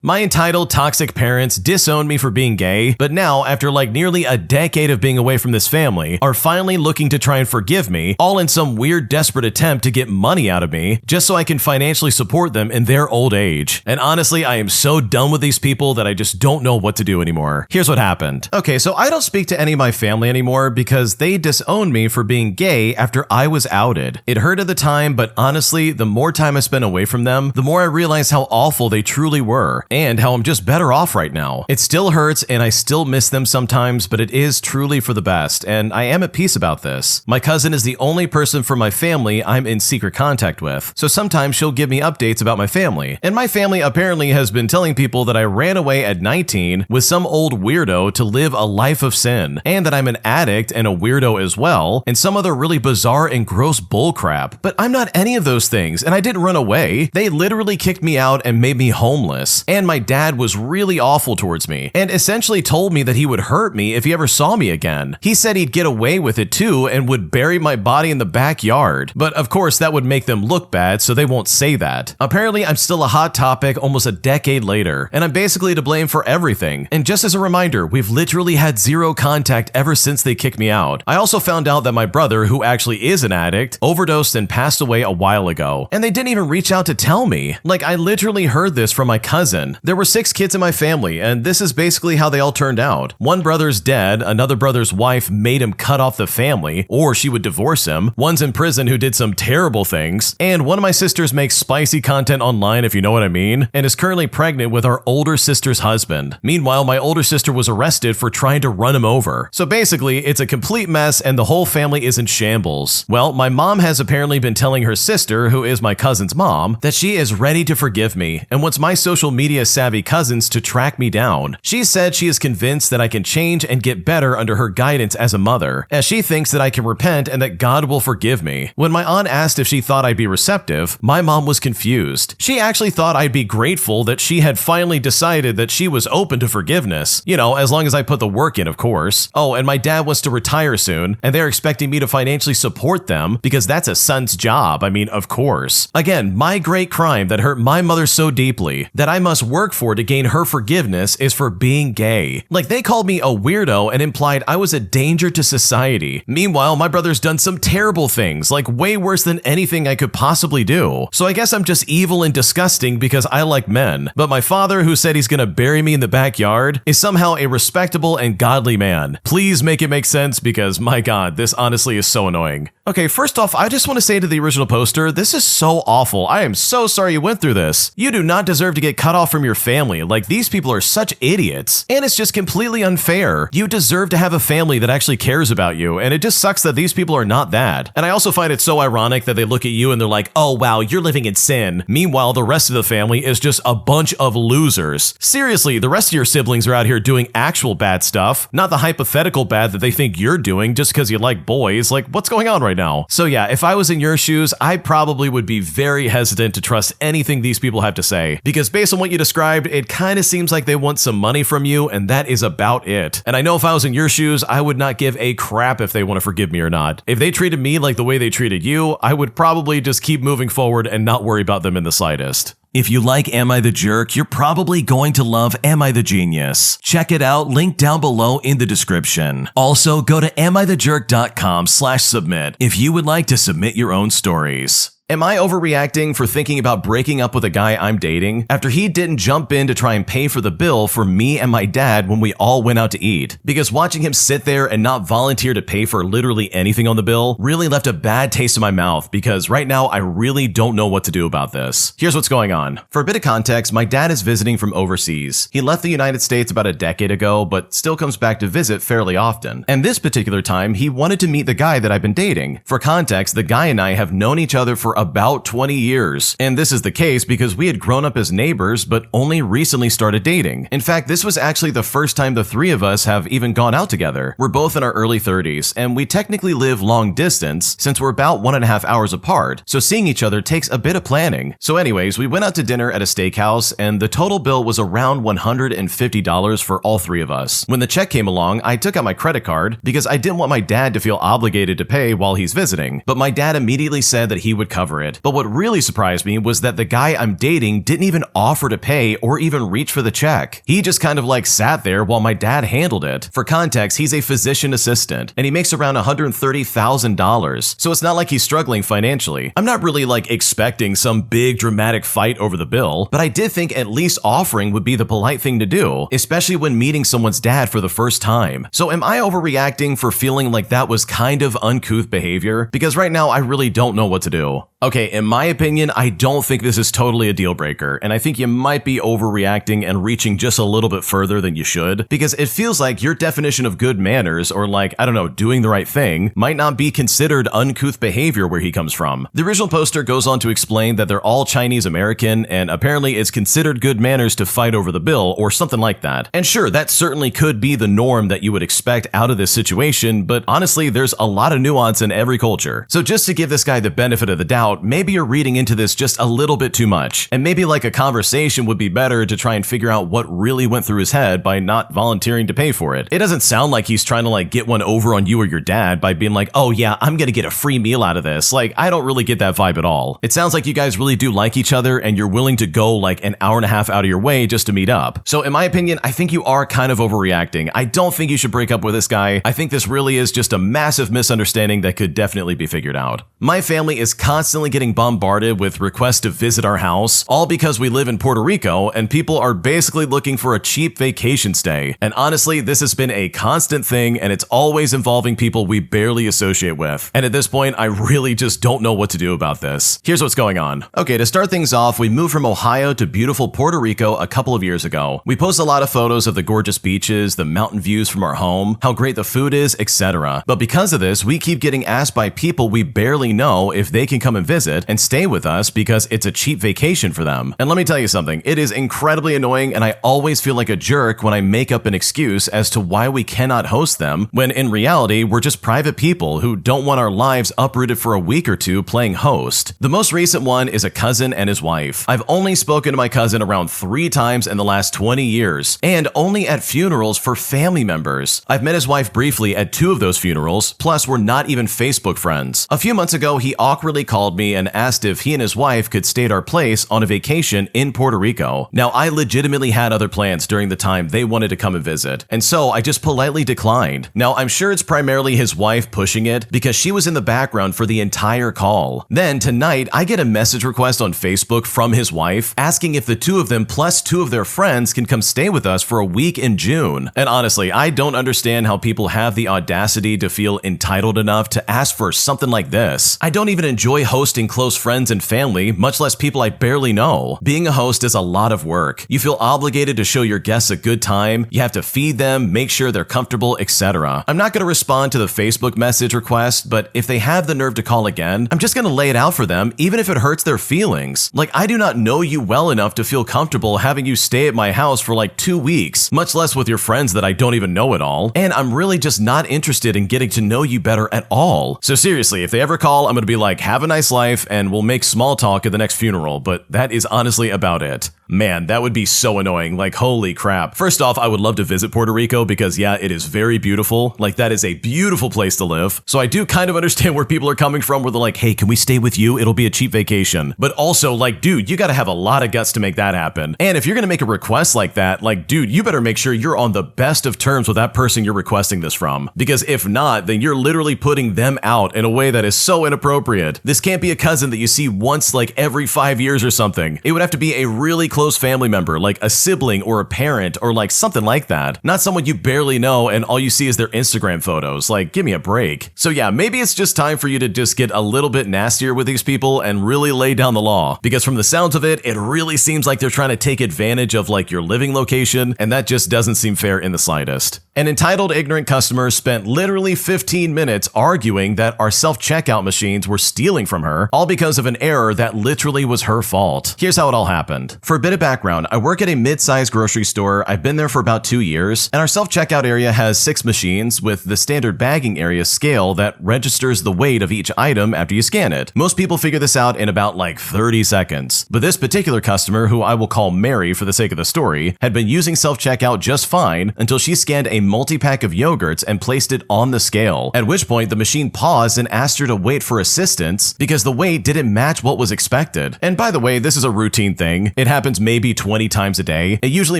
My entitled, toxic parents disowned me for being gay, but now, after like nearly a decade of being away from this family, are finally looking to try and forgive me, all in some weird, desperate attempt to get money out of me, just so I can financially support them in their old age. And honestly, I am so done with these people that I just don't know what to do anymore. Here's what happened. Okay, so I don't speak to any of my family anymore because they disowned me for being gay after I was outed. It hurt at the time, but honestly, the more time I spent away from them, the more I realized how awful they truly were. And how I'm just better off right now. It still hurts and I still miss them sometimes, but it is truly for the best, and I am at peace about this. My cousin is the only person from my family I'm in secret contact with, so sometimes she'll give me updates about my family. And my family apparently has been telling people that I ran away at 19 with some old weirdo to live a life of sin, and that I'm an addict and a weirdo as well, and some other really bizarre and gross bullcrap. But I'm not any of those things, and I didn't run away. They literally kicked me out and made me homeless. And my dad was really awful towards me and essentially told me that he would hurt me if he ever saw me again. He said he'd get away with it too and would bury my body in the backyard. But of course that would make them look bad, so they won't say that. Apparently I'm still a hot topic almost a decade later, and I'm basically to blame for everything. And just as a reminder, we've literally had zero contact ever since they kicked me out. I also found out that my brother, who actually is an addict, overdosed and passed away a while ago. And they didn't even reach out to tell me. Like, I literally heard this from my cousin. There were 6 kids in my family, and this is basically how they all turned out. One brother's dead, another brother's wife made him cut off the family, or she would divorce him, one's in prison who did some terrible things, and one of my sisters makes spicy content online, if you know what I mean, and is currently pregnant with our older sister's husband. Meanwhile, my older sister was arrested for trying to run him over. So basically, it's a complete mess and the whole family is in shambles. Well, my mom has apparently been telling her sister, who is my cousin's mom, that she is ready to forgive me and wants my social media savvy cousins to track me down. She said she is convinced that I can change and get better under her guidance as a mother, as she thinks that I can repent and that God will forgive me. When my aunt asked if she thought I'd be receptive, my mom was confused. She actually thought I'd be grateful that she had finally decided that she was open to forgiveness. You know, as long as I put the work in, of course. Oh, and my dad wants to retire soon, and they're expecting me to financially support them because that's a son's job. I mean, of course. Again, my great crime that hurt my mother so deeply that I must work for to gain her forgiveness is for being gay. Like, they called me a weirdo and implied I was a danger to society. Meanwhile, my brother's done some terrible things, like way worse than anything I could possibly do. So I guess I'm just evil and disgusting because I like men. But my father, who said he's gonna bury me in the backyard, is somehow a respectable and godly man. Please make it make sense because, my God, this honestly is so annoying. Okay, first off, I just want to say to the original poster, this is so awful. I am so sorry you went through this. You do not deserve to get cut off from your family. Like, these people are such idiots. And it's just completely unfair. You deserve to have a family that actually cares about you, and it just sucks that these people are not that. And I also find it so ironic that they look at you and they're like, oh wow, you're living in sin. Meanwhile, the rest of the family is just a bunch of losers. Seriously, the rest of your siblings are out here doing actual bad stuff, not the hypothetical bad that they think you're doing just because you like boys. Like, what's going on right now? So yeah, if I was in your shoes, I probably would be very hesitant to trust anything these people have to say, because based on what you described, it kind of seems like they want some money from you, and that is about it. And I know if I was in your shoes, I would not give a crap if they want to forgive me or not. If they treated me like the way they treated you, I would probably just keep moving forward and not worry about them in the slightest. If you like Am I the Jerk, you're probably going to love Am I the Genius. Check it out, link down below in the description. Also, go to amithejerk.com/submit if you would like to submit your own stories. Am I overreacting for thinking about breaking up with a guy I'm dating after he didn't jump in to try and pay for the bill for me and my dad when we all went out to eat? Because watching him sit there and not volunteer to pay for literally anything on the bill really left a bad taste in my mouth, because right now I really don't know what to do about this. Here's what's going on. For a bit of context, my dad is visiting from overseas. He left the United States about a decade ago, but still comes back to visit fairly often. And this particular time, he wanted to meet the guy that I've been dating. For context, the guy and I have known each other for about 20 years. And this is the case because we had grown up as neighbors, but only recently started dating. In fact, this was actually the first time the three of us have even gone out together. We're both in our early 30s, and we technically live long distance since we're about 1.5 hours apart, so seeing each other takes a bit of planning. So anyways, we went out out to dinner at a steakhouse, and the total bill was around $150 for all three of us. When the check came along, I took out my credit card because I didn't want my dad to feel obligated to pay while he's visiting, but my dad immediately said that he would cover it. But what really surprised me was that the guy I'm dating didn't even offer to pay or even reach for the check. He just kind of like sat there while my dad handled it. For context, he's a physician assistant, and he makes around $130,000, so it's not like he's struggling financially. I'm not really like expecting some big dramatic fight over the bill, but I did think at least offering would be the polite thing to do, especially when meeting someone's dad for the first time. So am I overreacting for feeling like that was kind of uncouth behavior? Because right now I really don't know what to do. Okay, in my opinion, I don't think this is totally a deal breaker, and I think you might be overreacting and reaching just a little bit further than you should, because it feels like your definition of good manners, or like, I don't know, doing the right thing, might not be considered uncouth behavior where he comes from. The original poster goes on to explain that they're all Chinese American, and apparently it's considered good manners to fight over the bill, or something like that. And sure, that certainly could be the norm that you would expect out of this situation, but honestly, there's a lot of nuance in every culture. So just to give this guy the benefit of the doubt, maybe you're reading into this just a little bit too much, and maybe like a conversation would be better to try and figure out what really went through his head by not volunteering to pay for it. It doesn't sound like he's trying to like get one over on you or your dad by being like, oh yeah, I'm gonna get a free meal out of this. Like, I don't really get that vibe at all. It sounds like you guys really do like each other and you're willing to go like an hour and a half out of your way just to meet up. So in my opinion, I think you are kind of overreacting. I don't think you should break up with this guy. I think this really is just a massive misunderstanding that could definitely be figured out. My family is constantly getting bombarded with requests to visit our house, all because we live in Puerto Rico and people are basically looking for a cheap vacation stay. And honestly, this has been a constant thing, and it's always involving people we barely associate with. And at this point, I really just don't know what to do about this. Here's what's going on. Okay, to start things off, we moved from Ohio to beautiful Puerto Rico a couple of years ago. We post a lot of photos of the gorgeous beaches, the mountain views from our home, how great the food is, etc. But because of this, we keep getting asked by people we barely know if they can come and visit and stay with us because it's a cheap vacation for them. And let me tell you something, it is incredibly annoying, and I always feel like a jerk when I make up an excuse as to why we cannot host them, when in reality, we're just private people who don't want our lives uprooted for a week or two playing host. The most recent one is a cousin and his wife. I've only spoken to my cousin around 3 times in the last 20 years, and only at funerals for family members. I've met his wife briefly at 2 of those funerals, plus we're not even Facebook friends. A few months ago, he awkwardly called me and asked if he and his wife could stay at our place on a vacation in Puerto Rico. Now, I legitimately had other plans during the time they wanted to come and visit, and so I just politely declined. Now, I'm sure it's primarily his wife pushing it because she was in the background for the entire call. Then tonight, I get a message request on Facebook from his wife asking if the 2 of them plus 2 of their friends can come stay with us for a week in June. And honestly, I don't understand how people have the audacity to feel entitled enough to ask for something like this. I don't even enjoy hosting close friends and family, much less people I barely know. Being a host is a lot of work. You feel obligated to show your guests a good time, you have to feed them, make sure they're comfortable, etc. I'm not going to respond to the Facebook message request, but if they have the nerve to call again, I'm just going to lay it out for them, even if it hurts their feelings. Like, I do not know you well enough to feel comfortable having you stay at my house for like 2 weeks, much less with your friends that I don't even know at all, and I'm really just not interested in getting to know you better at all. So seriously, if they ever call, I'm going to be like, have a nice life, and we'll make small talk at the next funeral, but that is honestly about it. Man, that would be so annoying. Like, holy crap. First off, I would love to visit Puerto Rico because, yeah, it is very beautiful. Like, that is a beautiful place to live. So I do kind of understand where people are coming from, where they're like, hey, can we stay with you? It'll be a cheap vacation. But also, like, dude, you gotta have a lot of guts to make that happen. And if you're gonna make a request like that, like, dude, you better make sure you're on the best of terms with that person you're requesting this from. Because if not, then you're literally putting them out in a way that is so inappropriate. This can't be a cousin that you see once, like, every 5 years or something. It would have to be a really close family member, like a sibling or a parent or like something like that. Not someone you barely know and all you see is their Instagram photos. Like, give me a break. So yeah, maybe it's just time for you to just get a little bit nastier with these people and really lay down the law. Because from the sounds of it, it really seems like they're trying to take advantage of like your living location, and that just doesn't seem fair in the slightest. An entitled ignorant customer spent literally 15 minutes arguing that our self-checkout machines were stealing from her, all because of an error that literally was her fault. Here's how it all happened. For a bit of background, I work at a mid-sized grocery store. I've been there for about 2 years, and our self-checkout area has 6 machines with the standard bagging area scale that registers the weight of each item after you scan it. Most people figure this out in about like 30 seconds. But this particular customer, who I will call Mary for the sake of the story, had been using self-checkout just fine until she scanned a multi-pack of yogurts and placed it on the scale, at which point the machine paused and asked her to wait for assistance because the weight didn't match what was expected. And by the way, this is a routine thing. It happens maybe 20 times a day. It usually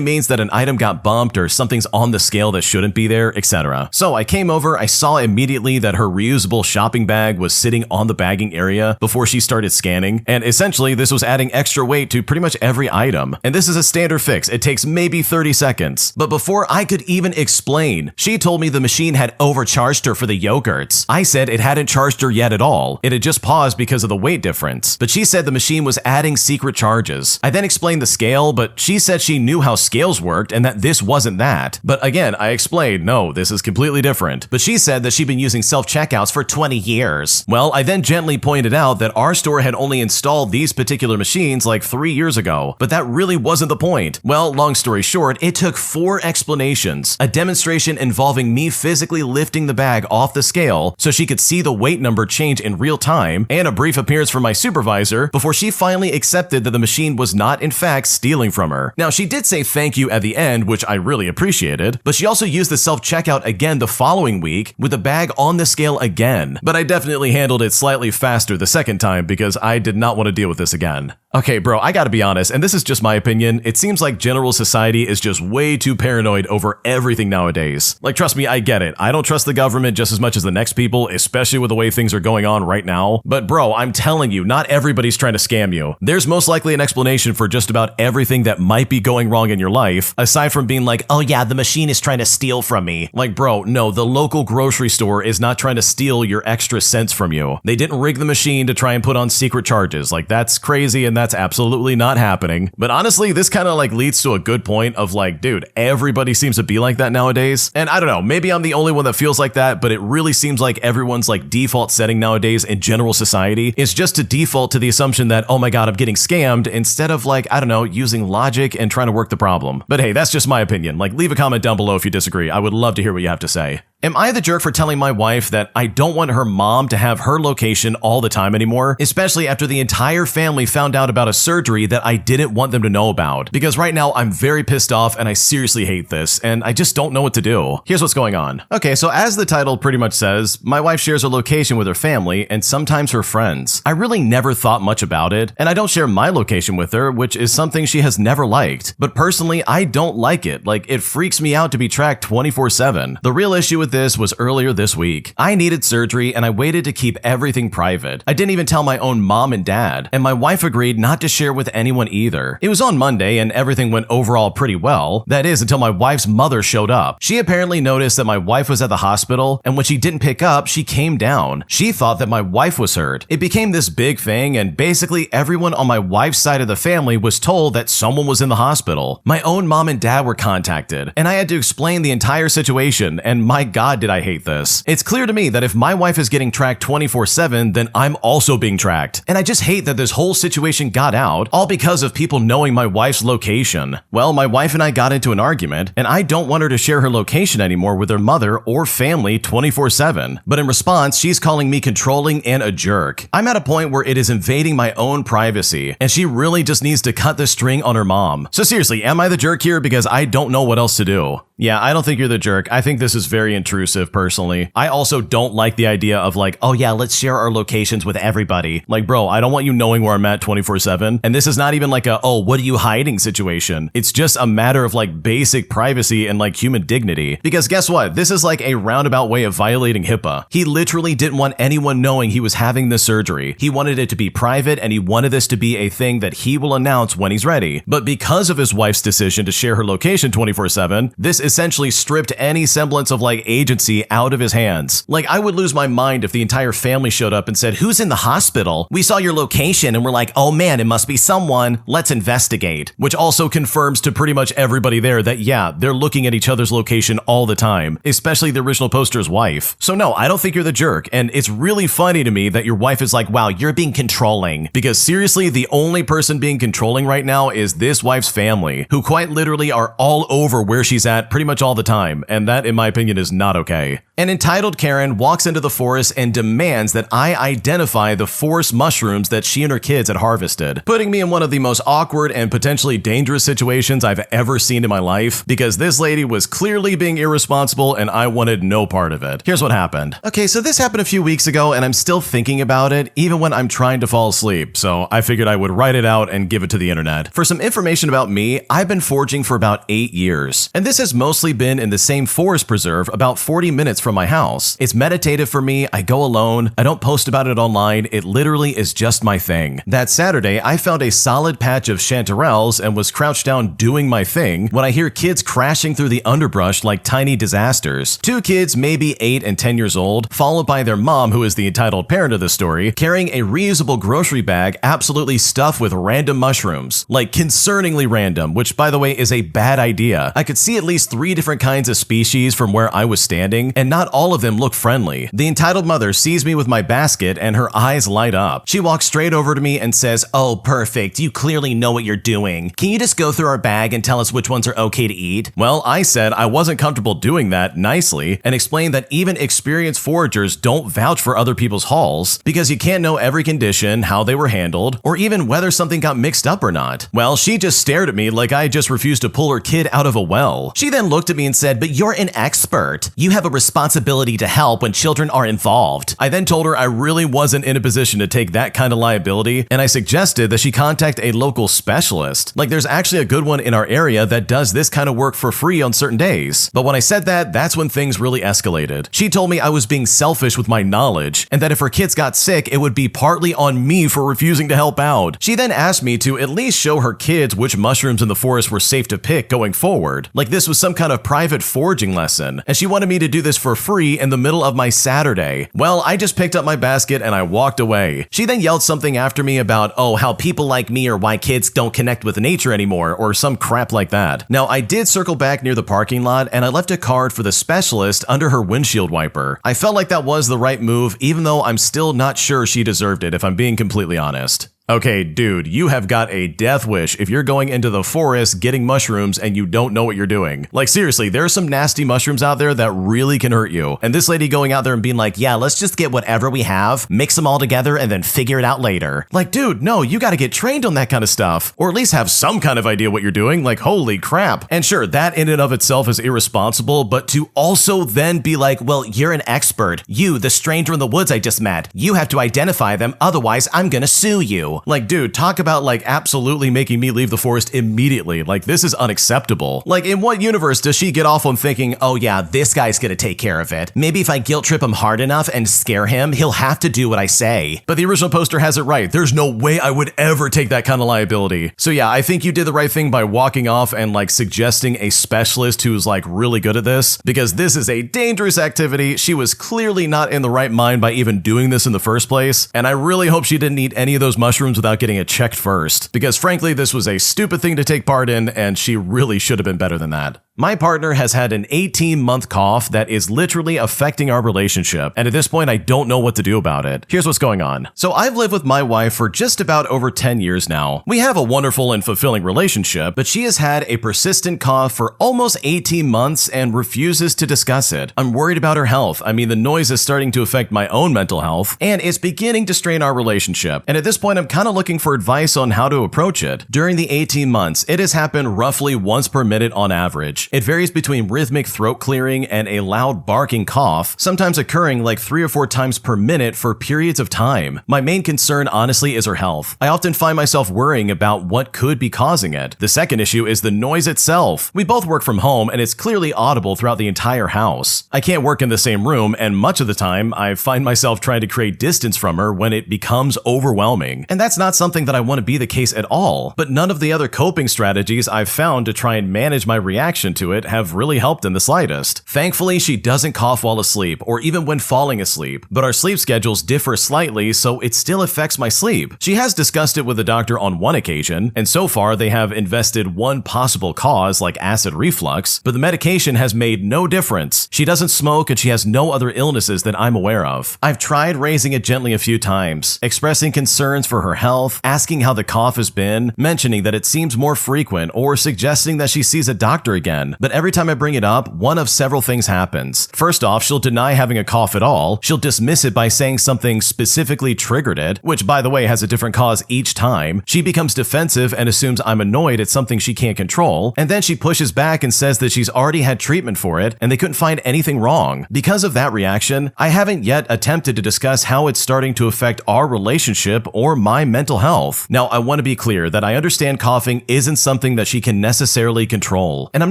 means that an item got bumped or something's on the scale that shouldn't be there, etc. So I came over, I saw immediately that her reusable shopping bag was sitting on the bagging area before she started scanning, and essentially this was adding extra weight to pretty much every item. And this is a standard fix. It takes maybe 30 seconds. But before I could even explain, she told me the machine had overcharged her for the yogurts. I said it hadn't charged her yet at all. It had just paused because of the weight difference. But she said the machine was adding secret charges. I then explained the scale, but she said she knew how scales worked and that this wasn't that. But again, I explained, no, this is completely different. But she said that she'd been using self-checkouts for 20 years. Well, I then gently pointed out that our store had only installed these particular machines like 3 years ago, but that really wasn't the point. Well, long story short, it took 4 explanations, a demonstration involving me physically lifting the bag off the scale so she could see the weight number change in real time, and a brief appearance from my supervisor before she finally accepted that the machine was not in fact stealing from her. Now, she did say thank you at the end, which I really appreciated, but she also used the self-checkout again the following week with the bag on the scale again. But I definitely handled it slightly faster the second time because I did not want to deal with this again. Okay, bro, I gotta be honest, and this is just my opinion, it seems like general society is just way too paranoid over everything nowadays. Like, trust me, I get it. I don't trust the government just as much as the next people, especially with the way things are going on right now. But bro, I'm telling you, not everybody's trying to scam you. There's most likely an explanation for just about everything that might be going wrong in your life, aside from being like, oh yeah, the machine is trying to steal from me. Like, bro, no, the local grocery store is not trying to steal your extra cents from you. They didn't rig the machine to try and put on secret charges. Like, that's crazy and that's absolutely not happening. But honestly, this kind of like leads to a good point of like, dude, everybody seems to be like that nowadays. And I don't know, maybe I'm the only one that feels like that, but it really seems like everyone's like default setting nowadays in general society is just to default to the assumption that, oh my God, I'm getting scammed, instead of like, I don't know, using logic and trying to work the problem. But hey, that's just my opinion. Like, leave a comment down below if you disagree. I would love to hear what you have to say. Am I the jerk for telling my wife that I don't want her mom to have her location all the time anymore, especially after the entire family found out about a surgery that I didn't want them to know about? Because right now I'm very pissed off and I seriously hate this and I just don't know what to do. Here's what's going on. Okay, so as the title pretty much says, my wife shares her location with her family and sometimes her friends. I really never thought much about it, and I don't share my location with her, which is something she has never liked. But personally, I don't like it. Like, it freaks me out to be tracked 24/7. The real issue with this was earlier this week. I needed surgery and I waited to keep everything private. I didn't even tell my own mom and dad, and my wife agreed not to share with anyone either. It was on Monday and everything went overall pretty well. That is, until my wife's mother showed up. She apparently noticed that my wife was at the hospital, and when she didn't pick up, she came down. She thought that my wife was hurt. It became this big thing, and basically everyone on my wife's side of the family was told that someone was in the hospital. My own mom and dad were contacted, and I had to explain the entire situation, and my God, did I hate this. It's clear to me that if my wife is getting tracked 24/7, then I'm also being tracked. And I just hate that this whole situation got out, all because of people knowing my wife's location. Well, my wife and I got into an argument, and I don't want her to share her location anymore with her mother or family 24/7. But in response, she's calling me controlling and a jerk. I'm at a point where it is invading my own privacy, and she really just needs to cut the string on her mom. So seriously, am I the jerk here? Because I don't know what else to do. Yeah, I don't think you're the jerk. I think this is very intrusive, personally. I also don't like the idea of like, oh yeah, let's share our locations with everybody. Like, bro, I don't want you knowing where I'm at 24/7. And this is not even like a, oh, what are you hiding situation. It's just a matter of like basic privacy and like human dignity. Because guess what? This is like a roundabout way of violating HIPAA. He literally didn't want anyone knowing he was having this surgery. He wanted it to be private, and he wanted this to be a thing that he will announce when he's ready. But because of his wife's decision to share her location 24/7, this essentially stripped any semblance of like agency out of his hands. Like, I would lose my mind if the entire family showed up and said, "Who's in the hospital? We saw your location and we're like, oh man, it must be someone. Let's investigate." Which also confirms to pretty much everybody there that yeah, they're looking at each other's location all the time, especially the original poster's wife. So no, I don't think you're the jerk, and it's really funny to me that your wife is like, wow, you're being controlling. Because seriously, the only person being controlling right now is this wife's family, who quite literally are all over where she's at pretty much all the time, and that, in my opinion, is not okay. An entitled Karen walks into the forest and demands that I identify the forest mushrooms that she and her kids had harvested, putting me in one of the most awkward and potentially dangerous situations I've ever seen in my life, because this lady was clearly being irresponsible and I wanted no part of it. Here's what happened. Okay, so this happened a few weeks ago and I'm still thinking about it even when I'm trying to fall asleep, so I figured I would write it out and give it to the internet. For some information about me, I've been foraging for about 8 years, and this has mostly been in the same forest preserve about 40 minutes from my house. It's meditative for me, I go alone, I don't post about it online, it literally is just my thing. That Saturday, I found a solid patch of chanterelles and was crouched down doing my thing when I hear kids crashing through the underbrush like tiny disasters. 2 kids, maybe 8 and 10 years old, followed by their mom, who is the entitled parent of the story, carrying a reusable grocery bag absolutely stuffed with random mushrooms. Like concerningly random, which by the way is a bad idea. I could see at least 3 different kinds of species from where I was standing, and not all of them look friendly. The entitled mother sees me with my basket and her eyes light up. She walks straight over to me and says, "Oh, perfect, you clearly know what you're doing. Can you just go through our bag and tell us which ones are okay to eat?" Well, I said I wasn't comfortable doing that nicely and explained that even experienced foragers don't vouch for other people's hauls because you can't know every condition, how they were handled, or even whether something got mixed up or not. Well, she just stared at me like I just refused to pull her kid out of a well. She then looked at me and said, "But you're an expert. You have a responsibility to help when children are involved." I then told her I really wasn't in a position to take that kind of liability, and I suggested that she contact a local specialist. Like, there's actually a good one in our area that does this kind of work for free on certain days. But when I said that, that's when things really escalated. She told me I was being selfish with my knowledge, and that if her kids got sick, it would be partly on me for refusing to help out. She then asked me to at least show her kids which mushrooms in the forest were safe to pick going forward. Like this was some kind of private foraging lesson, and she wanted me to do this for free in the middle of my Saturday. Well, I just picked up my basket and I walked away. She then yelled something after me about, oh, how people like me are why kids don't connect with nature anymore, or some crap like that. Now, I did circle back near the parking lot and I left a card for the specialist under her windshield wiper. I felt like that was the right move, even though I'm still not sure she deserved it, if I'm being completely honest. Okay, dude, you have got a death wish if you're going into the forest getting mushrooms and you don't know what you're doing. Like seriously, there are some nasty mushrooms out there that really can hurt you. And this lady going out there and being like, yeah, let's just get whatever we have, mix them all together, and then figure it out later. Like, dude, no, you gotta get trained on that kind of stuff. Or at least have some kind of idea what you're doing. Like, holy crap. And sure, that in and of itself is irresponsible, but to also then be like, well, you're an expert. You, the stranger in the woods I just met, you have to identify them, otherwise I'm gonna sue you. Like, dude, talk about like absolutely making me leave the forest immediately. Like, this is unacceptable. Like, in what universe does she get off on thinking, oh yeah, this guy's gonna take care of it. Maybe if I guilt trip him hard enough and scare him, he'll have to do what I say. But the original poster has it right. There's no way I would ever take that kind of liability. So yeah, I think you did the right thing by walking off and like suggesting a specialist who's like really good at this, because this is a dangerous activity. She was clearly not in the right mind by even doing this in the first place. And I really hope she didn't eat any of those mushrooms without getting it checked first, because frankly, this was a stupid thing to take part in, and she really should have been better than that. My partner has had an 18-month cough that is literally affecting our relationship, and at this point, I don't know what to do about it. Here's what's going on. So I've lived with my wife for just about over 10 years now. We have a wonderful and fulfilling relationship, but she has had a persistent cough for almost 18 months and refuses to discuss it. I'm worried about her health. I mean, the noise is starting to affect my own mental health, and it's beginning to strain our relationship. And at this point, I'm kind of looking for advice on how to approach it. During the 18 months, it has happened roughly once per minute on average. It varies between rhythmic throat clearing and a loud barking cough, sometimes occurring like 3 or 4 times per minute for periods of time. My main concern, honestly, is her health. I often find myself worrying about what could be causing it. The second issue is the noise itself. We both work from home, and it's clearly audible throughout the entire house. I can't work in the same room, and much of the time, I find myself trying to create distance from her when it becomes overwhelming. And that's not something that I want to be the case at all, but none of the other coping strategies I've found to try and manage my reaction to it have really helped in the slightest. Thankfully, she doesn't cough while asleep or even when falling asleep, but our sleep schedules differ slightly, so it still affects my sleep. She has discussed it with the doctor on one occasion, and so far they have invested one possible cause like acid reflux, but the medication has made no difference. She doesn't smoke and she has no other illnesses that I'm aware of. I've tried raising it gently a few times, expressing concerns for her health, asking how the cough has been, mentioning that it seems more frequent, or suggesting that she sees a doctor again. But every time I bring it up, one of several things happens. First off, she'll deny having a cough at all. She'll dismiss it by saying something specifically triggered it, which by the way has a different cause each time. She becomes defensive and assumes I'm annoyed at something she can't control, and then she pushes back and says that she's already had treatment for it and they couldn't find anything wrong. Because of that reaction, I haven't yet attempted to discuss how it's starting to affect our relationship or my mental health. Now, I want to be clear that I understand coughing isn't something that she can necessarily control, and I'm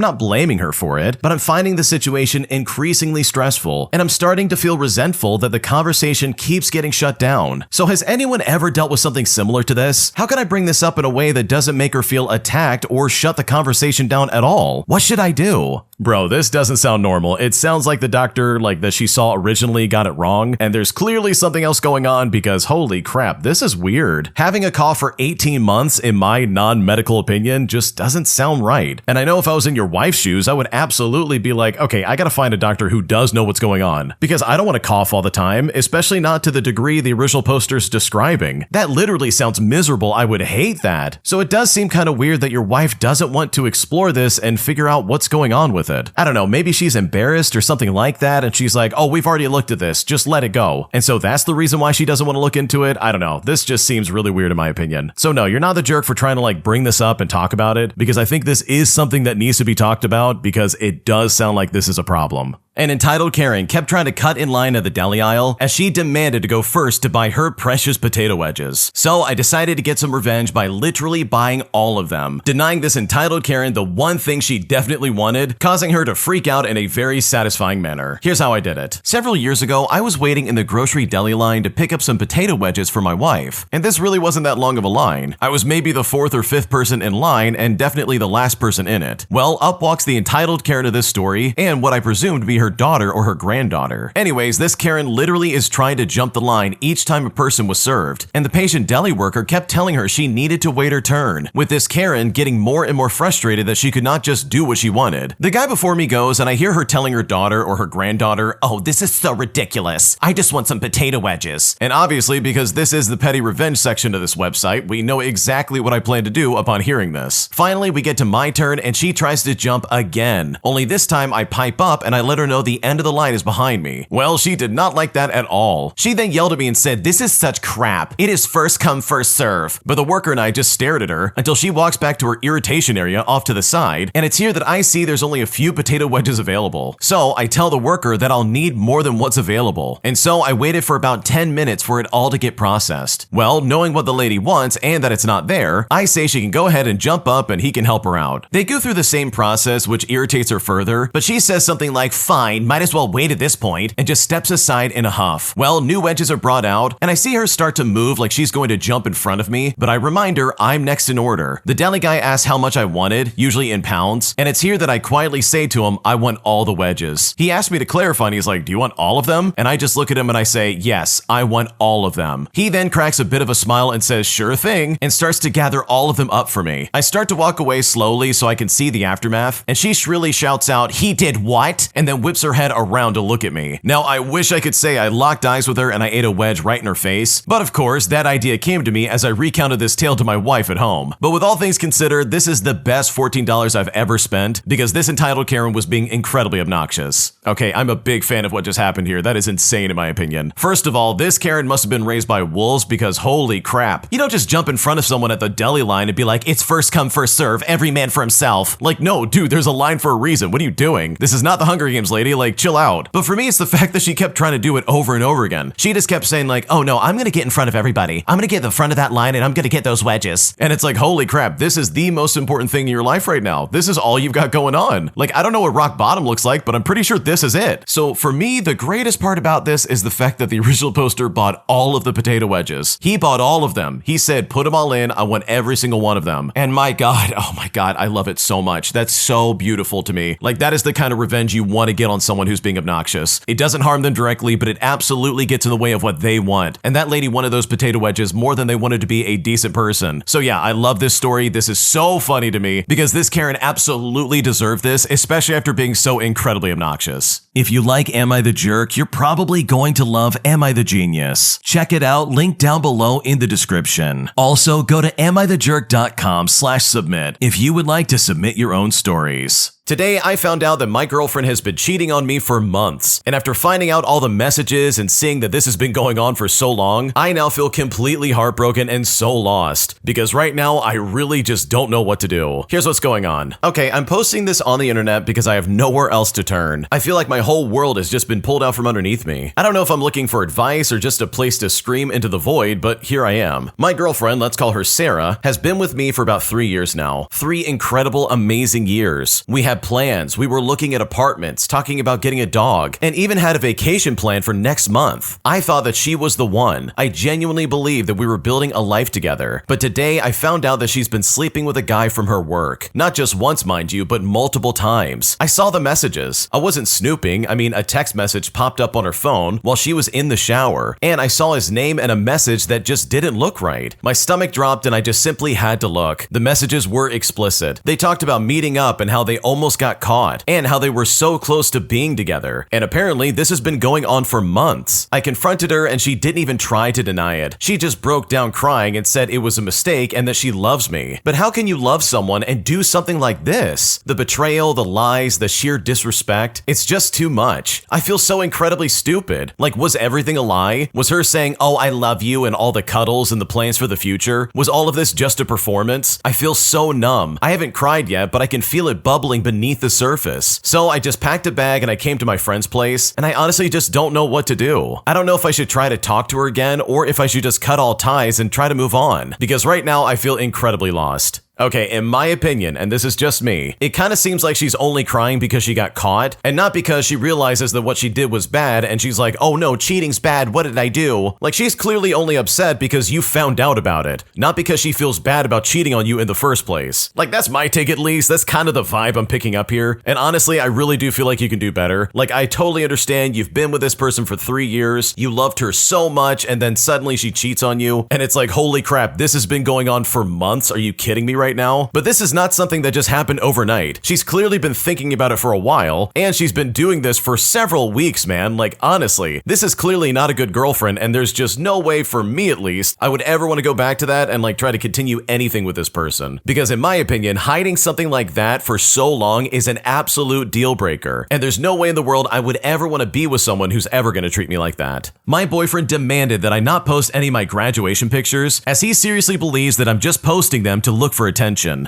not blaming her for it, but I'm finding the situation increasingly stressful, and I'm starting to feel resentful that the conversation keeps getting shut down. So has anyone ever dealt with something similar to this? How can I bring this up in a way that doesn't make her feel attacked or shut the conversation down at all? What should I do? Bro, this doesn't sound normal. It sounds like the doctor that she saw originally got it wrong, and there's clearly something else going on because holy crap, this is weird. Having a cough for 18 months, in my non-medical opinion, just doesn't sound right. And I know if I was in your wife's shoes, I would absolutely be like, okay, I gotta find a doctor who does know what's going on, because I don't want to cough all the time, especially not to the degree the original poster's describing. That literally sounds miserable. I would hate that. So it does seem kind of weird that your wife doesn't want to explore this and figure out what's going on with it. I don't know, maybe she's embarrassed or something like that, and she's like, oh, we've already looked at this, just let it go. And so that's the reason why she doesn't want to look into it. I don't know. This just seems really weird in my opinion. So no, you're not the jerk for trying to bring this up and talk about it, because I think this is something that needs to be talked about, because it does sound like this is a problem. An entitled Karen kept trying to cut in line at the deli aisle as she demanded to go first to buy her precious potato wedges. So I decided to get some revenge by literally buying all of them, denying this entitled Karen the one thing she definitely wanted, causing her to freak out in a very satisfying manner. Here's how I did it. Several years ago, I was waiting in the grocery deli line to pick up some potato wedges for my wife, and this really wasn't that long of a line. I was maybe the fourth or fifth person in line and definitely the last person in it. Well, up walks the entitled Karen of this story and what I presumed to be her daughter or her granddaughter. Anyways, this Karen literally is trying to jump the line each time a person was served, and the patient deli worker kept telling her she needed to wait her turn, with this Karen getting more and more frustrated that she could not just do what she wanted. The guy before me goes, and I hear her telling her daughter or her granddaughter, oh, this is so ridiculous. I just want some potato wedges. And obviously, because this is the petty revenge section of this website, we know exactly what I plan to do upon hearing this. Finally, we get to my turn, and she tries to jump again. Only this time I pipe up and I let her know the end of the line is behind me. Well, she did not like that at all. She then yelled at me and said, this is such crap. It is first come, first serve. But the worker and I just stared at her until she walks back to her irritation area off to the side, and it's here that I see there's only a few potato wedges available. So I tell the worker that I'll need more than what's available. And so I waited for about 10 minutes for it all to get processed. Well, knowing what the lady wants and that it's not there, I say she can go ahead and jump up and he can help her out. They go through the same process, which irritates her further, but she says something like, fine, might as well wait at this point, and just steps aside in a huff. Well, new wedges are brought out, and I see her start to move like she's going to jump in front of me, but I remind her I'm next in order. The deli guy asks how much I wanted, usually in pounds, and it's here that I quietly say to him I want all the wedges. He asked me to clarify, and he's like, do you want all of them? And I just look at him and I say, yes, I want all of them. He then cracks a bit of a smile and says, sure thing, and starts to gather all of them up for me. I start to walk away slowly so I can see the aftermath, and she shrilly shouts out, he did what? And then whips her head around to look at me. Now, I wish I could say I locked eyes with her and I ate a wedge right in her face, but of course, that idea came to me as I recounted this tale to my wife at home. But with all things considered, this is the best $14 I've ever spent, because this entitled Karen was being incredibly obnoxious. Okay, I'm a big fan of what just happened here. That is insane in my opinion. First of all, this Karen must have been raised by wolves, because holy crap. You don't just jump in front of someone at the deli line and be like, it's first come, first serve, every man for himself. Like, no, dude, there's a line for a reason. What are you doing? This is not the Hunger Games, lady. lady, like chill out. But for me, it's the fact that she kept trying to do it over and over again. She just kept saying like, oh no, I'm gonna get in front of everybody. I'm gonna get in the front of that line and I'm gonna get those wedges. And it's like, holy crap, this is the most important thing in your life right now. This is all you've got going on. Like, I don't know what rock bottom looks like, but I'm pretty sure this is it. So for me, the greatest part about this is the fact that the original poster bought all of the potato wedges. He bought all of them. He said, put them all in. I want every single one of them. And my God, oh my God, I love it so much. That's so beautiful to me. Like, that is the kind of revenge you want to get on someone who's being obnoxious. It doesn't harm them directly, but it absolutely gets in the way of what they want. And that lady wanted those potato wedges more than they wanted to be a decent person. So yeah, I love this story. This is so funny to me because this Karen absolutely deserved this, especially after being so incredibly obnoxious. If you like Am I the Jerk, you're probably going to love Am I the Genius. Check it out, link down below in the description. Also, go to amithejerk.com/submit if you would like to submit your own stories. Today, I found out that my girlfriend has been cheating on me for months, and after finding out all the messages and seeing that this has been going on for so long, I now feel completely heartbroken and so lost, because right now, I really just don't know what to do. Here's what's going on. Okay, I'm posting this on the internet because I have nowhere else to turn. I feel like my whole world has just been pulled out from underneath me. I don't know if I'm looking for advice or just a place to scream into the void, but here I am. My girlfriend, let's call her Sarah, has been with me for about 3 years now. 3 incredible, amazing years. We had plans. We were looking at apartments, talking about getting a dog, and even had a vacation plan for next month. I thought that she was the one. I genuinely believed that we were building a life together. But today I found out that she's been sleeping with a guy from her work. Not just once, mind you, but multiple times. I saw the messages. I wasn't snooping. I mean, a text message popped up on her phone while she was in the shower, and I saw his name and a message that just didn't look right. My stomach dropped and I just simply had to look. The messages were explicit. They talked about meeting up and how they almost got caught, and how they were so close to being together. And apparently this has been going on for months. I confronted her and she didn't even try to deny it. She just broke down crying and said it was a mistake and that she loves me. But how can you love someone and do something like this? The betrayal, the lies, the sheer disrespect. It's just too much. I feel so incredibly stupid. Like, was everything a lie? Was her saying, oh, I love you and all the cuddles and the plans for the future? Was all of this just a performance? I feel so numb. I haven't cried yet, but I can feel it bubbling beneath the surface. So I just packed a bag and I came to my friend's place, and I honestly just don't know what to do. I don't know if I should try to talk to her again or if I should just cut all ties and try to move on, because right now I feel incredibly lost. Okay, in my opinion, and this is just me, it kind of seems like she's only crying because she got caught, and not because she realizes that what she did was bad, and she's like, oh no, cheating's bad, what did I do? Like, she's clearly only upset because you found out about it, not because she feels bad about cheating on you in the first place. Like, that's my take at least. That's kind of the vibe I'm picking up here, and honestly, I really do feel like you can do better. Like, I totally understand you've been with this person for 3 years, you loved her so much, and then suddenly she cheats on you, and it's like, holy crap, this has been going on for months. Are you kidding me right now? But this is not something that just happened overnight. She's clearly been thinking about it for a while, and she's been doing this for several weeks, man. Like, honestly, this is clearly not a good girlfriend, and there's just no way, for me at least, I would ever want to go back to that and like try to continue anything with this person. Because in my opinion, hiding something like that for so long is an absolute deal breaker, and there's no way in the world I would ever want to be with someone who's ever going to treat me like that. My boyfriend demanded that I not post any of my graduation pictures, as he seriously believes that I'm just posting them to look for attention.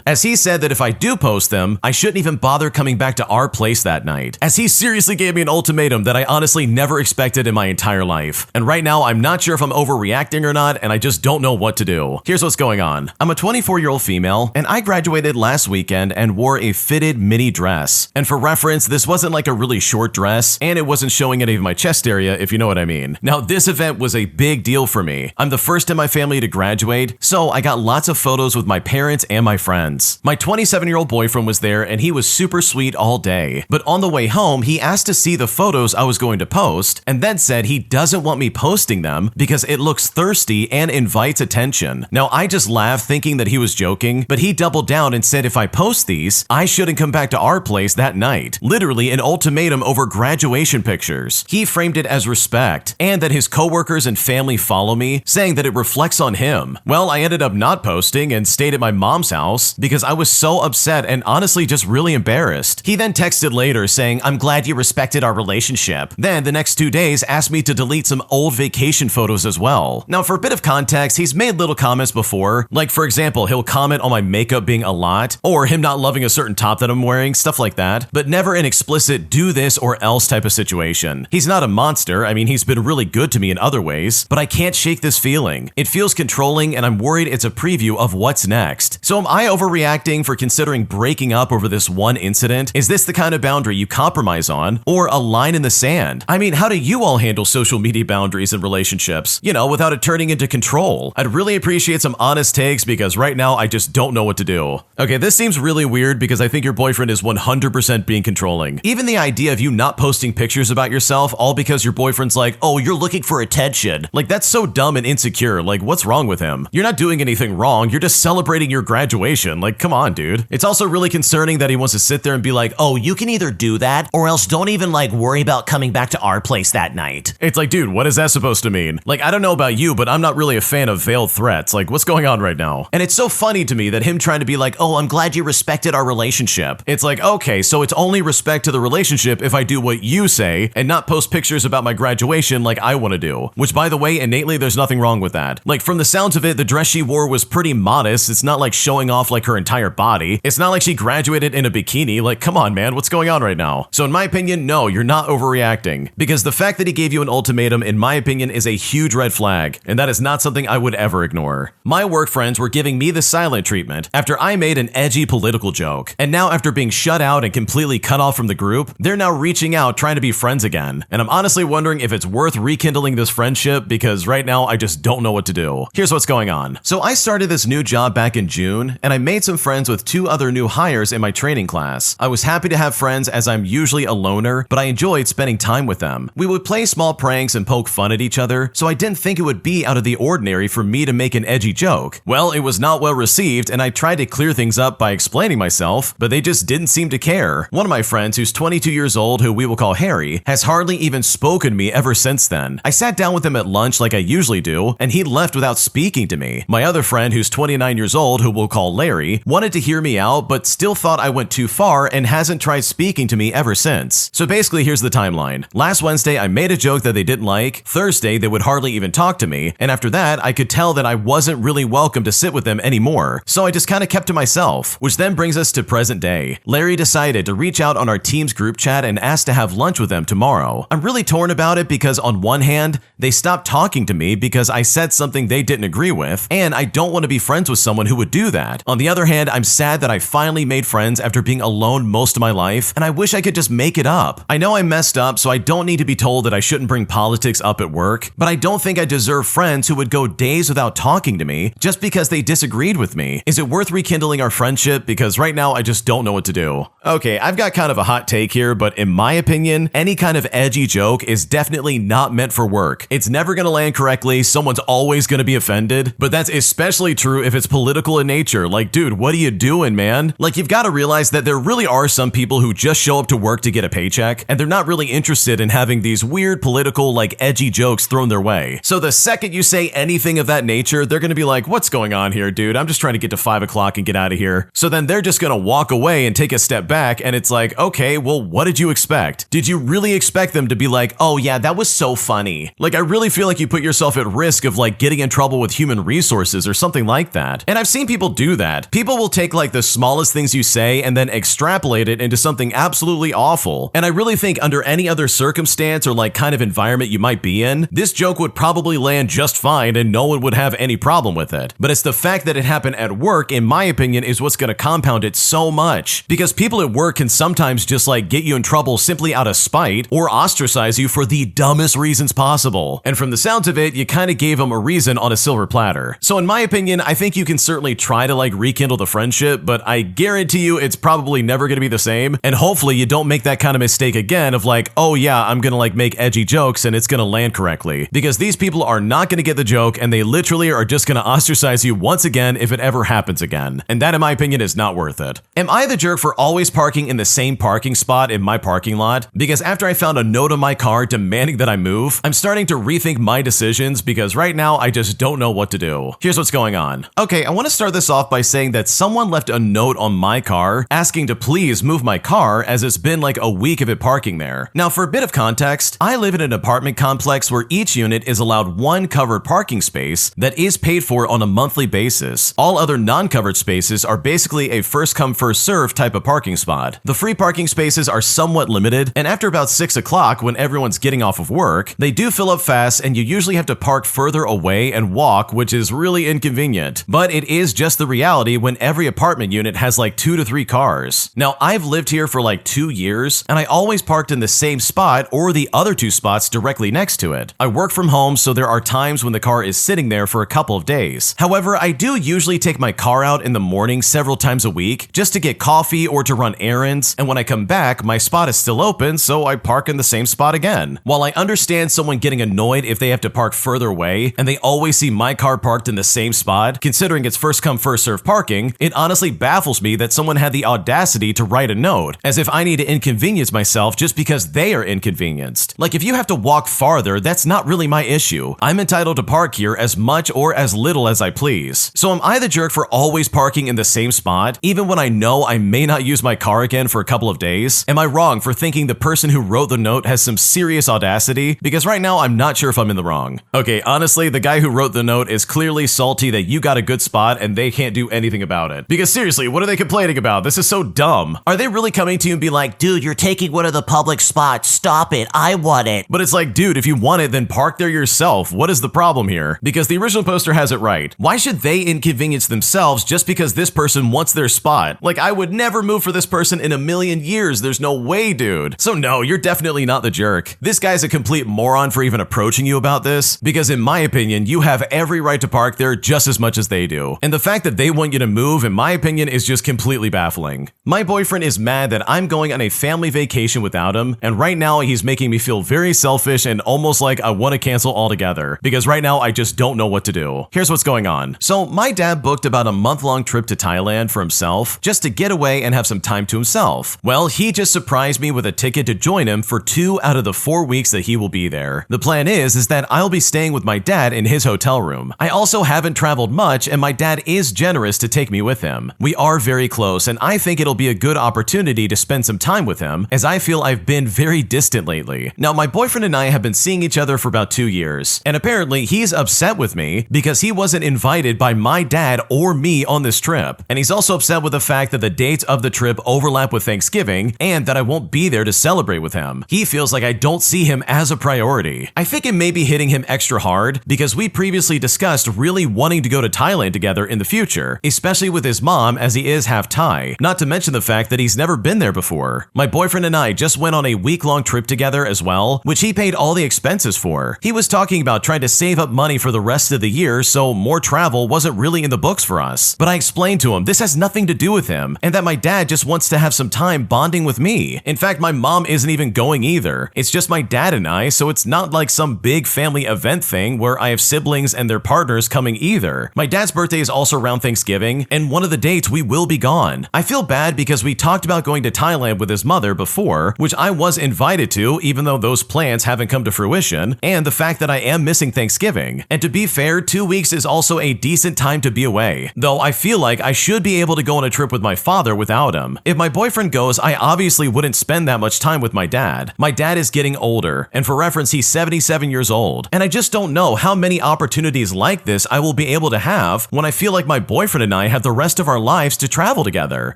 As he said that if I do post them, I shouldn't even bother coming back to our place that night. As he seriously gave me an ultimatum that I honestly never expected in my entire life. And right now, I'm not sure if I'm overreacting or not, and I just don't know what to do. Here's what's going on. I'm a 24-year-old female, and I graduated last weekend and wore a fitted mini dress. And for reference, this wasn't like a really short dress, and it wasn't showing any of my chest area, if you know what I mean. Now, this event was a big deal for me. I'm the first in my family to graduate, so I got lots of photos with my parents and my friends. My 27-year-old boyfriend was there, and he was super sweet all day. But on the way home, he asked to see the photos I was going to post, and then said he doesn't want me posting them because it looks thirsty and invites attention. Now, I just laughed thinking that he was joking, but he doubled down and said if I post these, I shouldn't come back to our place that night. Literally an ultimatum over graduation pictures. He framed it as respect, and that his coworkers and family follow me, saying that it reflects on him. Well, I ended up not posting and stayed at my mom's mom's house because I was so upset and honestly just really embarrassed. He then texted later saying, "I'm glad you respected our relationship." Then the next 2 days asked me to delete some old vacation photos as well. Now for a bit of context, he's made little comments before. Like for example, he'll comment on my makeup being a lot or him not loving a certain top that I'm wearing, stuff like that, but never an explicit do this or else type of situation. He's not a monster. I mean, he's been really good to me in other ways, but I can't shake this feeling. It feels controlling and I'm worried it's a preview of what's next. So am I overreacting for considering breaking up over this one incident? Is this the kind of boundary you compromise on or a line in the sand? I mean, how do you all handle social media boundaries in relationships, without it turning into control? I'd really appreciate some honest takes because right now I just don't know what to do. Okay, this seems really weird because I think your boyfriend is 100% being controlling. Even the idea of you not posting pictures about yourself all because your boyfriend's like, "Oh, you're looking for attention." Like that's so dumb and insecure. Like what's wrong with him? You're not doing anything wrong. You're just celebrating your graduation. Like come on, dude. It's also really concerning that he wants to sit there and be like, "Oh, you can either do that or else don't even worry about coming back to our place that night." It's like, dude, what is that supposed to mean? Like, I don't know about you, but I'm not really a fan of veiled threats. Like what's going on right now? And it's so funny to me that him trying to be like, "Oh, I'm glad you respected our relationship." It's like, okay, so it's only respect to the relationship if I do what you say and not post pictures about my graduation like I want to do. Which by the way, innately there's nothing wrong with that. Like from the sounds of it, the dress she wore was pretty modest. It's not like showing off like her entire body. It's not like she graduated in a bikini. Like come on, man, what's going on right now? So in my opinion, no, you're not overreacting. Because the fact that he gave you an ultimatum, in my opinion, is a huge red flag. And that is not something I would ever ignore. My work friends were giving me the silent treatment after I made an edgy political joke. And now after being shut out and completely cut off from the group, they're now reaching out trying to be friends again. And I'm honestly wondering if it's worth rekindling this friendship because right now I just don't know what to do. Here's what's going on. So I started this new job back in June and I made some friends with 2 other new hires in my training class. I was happy to have friends as I'm usually a loner, but I enjoyed spending time with them. We would play small pranks and poke fun at each other, so I didn't think it would be out of the ordinary for me to make an edgy joke. Well, it was not well received and I tried to clear things up by explaining myself, but they just didn't seem to care. One of my friends, who's 22 years old, who we will call Harry, has hardly even spoken to me ever since then. I sat down with him at lunch like I usually do, and he left without speaking to me. My other friend, who's 29 years old, who we'll call Larry, wanted to hear me out, but still thought I went too far and hasn't tried speaking to me ever since. So basically, here's the timeline. Last Wednesday, I made a joke that they didn't like. Thursday, they would hardly even talk to me, and after that, I could tell that I wasn't really welcome to sit with them anymore. So I just kind of kept to myself, which then brings us to present day. Larry decided to reach out on our team's group chat and asked to have lunch with them tomorrow. I'm really torn about it because on one hand, they stopped talking to me because I said something they didn't agree with, and I don't want to be friends with someone who would do that. On the other hand, I'm sad that I finally made friends after being alone most of my life, and I wish I could just make it up. I know I messed up, so I don't need to be told that I shouldn't bring politics up at work, but I don't think I deserve friends who would go days without talking to me just because they disagreed with me. Is it worth rekindling our friendship? Because right now I just don't know what to do. Okay, I've got kind of a hot take here, but in my opinion, any kind of edgy joke is definitely not meant for work. It's never gonna land correctly, someone's always gonna be offended, but that's especially true if it's political in nature. Like, dude, what are you doing, man? Like, you've got to realize that there really are some people who just show up to work to get a paycheck, and they're not really interested in having these weird political, edgy jokes thrown their way. So the second you say anything of that nature, they're gonna be like, what's going on here, dude? I'm just trying to get to 5 o'clock and get out of here. So then they're just gonna walk away and take a step back, and it's like, okay, well, what did you expect? Did you really expect them to be like, oh yeah, that was so funny? Like, I really feel like you put yourself at risk of getting in trouble with human resources or something like that. And I've seen people do that. People will take the smallest things you say and then extrapolate it into something absolutely awful. And I really think under any other circumstance or kind of environment you might be in, this joke would probably land just fine and no one would have any problem with it. But it's the fact that it happened at work, in my opinion, is what's gonna compound it so much. Because people at work can sometimes just get you in trouble simply out of spite or ostracize you for the dumbest reasons possible. And from the sounds of it, you kind of gave them a reason on a silver platter. So in my opinion, I think you can certainly try to rekindle the friendship, but I guarantee you it's probably never gonna be the same. And hopefully you don't make that kind of mistake again of oh yeah, I'm gonna make edgy jokes and it's gonna land correctly. Because these people are not gonna get the joke and they literally are just gonna ostracize you once again if it ever happens again. And that, in my opinion, is not worth it. Am I the jerk for always parking in the same parking spot in my parking lot? Because after I found a note on my car demanding that I move, I'm starting to rethink my decisions because right now I just don't know what to do. Here's what's going on. Okay, I want to start this off by saying that someone left a note on my car asking to please move my car as it's been like a week of it parking there. Now, for a bit of context, I live in an apartment complex where each unit is allowed one covered parking space that is paid for on a monthly basis. All other non-covered spaces are basically a first-come, first-served type of parking spot. The free parking spaces are somewhat limited, and after about 6 o'clock when everyone's getting off of work, they do fill up fast and you usually have to park further away and walk, which is really inconvenient. But it is just the reality when every apartment unit has like 2 to 3 cars. Now, I've lived here for like 2 years, and I always parked in the same spot or the other 2 spots directly next to it. I work from home, so there are times when the car is sitting there for a couple of days. However, I do usually take my car out in the morning several times a week just to get coffee or to run errands, and when I come back, my spot is still open, so I park in the same spot again. While I understand someone getting annoyed if they have to park further away and they always see my car parked in the same spot, considering it's first come first served parking, it honestly baffles me that someone had the audacity to write a note as if I need to inconvenience myself just because they are inconvenienced. Like, if you have to walk farther, that's not really my issue. I'm entitled to park here as much or as little as I please. So am I the jerk for always parking in the same spot, even when I know I may not use my car again for a couple of days? Am I wrong for thinking the person who wrote the note has some serious audacity? Because right now I'm not sure if I'm in the wrong. Okay, honestly, the guy who wrote the note is clearly salty that you got a good spot and they can't do anything about it. Because seriously, what are they complaining about? This is so dumb. Are they really coming to you and be like, dude, you're taking one of the public spots, stop it, I want it? But it's like, dude, if you want it, then park there yourself. What is the problem here? Because the original poster has it right. Why should they inconvenience themselves just because this person wants their spot? Like, I would never move for this person in a million years. There's no way, dude. So no, you're definitely not the jerk. This guy's a complete moron for even approaching you about this, because in my opinion, you have every right to park there just as much as they do. And the fact that they want you to move, in my opinion, is just completely baffling. My boyfriend is mad that I'm going on a family vacation without him, and right now he's making me feel very selfish and almost like I want to cancel altogether, because right now I just don't know what to do. Here's what's going on. So my dad booked about a month-long trip to Thailand for himself just to get away and have some time to himself. Well, he just surprised me with a ticket to join him for 2 out of the 4 weeks that he will be there. The plan is that I'll be staying with my dad in his hotel room. I also haven't traveled much, and my dad is generous to take me with him. We are very close, and I think it'll be a good opportunity to spend some time with him, as I feel I've been very distant lately. Now, my boyfriend and I have been seeing each other for about 2 years, and apparently he's upset with me because he wasn't invited by my dad or me on this trip. And he's also upset with the fact that the dates of the trip overlap with Thanksgiving and that I won't be there to celebrate with him. He feels like I don't see him as a priority. I think it may be hitting him extra hard because we previously discussed really wanting to go to Thailand together in the future, especially with his mom as he is half Thai, not to mention the fact that he's never been there before. My boyfriend and I just went on a week-long trip together as well, which he paid all the expenses for. He was talking about trying to save up money for the rest of the year, so more travel wasn't really in the books for us. But I explained to him this has nothing to do with him, and that my dad just wants to have some time bonding with me. In fact, my mom isn't even going either. It's just my dad and I, so it's not like some big family event thing where I have siblings and their partners coming either. My dad's birthday is also around Thanksgiving, and one of the dates we will be gone. I feel bad because we talked about going to Thailand with his mother before, which I was invited to, even though those plans haven't come to fruition, and the fact that I am missing Thanksgiving. And to be fair, 2 weeks is also a decent time to be away, though I feel like I should be able to go on a trip with my father without him. If my boyfriend goes, I obviously wouldn't spend that much time with my dad. My dad is getting older, and for reference, he's 77 years old, and I just don't know how many opportunities like this I will be able to have when I feel like my boyfriend and I have the rest of our lives to travel together.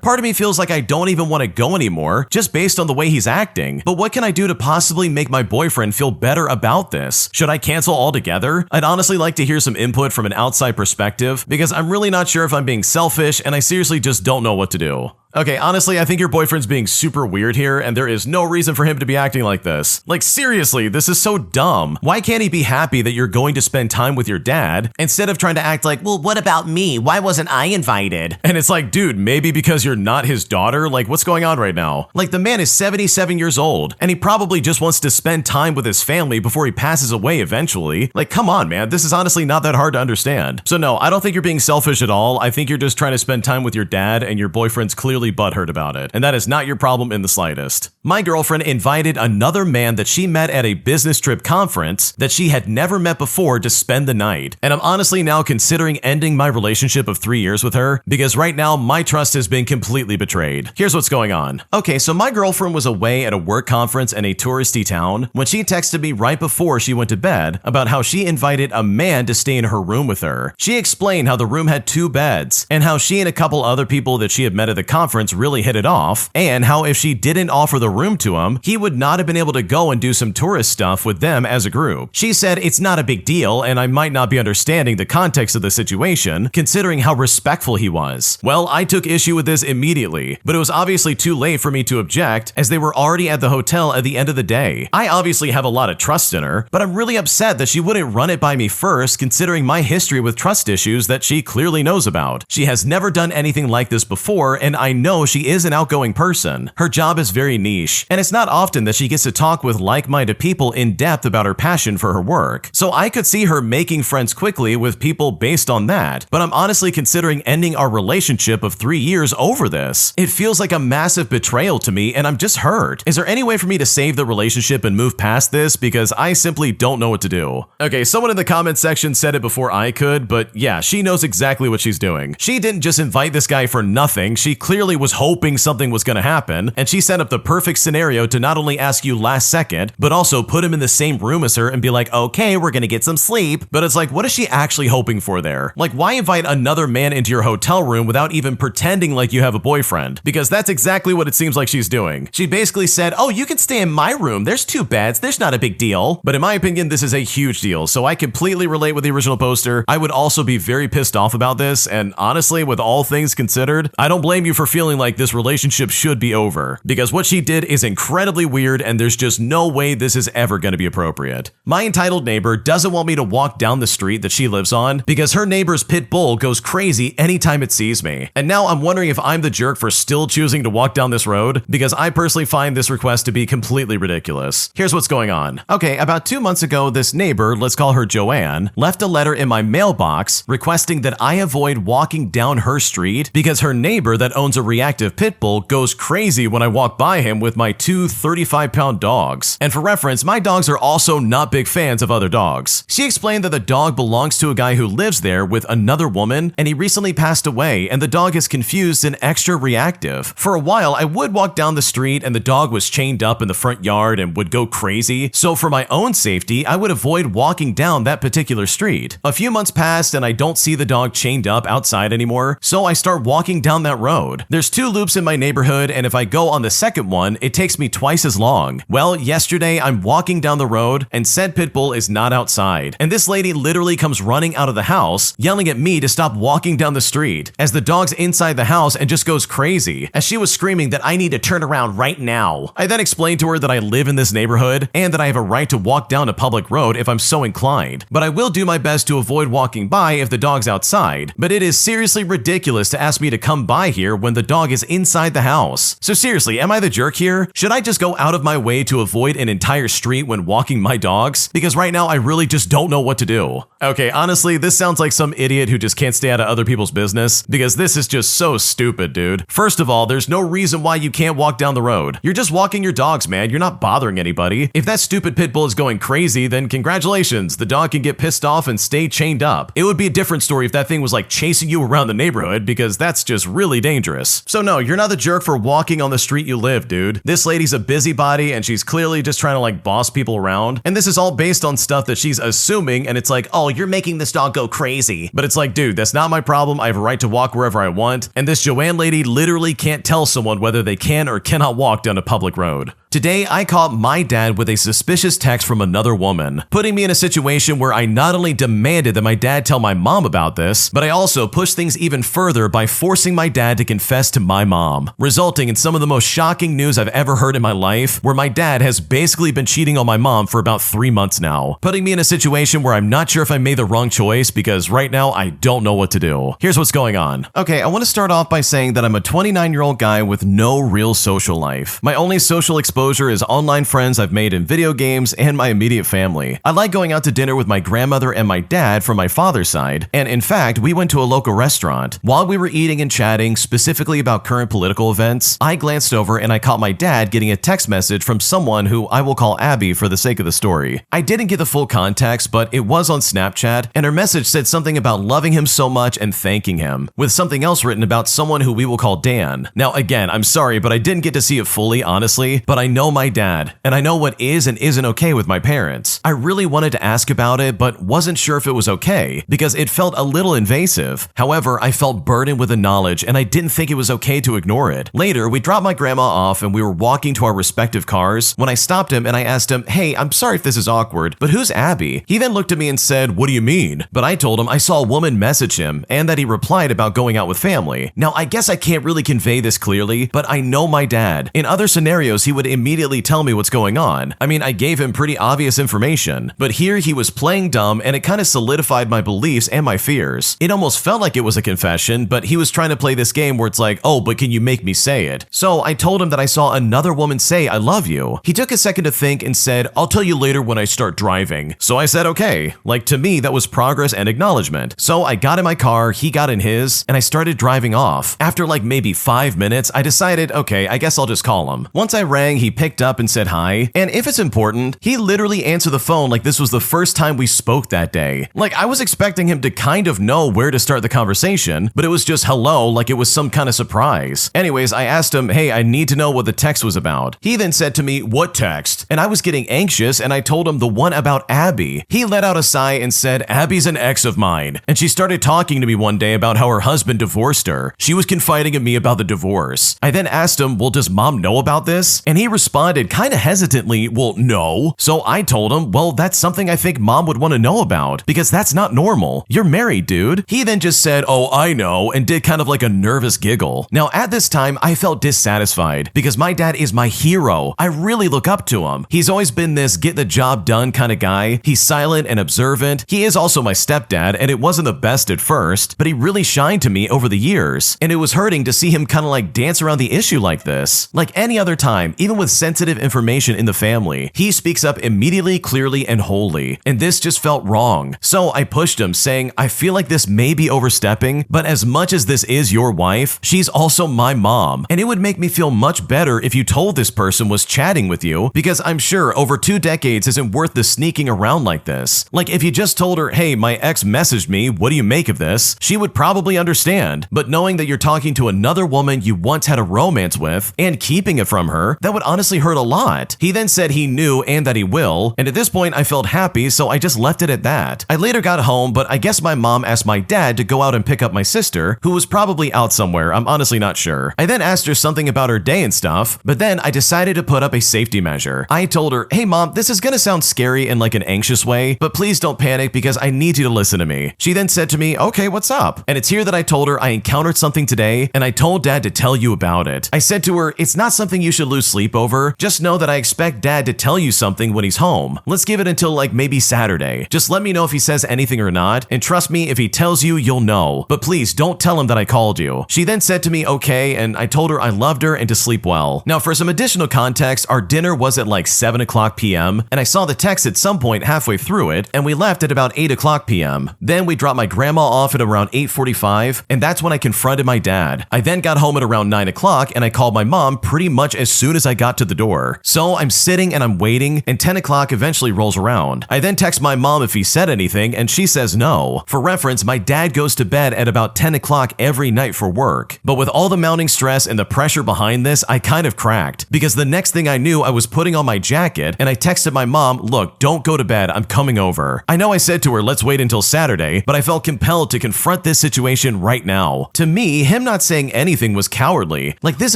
Part of me feels like I don't even want to go anymore, just based on the way he's acting. But what can I do to possibly make my boyfriend feel better about this? Should I cancel altogether? I'd honestly like to hear some input from an outside perspective, because I'm really not sure if I'm being selfish, and I seriously just don't know what to do. Okay, honestly, I think your boyfriend's being super weird here, and there is no reason for him to be acting like this. Like, seriously, this is so dumb. Why can't he be happy that you're going to spend time with your dad, instead of trying to act like, well, what about me? Why wasn't I invited? And it's like, dude, maybe because you're not his daughter? Like, what's going on right now? Like, the man is 77 years old, and he probably just wants to spend time with his family before he passes away eventually. Like, come on, man, this is honestly not that hard to understand. So no, I don't think you're being selfish at all. I think you're just trying to spend time with your dad, and your boyfriend's clearly completely butthurt about it, and that is not your problem in the slightest. My girlfriend invited another man that she met at a business trip conference that she had never met before to spend the night, and I'm honestly now considering ending my relationship of 3 years with her because right now my trust has been completely betrayed. Here's what's going on. Okay, so my girlfriend was away at a work conference in a touristy town when she texted me right before she went to bed about how she invited a man to stay in her room with her. She explained how the room had 2 beds and how she and a couple other people that she had met at the conference really hit it off, and how if she didn't offer the room to him, he would not have been able to go and do some tourist stuff with them as a group. She said it's not a big deal and I might not be understanding the context of the situation considering how respectful he was. Well, I took issue with this immediately, but it was obviously too late for me to object as they were already at the hotel at the end of the day. I obviously have a lot of trust in her, but I'm really upset that she wouldn't run it by me first considering my history with trust issues that she clearly knows about. She has never done anything like this before, and I know she is an outgoing person. Her job is very niche, and it's not often that she gets to talk with like-minded people in depth about her passion for her work. So I could see her making friends quickly with people based on that, but I'm honestly considering ending our relationship of 3 years over this. It feels like a massive betrayal to me, and I'm just hurt. Is there any way for me to save the relationship and move past this? Because I simply don't know what to do. Okay, someone in the comment section said it before I could, but yeah, she knows exactly what she's doing. She didn't just invite this guy for nothing. She clearly was hoping something was gonna happen, and she set up the perfect scenario to not only ask you last second, but also put him in the same room as her and be like, okay, we're gonna get some sleep. But it's like, what is she actually hoping for there? Like, why invite another man into your hotel room without even pretending like you have a boyfriend? Because that's exactly what it seems like she's doing. She basically said, oh, you can stay in my room. There's 2 beds. There's not a big deal. But in my opinion, this is a huge deal. So I completely relate with the original poster. I would also be very pissed off about this. And honestly, with all things considered, I don't blame you for feeling like this relationship should be over. Because what she did is incredibly weird and there's just no way this is ever going to be appropriate. My entitled neighbor doesn't want me to walk down the street that she lives on because her neighbor's pit bull goes crazy anytime it sees me. And now I'm wondering if I'm the jerk for still choosing to walk down this road because I personally find this request to be completely ridiculous. Here's what's going on. Okay, about 2 months ago, this neighbor, let's call her Joanne, left a letter in my mailbox requesting that I avoid walking down her street because her neighbor that owns a reactive pit bull goes crazy when I walk by him with my 2 35-pound dogs. And for reference, my dogs are also not big fans of other dogs. She explained that the dog belongs to a guy who lives there with another woman, and he recently passed away, and the dog is confused and extra reactive. For a while, I would walk down the street and the dog was chained up in the front yard and would go crazy, so for my own safety, I would avoid walking down that particular street. A few months passed and I don't see the dog chained up outside anymore, so I start walking down that road. There's 2 loops in my neighborhood, and if I go on the second one, it takes me twice as long. Well, yesterday I'm walking down the road and said pit bull is not outside, and this lady literally comes running out of the house, yelling at me to stop walking down the street, as the dog's inside the house and just goes crazy, as she was screaming that I need to turn around right now. I then explained to her that I live in this neighborhood and that I have a right to walk down a public road if I'm so inclined, but I will do my best to avoid walking by if the dog's outside, but it is seriously ridiculous to ask me to come by here when the dog is inside the house. So seriously, am I the jerk here? Should I just go out of my way to avoid an entire street when walking my dogs? Because right now I really just don't know what to do. Okay, honestly, this sounds like some idiot who just can't stay out of other people's business, because this is just so stupid, dude. First of all, there's no reason why you can't walk down the road. You're just walking your dogs, man. You're not bothering anybody. If that stupid pit bull is going crazy, then congratulations. The dog can get pissed off and stay chained up. It would be a different story if that thing was like chasing you around the neighborhood, because that's just really dangerous. So no, you're not the jerk for walking on the street you live, dude. This lady's a busybody and she's clearly just trying to like boss people around. And this is all based on stuff that she's assuming, and it's like, oh, you're making this dog go crazy. But it's like, dude, that's not my problem. I have a right to walk wherever I want. And this Joanne lady literally can't tell someone whether they can or cannot walk down a public road. Today, I caught my dad with a suspicious text from another woman, putting me in a situation where I not only demanded that my dad tell my mom about this, but I also pushed things even further by forcing my dad to confess to my mom, resulting in some of the most shocking news I've ever heard in my life, where my dad has basically been cheating on my mom for about 3 months now, putting me in a situation where I'm not sure if I made the wrong choice because right now I don't know what to do. Here's what's going on. Okay, I want to start off by saying that I'm a 29-year-old guy with no real social life. My only social exposure exposure is online friends I've made in video games and my immediate family. I like going out to dinner with my grandmother and my dad from my father's side, and in fact, we went to a local restaurant. While we were eating and chatting specifically about current political events, I glanced over and I caught my dad getting a text message from someone who I will call Abby for the sake of the story. I didn't get the full context, but it was on Snapchat, and her message said something about loving him so much and thanking him, with something else written about someone who we will call Dan. Now again, I'm sorry, but I didn't get to see it fully, honestly, but I know my dad, and I know what is and isn't okay with my parents. I really wanted to ask about it, but wasn't sure if it was okay, because it felt a little invasive. However, I felt burdened with the knowledge, and I didn't think it was okay to ignore it. Later, we dropped my grandma off and we were walking to our respective cars when I stopped him and I asked him, "Hey, I'm sorry if this is awkward, but who's Abby?" He then looked at me and said, "What do you mean?" But I told him I saw a woman message him and that he replied about going out with family. Now, I guess I can't really convey this clearly, but I know my dad. In other scenarios, he would immediately tell me what's going on. I mean, I gave him pretty obvious information, but here he was playing dumb and it kind of solidified my beliefs and my fears. It almost felt like it was a confession, but he was trying to play this game where it's like, "Oh, but can you make me say it?" So I told him that I saw another woman say, "I love you." He took a second to think and said, "I'll tell you later when I start driving." So I said, okay. Like, to me, that was progress and acknowledgement. So I got in my car, he got in his, and I started driving off. After like maybe 5 minutes, I decided, okay, I guess I'll just call him. Once I rang, he picked up and said hi. And if it's important, he literally answered the phone like this was the first time we spoke that day. Like, I was expecting him to kind of know where to start the conversation, but it was just hello, like it was some kind of surprise. Anyways, I asked him, "Hey, I need to know what the text was about." He then said to me, "What text?" And I was getting anxious and I told him the one about Abby. He let out a sigh and said, "Abby's an ex of mine, and she started talking to me one day about how her husband divorced her. She was confiding in me about the divorce." I then asked him, "Well, does mom know about this?" And he responded kind of hesitantly, "Well, no." So I told him, "Well, that's something I think mom would want to know about, because that's not normal. You're married, dude." He then just said, "Oh, I know," and did kind of like a nervous giggle. Now, at this time, I felt dissatisfied because my dad is my hero. I really look up to him. He's always been this get the job done kind of guy. He's silent and observant. He is also my stepdad, and it wasn't the best at first, but he really shined to me over the years, and it was hurting to see him kind of like dance around the issue like this. Like any other time, even with sensitive information in the family, he speaks up immediately, clearly, and wholly, and this just felt wrong. So I pushed him, saying, "I feel like this may be overstepping, but as much as this is your wife, she's also my mom, and it would make me feel much better if you told this person was chatting with you, because I'm sure over 2 decades isn't worth the sneaking around like this. Like, if you just told her, 'Hey, my ex messaged me, what do you make of this?' she would probably understand, but knowing that you're talking to another woman you once had a romance with and keeping it from her, that would honestly hurt a lot." He then said he knew and that he will, and at this point I felt happy, so I just left it at that. I later got home, but I guess my mom asked my dad to go out and pick up my sister, who was probably out somewhere. I'm honestly not sure. I then asked her something about her day and stuff, but then I decided to put up a safety measure. I told her, "Hey mom, this is gonna sound scary in like an anxious way, but please don't panic because I need you to listen to me." She then said to me, "Okay, what's up?" And it's here that I told her I encountered something today, and I told dad to tell you about it. I said to her, "It's not something you should lose sleep over. Just know that I expect dad to tell you something when he's home. Let's give it until like maybe Saturday. Just let me know if he says anything or not, and trust me, if he tells you, you'll know. But please don't tell him that I called you." She then said to me, "Okay," and I told her I loved her and to sleep well. Now, for some additional context, our dinner was at like 7 o'clock p.m., and I saw the text at some point halfway through it, and we left at about 8 o'clock p.m. Then we dropped my grandma off at around 8:45, and that's when I confronted my dad. I then got home at around 9 o'clock, and I called my mom pretty much as soon as I got to the door. So I'm sitting and I'm waiting, and 10 o'clock eventually rolls around. I then text my mom if he said anything, and she says no. For reference, my dad goes to bed at about 10 o'clock every night for work. But with all the mounting stress and the pressure behind this, I kind of cracked, because the next thing I knew, I was putting on my jacket, and I texted my mom, "Look, don't go to bed, I'm coming over." I know I said to her, "Let's wait until Saturday," but I felt compelled to confront this situation right now. To me, him not saying anything was cowardly. Like, this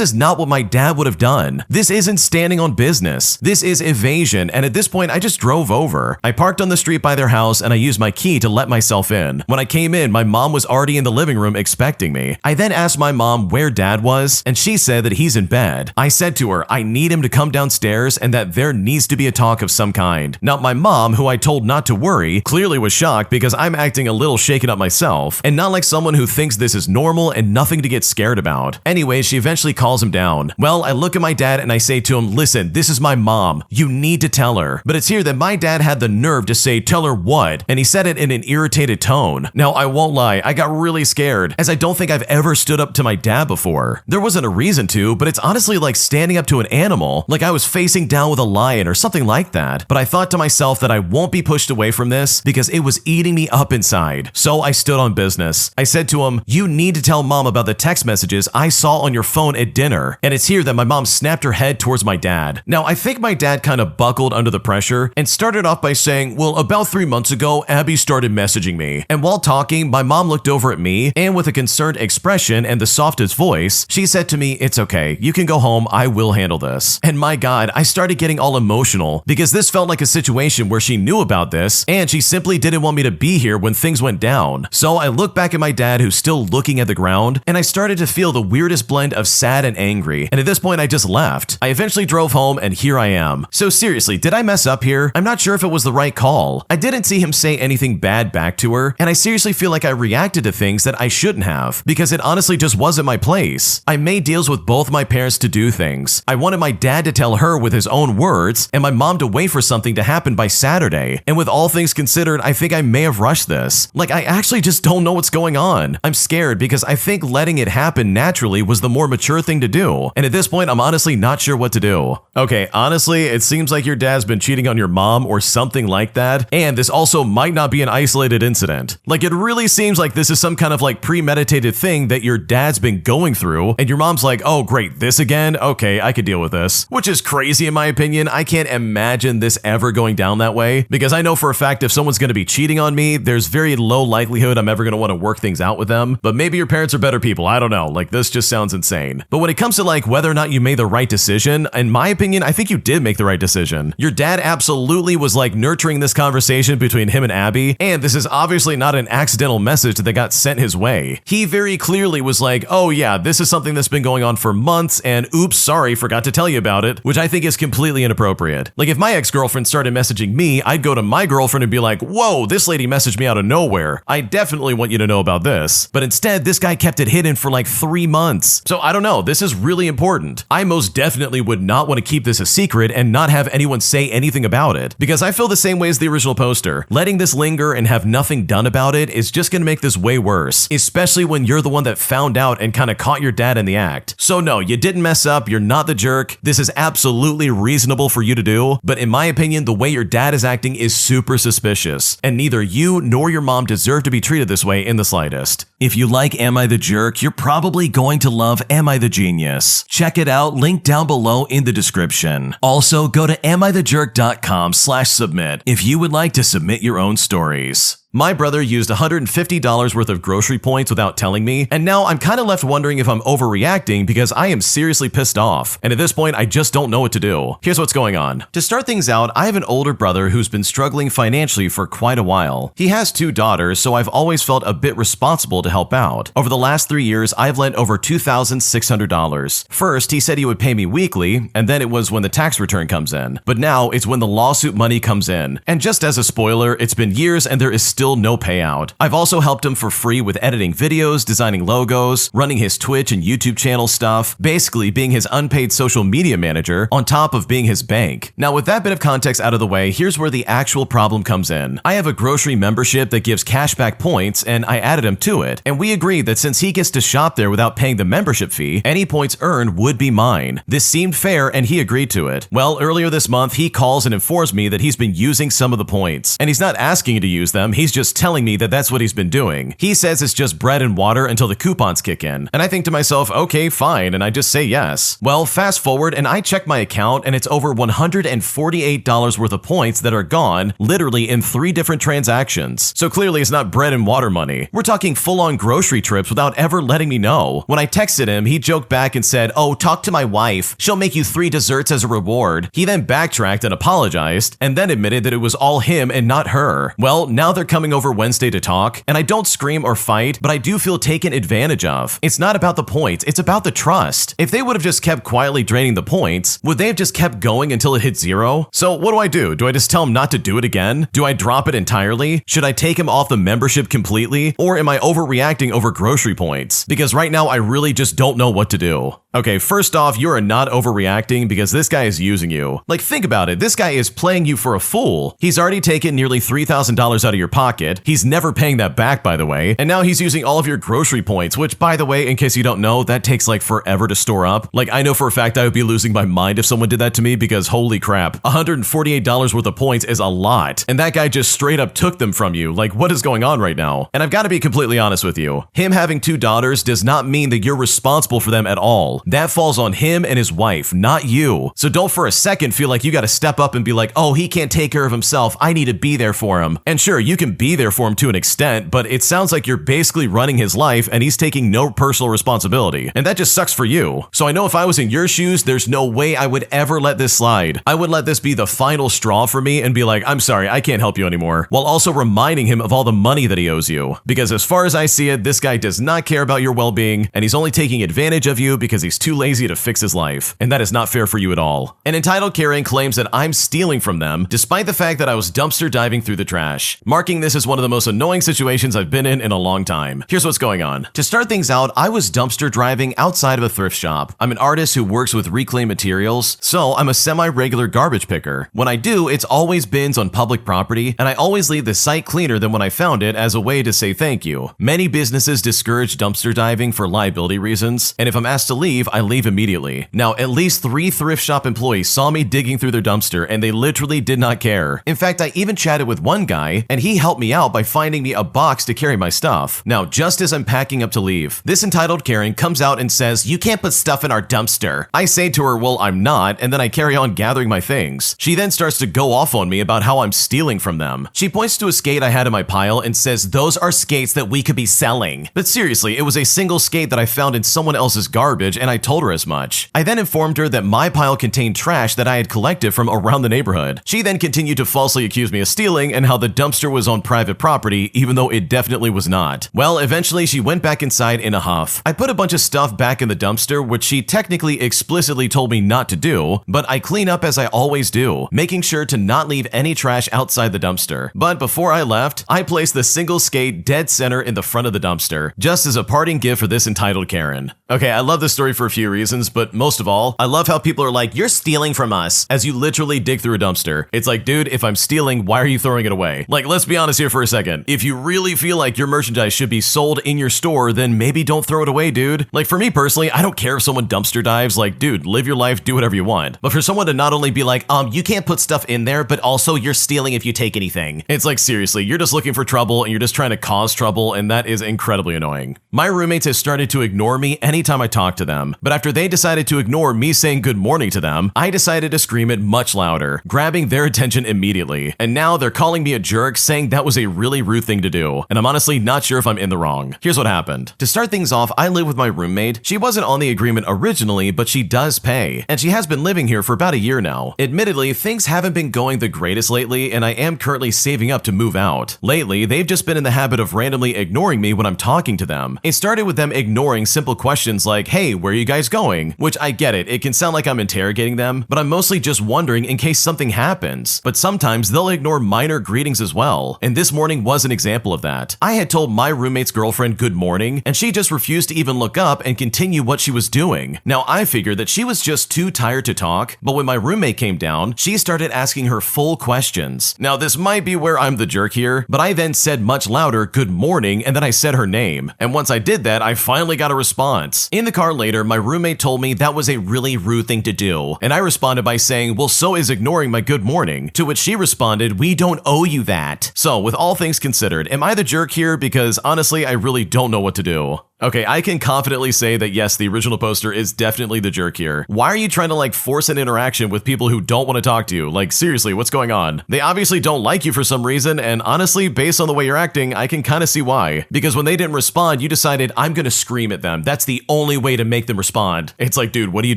is not what my dad would have done. This isn't standing on business. This is evasion, and at this point, I just drove over. I parked on the street by their house, and I used my key to let myself in. When I came in, my mom was already in the living room expecting me. I then asked my mom where dad was, and she said that he's in bed. I said to her, I need him to come downstairs and that there needs to be a talk of some kind. Now, my mom, who I told not to worry, clearly was shocked because I'm acting a little shaken up myself, and not like someone who thinks this is normal and nothing to get scared about. Anyway, she eventually calls him down. Well, I look at my dad and I say say to him, listen, this is my mom. You need to tell her. But it's here that my dad had the nerve to say, tell her what? And he said it in an irritated tone. Now, I won't lie, I got really scared, as I don't think I've ever stood up to my dad before. There wasn't a reason to, but it's honestly like standing up to an animal, like I was facing down with a lion or something like that. But I thought to myself that I won't be pushed away from this because it was eating me up inside. So I stood on business. I said to him, you need to tell mom about the text messages I saw on your phone at dinner. And it's here that my mom snapped her head towards my dad. Now, I think my dad kind of buckled under the pressure and started off by saying, well, about 3 months ago, Abby started messaging me. And while talking, my mom looked over at me and with a concerned expression and the softest voice, she said to me, it's okay, you can go home, I will handle this. And my God, I started getting all emotional because this felt like a situation where she knew about this and she simply didn't want me to be here when things went down. So I looked back at my dad who's still looking at the ground and I started to feel the weirdest blend of sad and angry. And at this point, I just left. I eventually drove home and here I am. So seriously, did I mess up here? I'm not sure if it was the right call. I didn't see him say anything bad back to her, and I seriously feel like I reacted to things that I shouldn't have because it honestly just wasn't my place. I made deals with both my parents to do things. I wanted my dad to tell her with his own words and my mom to wait for something to happen by Saturday. And with all things considered, I think I may have rushed this. Like, I actually just don't know what's going on. I'm scared because I think letting it happen naturally was the more mature thing to do. And at this point, I'm honestly not sure what to do. Okay, honestly, it seems like your dad's been cheating on your mom or something like that. And this also might not be an isolated incident. Like, it really seems like this is some kind of like premeditated thing that your dad's been going through. And your mom's like, oh, great, this again? Okay, I could deal with this. Which is crazy in my opinion. I can't imagine this ever going down that way because I know for a fact if someone's going to be cheating on me, there's very low likelihood I'm ever going to want to work things out with them. But maybe your parents are better people. I don't know. Like, this just sounds insane. But when it comes to like whether or not you made the right decision, in my opinion, I think you did make the right decision. Your dad absolutely was like nurturing this conversation between him and Abby, and this is obviously not an accidental message that got sent his way. He very clearly was like, oh yeah, this is something that's been going on for months, and oops, sorry, forgot to tell you about it, which I think is completely inappropriate. Like, if my ex-girlfriend started messaging me, I'd go to my girlfriend and be like, whoa, this lady messaged me out of nowhere. I definitely want you to know about this. But instead, this guy kept it hidden for like 3 months. So I don't know, this is really important. I most definitely would not want to keep this a secret and not have anyone say anything about it, because I feel the same way as the original poster. Letting this linger and have nothing done about it is just gonna make this way worse, especially when you're the one that found out and kind of caught your dad in the act. So no, you didn't mess up, you're not the jerk. This is absolutely reasonable for you to do, but in my opinion, the way your dad is acting is super suspicious, and neither you nor your mom deserve to be treated this way in the slightest. If you like Am I the Jerk, you're probably going to love Am I the Genius. Check it out, link down below in the description. Also, go to amithejerk.com/submit if you would like to submit your own stories. My brother used $150 worth of grocery points without telling me, and now I'm kind of left wondering if I'm overreacting because I am seriously pissed off, and at this point I just don't know what to do. Here's what's going on. To start things out, I have an older brother who's been struggling financially for quite a while. He has 2 daughters, so I've always felt a bit responsible to help out. Over the last 3 years, I've lent over $2,600. First, he said he would pay me weekly, and then it was when the tax return comes in. But now it's when the lawsuit money comes in. And just as a spoiler, it's been years and there is still no payout. I've also helped him for free with editing videos, designing logos, running his Twitch and YouTube channel stuff, basically being his unpaid social media manager on top of being his bank. Now, with that bit of context out of the way, here's where the actual problem comes in. I have a grocery membership that gives cashback points, and I added him to it, and we agreed that since he gets to shop there without paying the membership fee, any points earned would be mine. This seemed fair and he agreed to it. Well, earlier this month, he calls and informs me that he's been using some of the points, and he's not asking to use them, he's just telling me that that's what he's been doing. He says it's just bread and water until the coupons kick in, and I think to myself, okay, fine, and I just say yes. Well, fast forward and I check my account and it's over $148 worth of points that are gone, literally in 3 different transactions. So clearly it's not bread and water money. We're talking full-on grocery trips without ever letting me know. When I texted him, he joked back and said, oh, talk to my wife. She'll make you 3 desserts as a reward. He then backtracked and apologized, and then admitted that it was all him and not her. Well, now they're coming over Wednesday to talk, and I don't scream or fight, but I do feel taken advantage of. It's not about the points, it's about the trust. If they would have just kept quietly draining the points, would they have just kept going until it hit 0? So what do? Do I just tell him not to do it again? Do I drop it entirely? Should I take him off the membership completely? Or am I overreacting over grocery points? Because right now I really just don't know what to do. Okay, first off, you are not overreacting because this guy is using you. Like, think about it. This guy is playing you for a fool. He's already taken nearly $3,000 out of your pocket. He's never paying that back, by the way. And now he's using all of your grocery points, which, by the way, in case you don't know, that takes like forever to store up. Like, I know for a fact I would be losing my mind if someone did that to me because holy crap, $148 worth of points is a lot. And that guy just straight up took them from you. Like, what is going on right now? And I've got to be completely honest with you. Him having 2 daughters does not mean that you're responsible for them at all. That falls on him and his wife, not you. So don't for a second feel like you got to step up and be like, oh, he can't take care of himself. I need to be there for him. And sure, you can be there for him to an extent, but it sounds like you're basically running his life and he's taking no personal responsibility. And that just sucks for you. So I know if I was in your shoes, there's no way I would ever let this slide. I would let this be the final straw for me and be like, I'm sorry, I can't help you anymore. While also reminding him of all the money that he owes you. Because as far as I see it, this guy does not care about your well-being and he's only taking advantage of you because he's too lazy to fix his life. And that is not fair for you at all. An entitled Karen claims that I'm stealing from them despite the fact that I was dumpster diving through the trash, marking this as one of the most annoying situations I've been in a long time. Here's what's going on. To start things out, I was dumpster driving outside of a thrift shop. I'm an artist who works with reclaimed materials, so I'm a semi-regular garbage picker. When I do, it's always bins on public property, and I always leave the site cleaner than when I found it as a way to say thank you. Many businesses discourage dumpster diving for liability reasons, and if I'm asked to leave, I leave immediately. Now, at least 3 thrift shop employees saw me digging through their dumpster, and they literally did not care. In fact, I even chatted with one guy, and he helped me out by finding me a box to carry my stuff. Now, just as I'm packing up to leave, this entitled Karen comes out and says, "You can't put stuff in our dumpster." I say to her, well, I'm not, and then I carry on gathering my things. She then starts to go off on me about how I'm stealing from them. She points to a skate I had in my pile and says, "Those are skates that we could be selling." But seriously, it was a single skate that I found in someone else's garbage, and I told her as much. I then informed her that my pile contained trash that I had collected from around the neighborhood. She then continued to falsely accuse me of stealing and how the dumpster was on private property, even though it definitely was not. Well, eventually she went back inside in a huff. I put a bunch of stuff back in the dumpster, which she technically explicitly told me not to do, but I clean up as I always do, making sure to not leave any trash outside the dumpster. But before I left, I placed the single skate dead center in the front of the dumpster, just as a parting gift for this entitled Karen. Okay, I love this story for a few reasons, but most of all, I love how people are like, "You're stealing from us," as you literally dig through a dumpster. It's like, dude, if I'm stealing, why are you throwing it away? Like, let's be honest here for a second. If you really feel like your merchandise should be sold in your store, then maybe don't throw it away, dude. Like, for me personally, I don't care if someone dumpster dives. Like, dude, live your life, do whatever you want. But for someone to not only be like, you can't put stuff in there, but also you're stealing if you take anything. It's like, seriously, you're just looking for trouble and you're just trying to cause trouble, and that is incredibly annoying. My roommates have started to ignore me anytime I talk to them, but after they decided to ignore me saying good morning to them, I decided to scream it much louder, grabbing their attention immediately. And now they're calling me a jerk, saying that was a really rude thing to do, and I'm honestly not sure if I'm in the wrong. Here's what happened. To start things off, I live with my roommate. She wasn't on the agreement originally, but she does pay, and she has been living here for about a year now. Admittedly, things haven't been going the greatest lately, and I am currently saving up to move out. Lately, they've just been in the habit of randomly ignoring me when I'm talking to them. It started with them ignoring simple questions like, "Hey, where are you guys going?" Which I get it can sound like I'm interrogating them, but I'm mostly just wondering in case something happens. But sometimes they'll ignore minor greetings as well, and this morning was an example of that. I had told my roommate's girlfriend good morning, and she just refused to even look up and continue what she was doing. Now, I figured that she was just too tired to talk, but when my roommate came down, she started asking her full questions. Now, this might be where I'm the jerk here, but I then said much louder, "Good morning," and then I said her name. And once I did that, I finally got a response. In the car later, my roommate told me that was a really rude thing to do, and I responded by saying, "Well, so is ignoring my good morning," to which she responded, "We don't owe you that." So, with all things considered, am I the jerk here? Because honestly, I really don't know what to do. Okay, I can confidently say that yes, the original poster is definitely the jerk here. Why are you trying to force an interaction with people who don't want to talk to you? Like, seriously, what's going on? They obviously don't like you for some reason, and honestly, based on the way you're acting, I can kind of see why. Because when they didn't respond, you decided, I'm gonna scream at them. That's the only way to make them respond. It's like, dude, what are you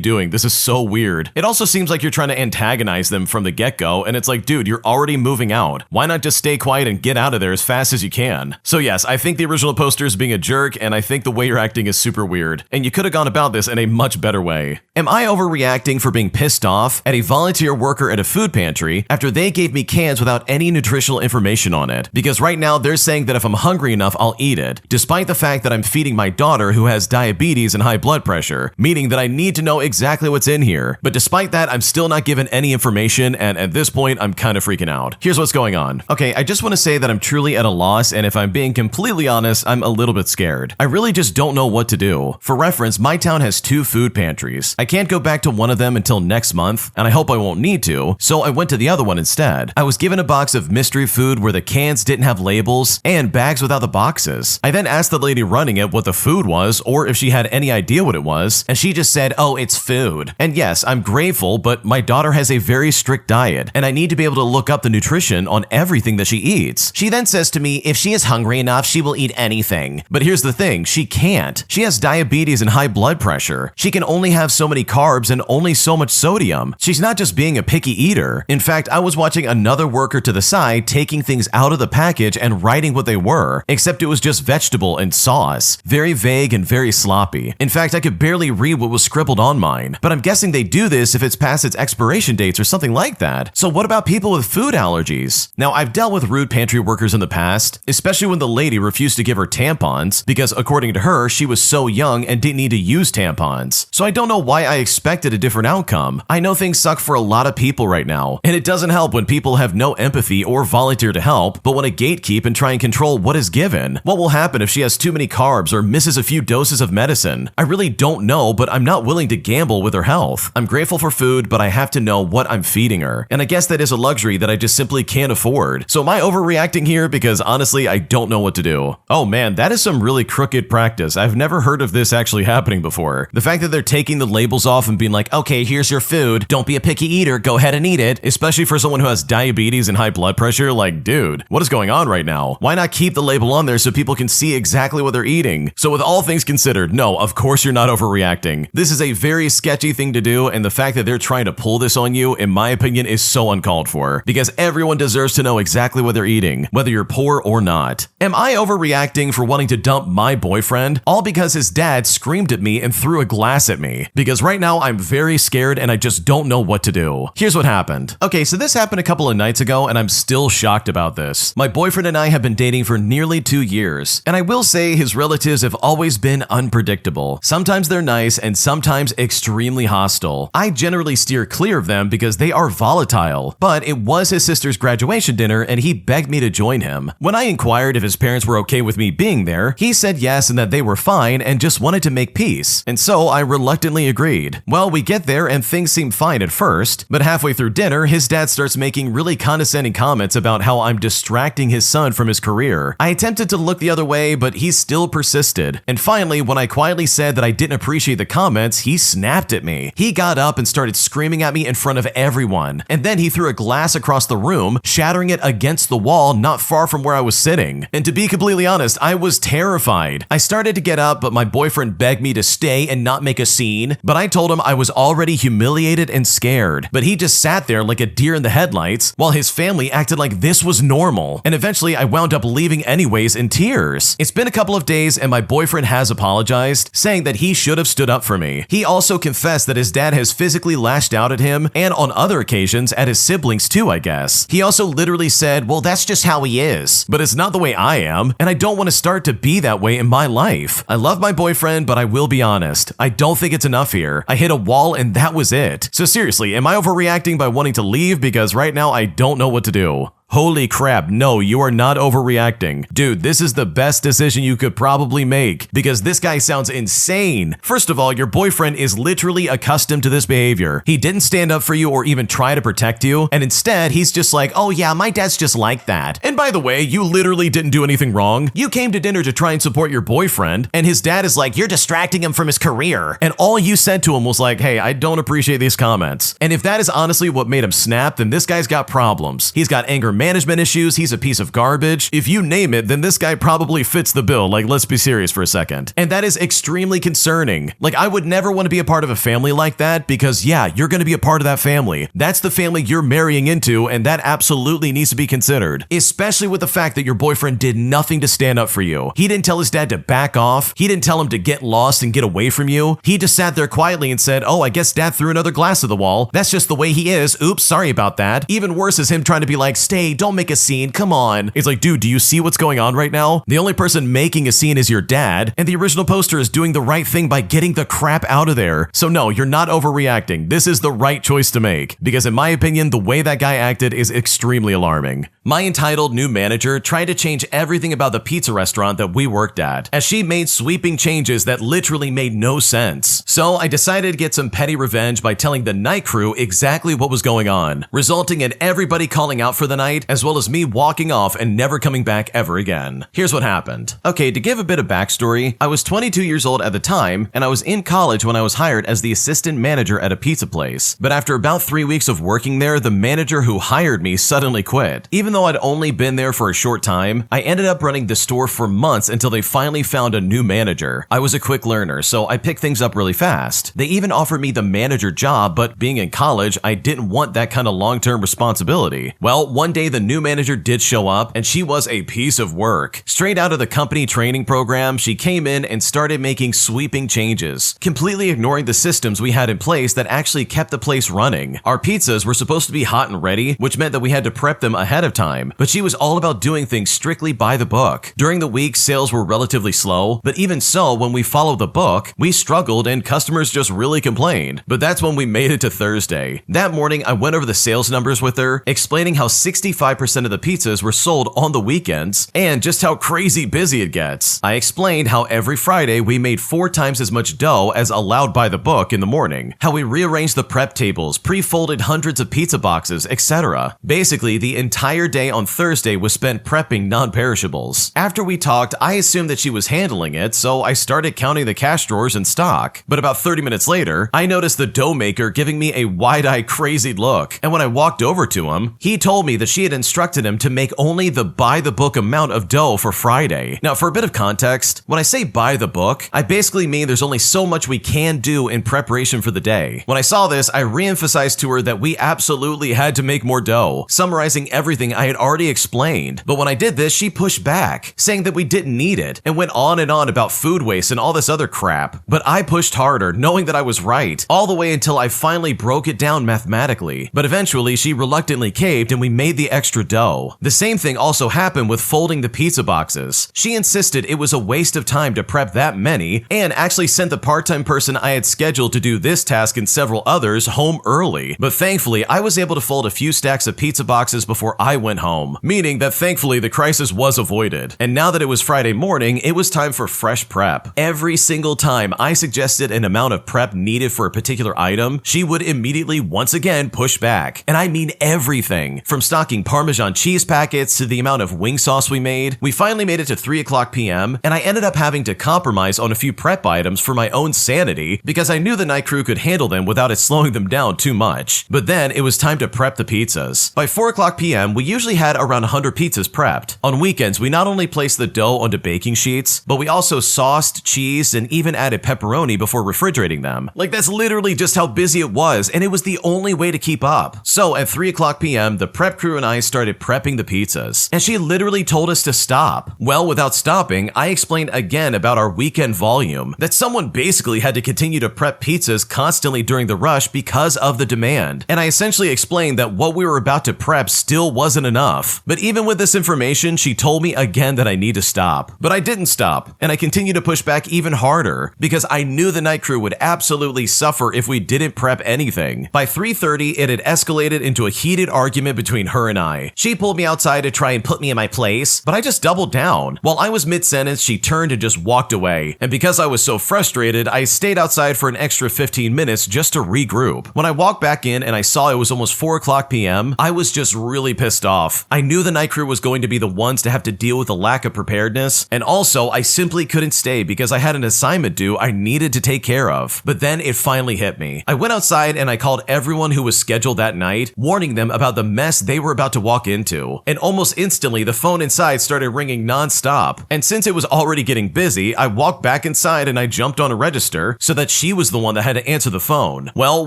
doing? This is so weird. It also seems like you're trying to antagonize them from the get-go, and it's like, dude, you're already moving out. Why not just stay quiet and get out of there as fast as you can? So yes, I think the original poster is being a jerk, and I think the way you're acting is super weird, and you could have gone about this in a much better way. Am I overreacting for being pissed off at a volunteer worker at a food pantry after they gave me cans without any nutritional information on it? Because right now they're saying that if I'm hungry enough, I'll eat it, despite the fact that I'm feeding my daughter who has diabetes and high blood pressure, meaning that I need to know exactly what's in here. But despite that, I'm still not given any information, and at this point, I'm kind of freaking out. Here's what's going on. Okay, I just want to say that I'm truly at a loss, and if I'm being completely honest, I'm a little bit scared. I really just don't know what to do. For reference, my town has 2 food pantries. I can't go back to one of them until next month, and I hope I won't need to, so I went to the other one instead. I was given a box of mystery food where the cans didn't have labels and bags without the boxes. I then asked the lady running it what the food was or if she had any idea what it was, and she just said, "Oh, it's food." And yes, I'm grateful, but my daughter has a very strict diet, and I need to be able to look up the nutrition on everything that she eats. She then says to me, if she is hungry enough, she will eat anything. But here's the thing, she can't. She has diabetes and high blood pressure. She can only have so many carbs and only so much sodium. She's not just being a picky eater. In fact, I was watching another worker to the side taking things out of the package and writing what they were, except it was just vegetable and sauce. Very vague and very sloppy. In fact, I could barely read what was scribbled on mine. But I'm guessing they do this if it's past its expiration dates or something like that. So what about people with food allergies? Now, I've dealt with rude pantry workers in the past, especially when the lady refused to give her tampons because according to her, she was so young and didn't need to use tampons. So I don't know why I expected a different outcome. I know things suck for a lot of people right now, and it doesn't help when people have no empathy or volunteer to help, but want to gatekeep and try and control what is given. What will happen if she has too many carbs or misses a few doses of medicine? I really don't know, but I'm not willing to gamble with her health. I'm grateful for food, but I have to know what I'm feeding her. And I guess that is a luxury that I just simply can't afford. So am I overreacting here? Because honestly, I don't know what to do. Oh man, that is some really crooked practice. I've never heard of this actually happening before. The fact that they're taking the labels off and being like, okay, here's your food. Don't be a picky eater. Go ahead and eat it. Especially for someone who has diabetes and high blood pressure. Like, dude, what is going on right now? Why not keep the label on there so people can see exactly what they're eating? So with all things considered, no, of course you're not overreacting. This is a very sketchy thing to do, and the fact that they're trying to pull this on you, in my opinion, is so uncalled for. Because everyone deserves to know exactly what they're eating, whether you're poor or not. Am I overreacting for wanting to dump my boyfriend? All because his dad screamed at me and threw a glass at me. Because right now I'm very scared and I just don't know what to do. Here's what happened. Okay, so this happened a couple of nights ago and I'm still shocked about this. My boyfriend and I have been dating for nearly 2 years, and I will say his relatives have always been unpredictable. Sometimes they're nice and sometimes extremely hostile. I generally steer clear of them because they are volatile, but it was his sister's graduation dinner and he begged me to join him. When I inquired if his parents were okay with me being there, he said yes and that they were fine and just wanted to make peace. And so I reluctantly agreed. Well, we get there and things seem fine at first, but halfway through dinner, his dad starts making really condescending comments about how I'm distracting his son from his career. I attempted to look the other way, but he still persisted. And finally, when I quietly said that I didn't appreciate the comments, he snapped at me. He got up and started screaming at me in front of everyone. And then he threw a glass across the room, shattering it against the wall not far from where I was sitting. And to be completely honest, I was terrified. I started to get up, but my boyfriend begged me to stay and not make a scene. But I told him I was already humiliated and scared. But he just sat there like a deer in the headlights while his family acted like this was normal. And eventually I wound up leaving anyways in tears. It's been a couple of days and my boyfriend has apologized, saying that he should have stood up for me. He also confessed that his dad has physically lashed out at him and on other occasions at his siblings too, I guess. He also literally said, well, that's just how he is. But it's not the way I am, and I don't want to start to be that way in my life. I love my boyfriend, but I will be honest, I don't think it's enough here. I hit a wall and that was it. So seriously, am I overreacting by wanting to leave? Because right now I don't know what to do. Holy crap, no, you are not overreacting. Dude, this is the best decision you could probably make because this guy sounds insane. First of all, your boyfriend is literally accustomed to this behavior. He didn't stand up for you or even try to protect you, and instead, he's just like, oh yeah, my dad's just like that. And by the way, you literally didn't do anything wrong. You came to dinner to try and support your boyfriend, and his dad is like, you're distracting him from his career. And all you said to him was like, hey, I don't appreciate these comments. And if that is honestly what made him snap, then this guy's got problems. He's got anger management issues, he's a piece of garbage. If you name it, then this guy probably fits the bill. Like, let's be serious for a second. And that is extremely concerning. Like, I would never want to be a part of a family like that because, yeah, you're going to be a part of that family. That's the family you're marrying into, and that absolutely needs to be considered, especially with the fact that your boyfriend did nothing to stand up for you. He didn't tell his dad to back off. He didn't tell him to get lost and get away from you. He just sat there quietly and said, oh, I guess dad threw another glass at the wall. That's just the way he is. Oops, sorry about that. Even worse is him trying to be like, stay, don't make a scene, come on. It's like, dude, do you see what's going on right now? The only person making a scene is your dad, and the original poster is doing the right thing by getting the crap out of there. So no, you're not overreacting. This is the right choice to make, because in my opinion, the way that guy acted is extremely alarming. My entitled new manager tried to change everything about the pizza restaurant that we worked at, as she made sweeping changes that literally made no sense. So I decided to get some petty revenge by telling the night crew exactly what was going on, resulting in everybody calling out for the night, as well as me walking off and never coming back ever again. Here's what happened. Okay, to give a bit of backstory, I was 22 years old at the time, and I was in college when I was hired as the assistant manager at a pizza place. But after about 3 weeks of working there, the manager who hired me suddenly quit. Even though I'd only been there for a short time, I ended up running the store for months until they finally found a new manager. I was a quick learner, so I picked things up really fast. They even offered me the manager job, but being in college, I didn't want that kind of long-term responsibility. Well, one day the new manager did show up, and she was a piece of work. Straight out of the company training program, she came in and started making sweeping changes, completely ignoring the systems we had in place that actually kept the place running. Our pizzas were supposed to be hot and ready, which meant that we had to prep them ahead of time, but she was all about doing things strictly by the book. During the week, sales were relatively slow, but even so, when we followed the book, we struggled and customers just really complained. But that's when we made it to Thursday. That morning, I went over the sales numbers with her, explaining how 65% of the pizzas were sold on the weekends and just how crazy busy it gets. I explained how every Friday we made 4 times as much dough as allowed by the book in the morning, how we rearranged the prep tables, pre-folded hundreds of pizza boxes, etc. Basically, the entire day on Thursday was spent prepping non-perishables. After we talked, I assumed that she was handling it, so I started counting the cash drawers in stock. But about 30 minutes later, I noticed the dough maker giving me a wide-eyed crazy look, and when I walked over to him, he told me that she had instructed him to make only the by-the-book amount of dough for Friday. Now, for a bit of context, when I say by the book, I basically mean there's only so much we can do in preparation for the day. When I saw this, I re-emphasized to her that we absolutely had to make more dough, summarizing everything I had already explained. But when I did this, she pushed back, saying that we didn't need it, and went on and on about food waste and all this other crap. But I pushed harder, knowing that I was right, all the way until I finally broke it down mathematically. But eventually, she reluctantly caved and we made the extra dough. The same thing also happened with folding the pizza boxes. She insisted it was a waste of time to prep that many, and actually sent the part-time person I had scheduled to do this task and several others home early. But thankfully, I was able to fold a few stacks of pizza boxes before I went home, meaning that thankfully the crisis was avoided. And now that it was Friday morning, it was time for fresh prep. Every single time I suggested an amount of prep needed for a particular item, she would immediately once again push back. And I mean everything, from stocking Parmesan cheese packets to the amount of wing sauce we made. We finally made it to 3:00 p.m., and I ended up having to compromise on a few prep items for my own sanity because I knew the night crew could handle them without it slowing them down too much. But then it was time to prep the pizzas. By 4:00 p.m., we usually had around 100 pizzas prepped. On weekends, we not only placed the dough onto baking sheets, but we also sauced, cheesed, and even added pepperoni before refrigerating them. Like, that's literally just how busy it was, and it was the only way to keep up. So at 3:00 p.m., the prep crew and I started prepping the pizzas, and she literally told us to stop. Well, without stopping, I explained again about our weekend volume, that someone basically had to continue to prep pizzas constantly during the rush because of the demand. And I essentially explained that what we were about to prep still wasn't enough. But even with this information, she told me again that I need to stop. But I didn't stop, and I continued to push back even harder because I knew the night crew would absolutely suffer if we didn't prep anything. By 3:30, it had escalated into a heated argument between her and I. She pulled me outside to try and put me in my place, but I just doubled down. While I was mid-sentence, she turned and just walked away. And because I was so frustrated, I stayed outside for an extra 15 minutes just to regroup. When I walked back in and I saw it was almost 4:00 p.m., I was just really pissed off. I knew the night crew was going to be the ones to have to deal with the lack of preparedness, and also I simply couldn't stay because I had an assignment due I needed to take care of. But then it finally hit me. I went outside and I called everyone who was scheduled that night, warning them about the mess they were about about to walk into, and almost instantly the phone inside started ringing non-stop. And since it was already getting busy, I walked back inside and I jumped on a register so that she was the one that had to answer the phone. Well,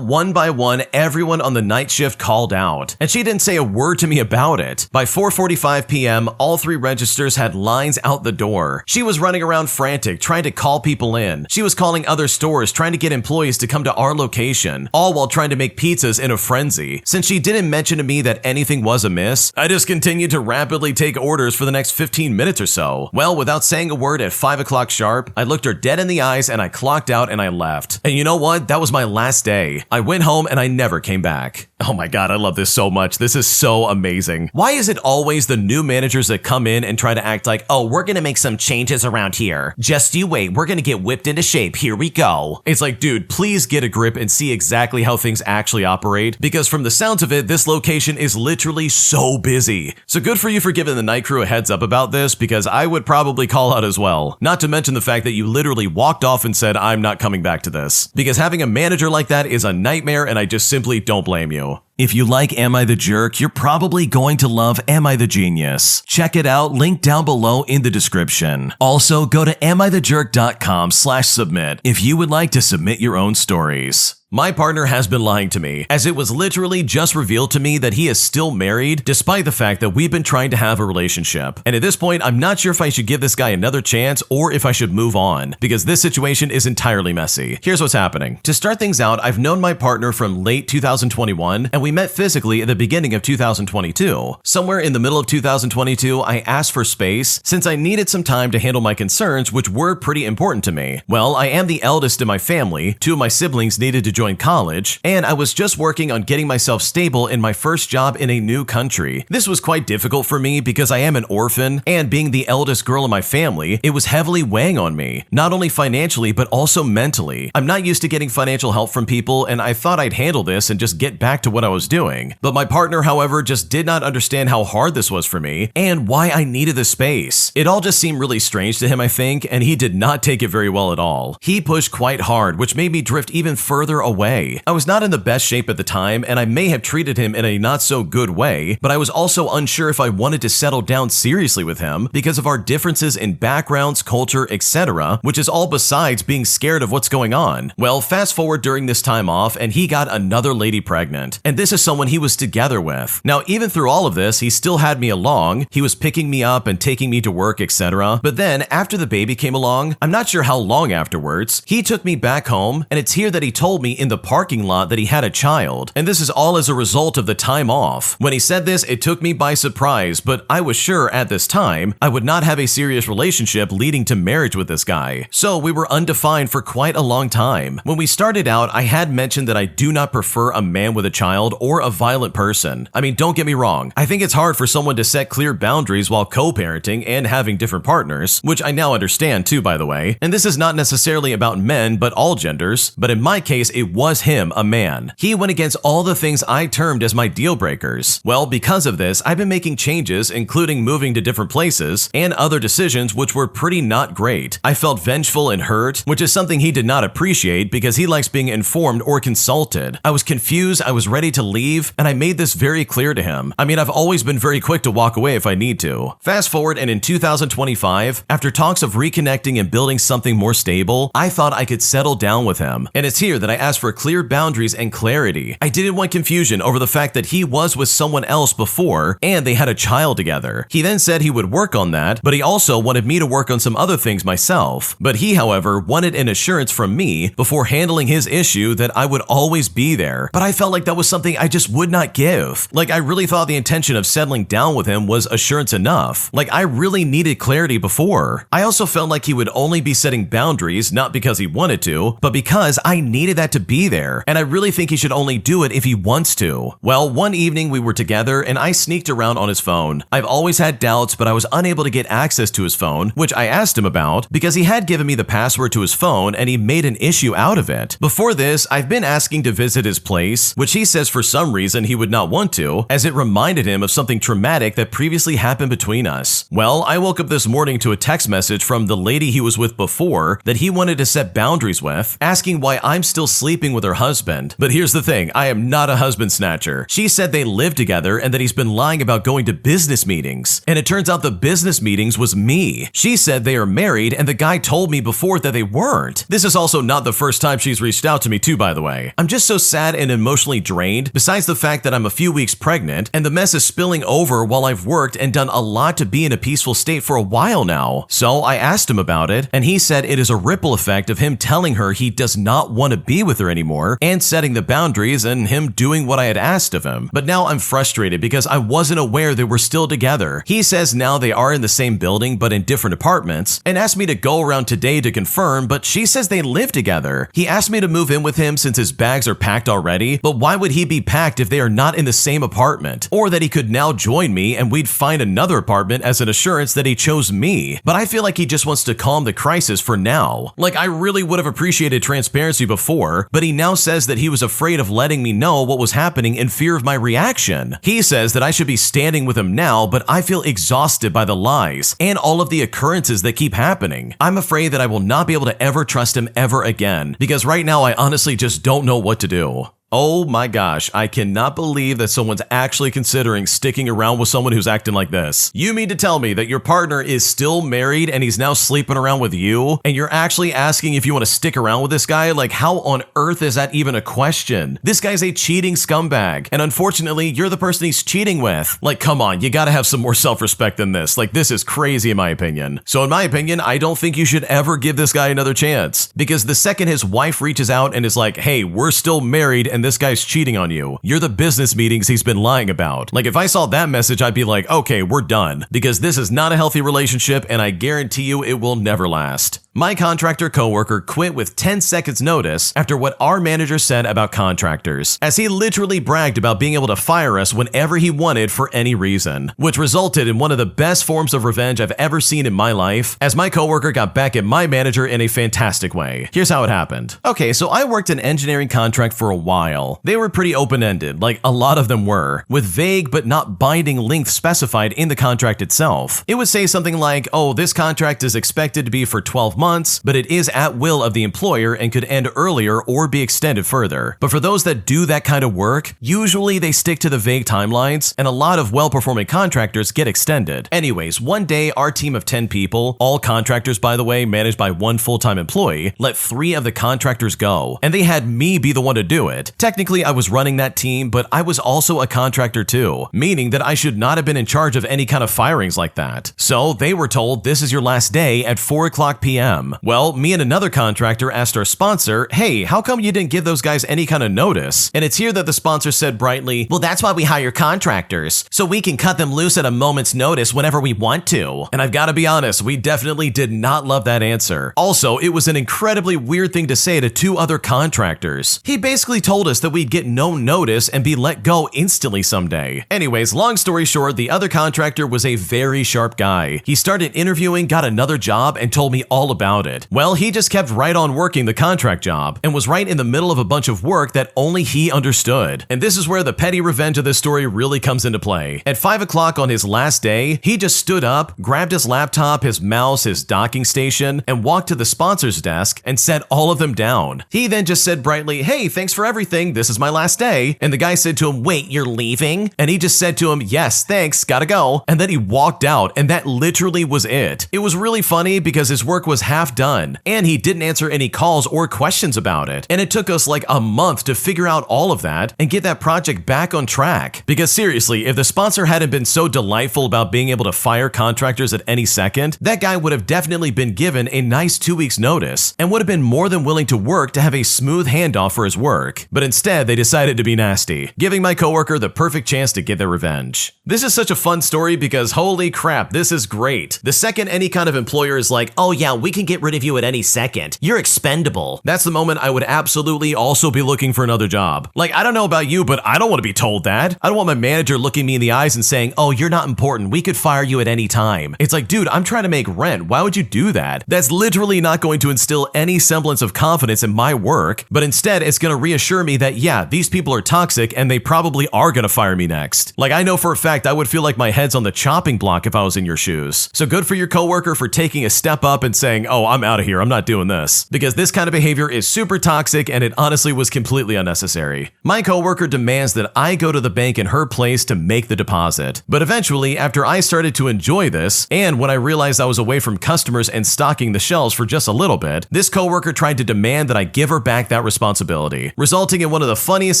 one by one, everyone on the night shift called out, and she didn't say a word to me about it. By 4:45 p.m., all 3 registers had lines out the door. She was running around frantic, trying to call people in. She was calling other stores, trying to get employees to come to our location, all while trying to make pizzas in a frenzy. Since she didn't mention to me that anything was amiss, I just continued to rapidly take orders for the next 15 minutes or so. Well, without saying a word, at 5 o'clock sharp, I looked her dead in the eyes and I clocked out and I left. And you know what? That was my last day. I went home and I never came back. Oh my god, I love this so much. This is so amazing. Why is it always the new managers that come in and try to act like, oh, we're gonna make some changes around here. Just you wait, we're gonna get whipped into shape. Here we go. It's like, dude, please get a grip and see exactly how things actually operate, because from the sounds of it, this location is literally so busy. So good for you for giving the night crew a heads up about this, because I would probably call out as well. Not to mention the fact that you literally walked off and said, I'm not coming back to this. Because having a manager like that is a nightmare, and I just simply don't blame you. If you like Am I the Jerk, you're probably going to love Am I the Genius. Check it out, link down below in the description. Also, go to amithejerk.com/submit if you would like to submit your own stories. My partner has been lying to me, as it was literally just revealed to me that he is still married, despite the fact that we've been trying to have a relationship. And at this point, I'm not sure if I should give this guy another chance or if I should move on, because this situation is entirely messy. Here's what's happening. To start things out, I've known my partner from late 2021, and we met physically at the beginning of 2022. Somewhere in the middle of 2022, I asked for space since I needed some time to handle my concerns, which were pretty important to me. Well, I am the eldest in my family, 2 of my siblings needed to join college, and I was just working on getting myself stable in my first job in a new country. This was quite difficult for me because I am an orphan, and being the eldest girl in my family, it was heavily weighing on me, not only financially but also mentally. I'm not used to getting financial help from people, and I thought I'd handle this and just get back to what I was doing. But my partner, however, just did not understand how hard this was for me and why I needed the space. It all just seemed really strange to him, I think, and he did not take it very well at all. He pushed quite hard, which made me drift even further away. I was not in the best shape at the time, and I may have treated him in a not so good way, but I was also unsure if I wanted to settle down seriously with him because of our differences in backgrounds, culture, etc., which is all besides being scared of what's going on. Well, fast forward during this time off, and he got another lady pregnant, and this is someone he was together with. Now, even through all of this, he still had me along. He was picking me up and taking me to work, etc. But then, after the baby came along, I'm not sure how long afterwards, he took me back home, and it's here that he told me in the parking lot that he had a child, and this is all as a result of the time off. When he said this, it took me by surprise, but I was sure at this time I would not have a serious relationship leading to marriage with this guy. So we were undefined for quite a long time. When we started out, I had mentioned that I do not prefer a man with a child or a violent person. I mean, don't get me wrong, I think it's hard for someone to set clear boundaries while co-parenting and having different partners, which I now understand too, by the way. And this is not necessarily about men, but all genders, but in my case, it was him, a man. He went against all the things I termed as my deal breakers. Well, because of this, I've been making changes, including moving to different places and other decisions which were pretty not great. I felt vengeful and hurt, which is something he did not appreciate because he likes being informed or consulted. I was confused, I was ready to leave, and I made this very clear to him. I mean, I've always been very quick to walk away if I need to. Fast forward, and in 2025, after talks of reconnecting and building something more stable, I thought I could settle down with him. And it's here that I asked for clear boundaries and clarity. I didn't want confusion over the fact that he was with someone else before and they had a child together. He then said he would work on that, but he also wanted me to work on some other things myself. But he, however, wanted an assurance from me before handling his issue that I would always be there. But I felt like that was something I just would not give. Like, I really thought the intention of settling down with him was assurance enough. Like, I really needed clarity before. I also felt like he would only be setting boundaries, not because he wanted to, but because I needed that to be there. And I really think he should only do it if he wants to. Well, one evening we were together and I sneaked around on his phone. I've always had doubts, but I was unable to get access to his phone, which I asked him about because he had given me the password to his phone and he made an issue out of it. Before this, I've been asking to visit his place, which he says for some reason he would not want to, as it reminded him of something traumatic that previously happened between us. Well, I woke up this morning to a text message from the lady he was with before that he wanted to set boundaries with, asking why I'm still sleeping sleeping with her husband. But here's the thing, I am not a husband snatcher. She said they live together and that he's been lying about going to business meetings. And it turns out the business meetings was me. She said they are married and the guy told me before that they weren't. This is also not the first time she's reached out to me too, by the way. I'm just so sad and emotionally drained, besides the fact that I'm a few weeks pregnant and the mess is spilling over while I've worked and done a lot to be in a peaceful state for a while now. So I asked him about it and he said it is a ripple effect of him telling her he does not want to be with her anymore and setting the boundaries and him doing what I had asked of him. But now I'm frustrated because I wasn't aware they were still together. He says now they are in the same building but in different apartments and asked me to go around today to confirm, but she says they live together. He asked me to move in with him since his bags are packed already, but why would he be packed if they are not in the same apartment? Or that he could now join me and we'd find another apartment as an assurance that he chose me. But I feel like he just wants to calm the crisis for now. Like, I really would have appreciated transparency before, but he now says that he was afraid of letting me know what was happening in fear of my reaction. He says that I should be standing with him now, but I feel exhausted by the lies and all of the occurrences that keep happening. I'm afraid that I will not be able to ever trust him ever again, because right now I honestly just don't know what to do. Oh my gosh, I cannot believe that someone's actually considering sticking around with someone who's acting like this. You mean to tell me that your partner is still married and he's now sleeping around with you, and you're actually asking if you want to stick around with this guy? Like, how on earth is that even a question? This guy's a cheating scumbag, and unfortunately, you're the person he's cheating with. Like, come on, you gotta have some more self-respect than this. Like, this is crazy in my opinion. So in my opinion, I don't think you should ever give this guy another chance, because the second his wife reaches out and is like, hey, we're still married and this guy's cheating on you, you're the business meetings he's been lying about. Like, if I saw that message, I'd be like, okay, we're done, because this is not a healthy relationship and I guarantee you it will never last. My contractor coworker quit with 10 seconds notice after what our manager said about contractors, as he literally bragged about being able to fire us whenever he wanted for any reason, which resulted in one of the best forms of revenge I've ever seen in my life, as my coworker got back at my manager in a fantastic way. Here's how it happened. Okay, so I worked an engineering contract for a while. They were pretty open-ended, like a lot of them were, with vague but not binding length specified in the contract itself. It would say something like, oh, this contract is expected to be for 12 months, but it is at will of the employer and could end earlier or be extended further. But for those that do that kind of work, usually they stick to the vague timelines, and a lot of well-performing contractors get extended. Anyways, one day our team of 10 people, all contractors by the way, managed by one full-time employee, let 3 of the contractors go, and they had me be the one to do it. Technically, I was running that team, but I was also a contractor too, meaning that I should not have been in charge of any kind of firings like that. So they were told this is your last day at 4:00 p.m. Well, me and another contractor asked our sponsor, hey, how come you didn't give those guys any kind of notice? And it's here that the sponsor said brightly, well, that's why we hire contractors, so we can cut them loose at a moment's notice whenever we want to. And I've got to be honest, we definitely did not love that answer. Also, it was an incredibly weird thing to say to 2 other contractors. He basically told us that we'd get no notice and be let go instantly someday. Anyways, long story short, the other contractor was a very sharp guy. He started interviewing, got another job, and told me all about it. Well, he just kept right on working the contract job and was right in the middle of a bunch of work that only he understood. And this is where the petty revenge of this story really comes into play. At 5:00 on his last day, he just stood up, grabbed his laptop, his mouse, his docking station, and walked to the sponsor's desk and set all of them down. He then just said brightly, hey, thanks for everything, this is my last day. And the guy said to him, wait, you're leaving? And he just said to him, yes, thanks, gotta go. And then he walked out, and that literally was it. It was really funny because his work was half done, and he didn't answer any calls or questions about it. And it took us like a month to figure out all of that and get that project back on track. Because seriously, if the sponsor hadn't been so delightful about being able to fire contractors at any second, that guy would have definitely been given a nice 2 weeks notice and would have been more than willing to work to have a smooth handoff for his work. But instead, they decided to be nasty, giving my coworker the perfect chance to get their revenge. This is such a fun story because holy crap, this is great. The second any kind of employer is like, oh yeah, we can get rid of you at any second. You're expendable. That's the moment I would absolutely also be looking for another job. Like, I don't know about you, but I don't want to be told that. I don't want my manager looking me in the eyes and saying, oh, you're not important, we could fire you at any time. It's like, dude, I'm trying to make rent. Why would you do that? That's literally not going to instill any semblance of confidence in my work, but instead it's going to reassure me that, yeah, these people are toxic and they probably are going to fire me next. Like, I know for a fact I would feel like my head's on the chopping block if I was in your shoes. So good for your coworker for taking a step up and saying, oh, I'm out of here, I'm not doing this. Because this kind of behavior is super toxic and it honestly was completely unnecessary. My coworker demands that I go to the bank in her place to make the deposit. But eventually, after I started to enjoy this, and when I realized I was away from customers and stocking the shelves for just a little bit, this coworker tried to demand that I give her back that responsibility, resulting in one of the funniest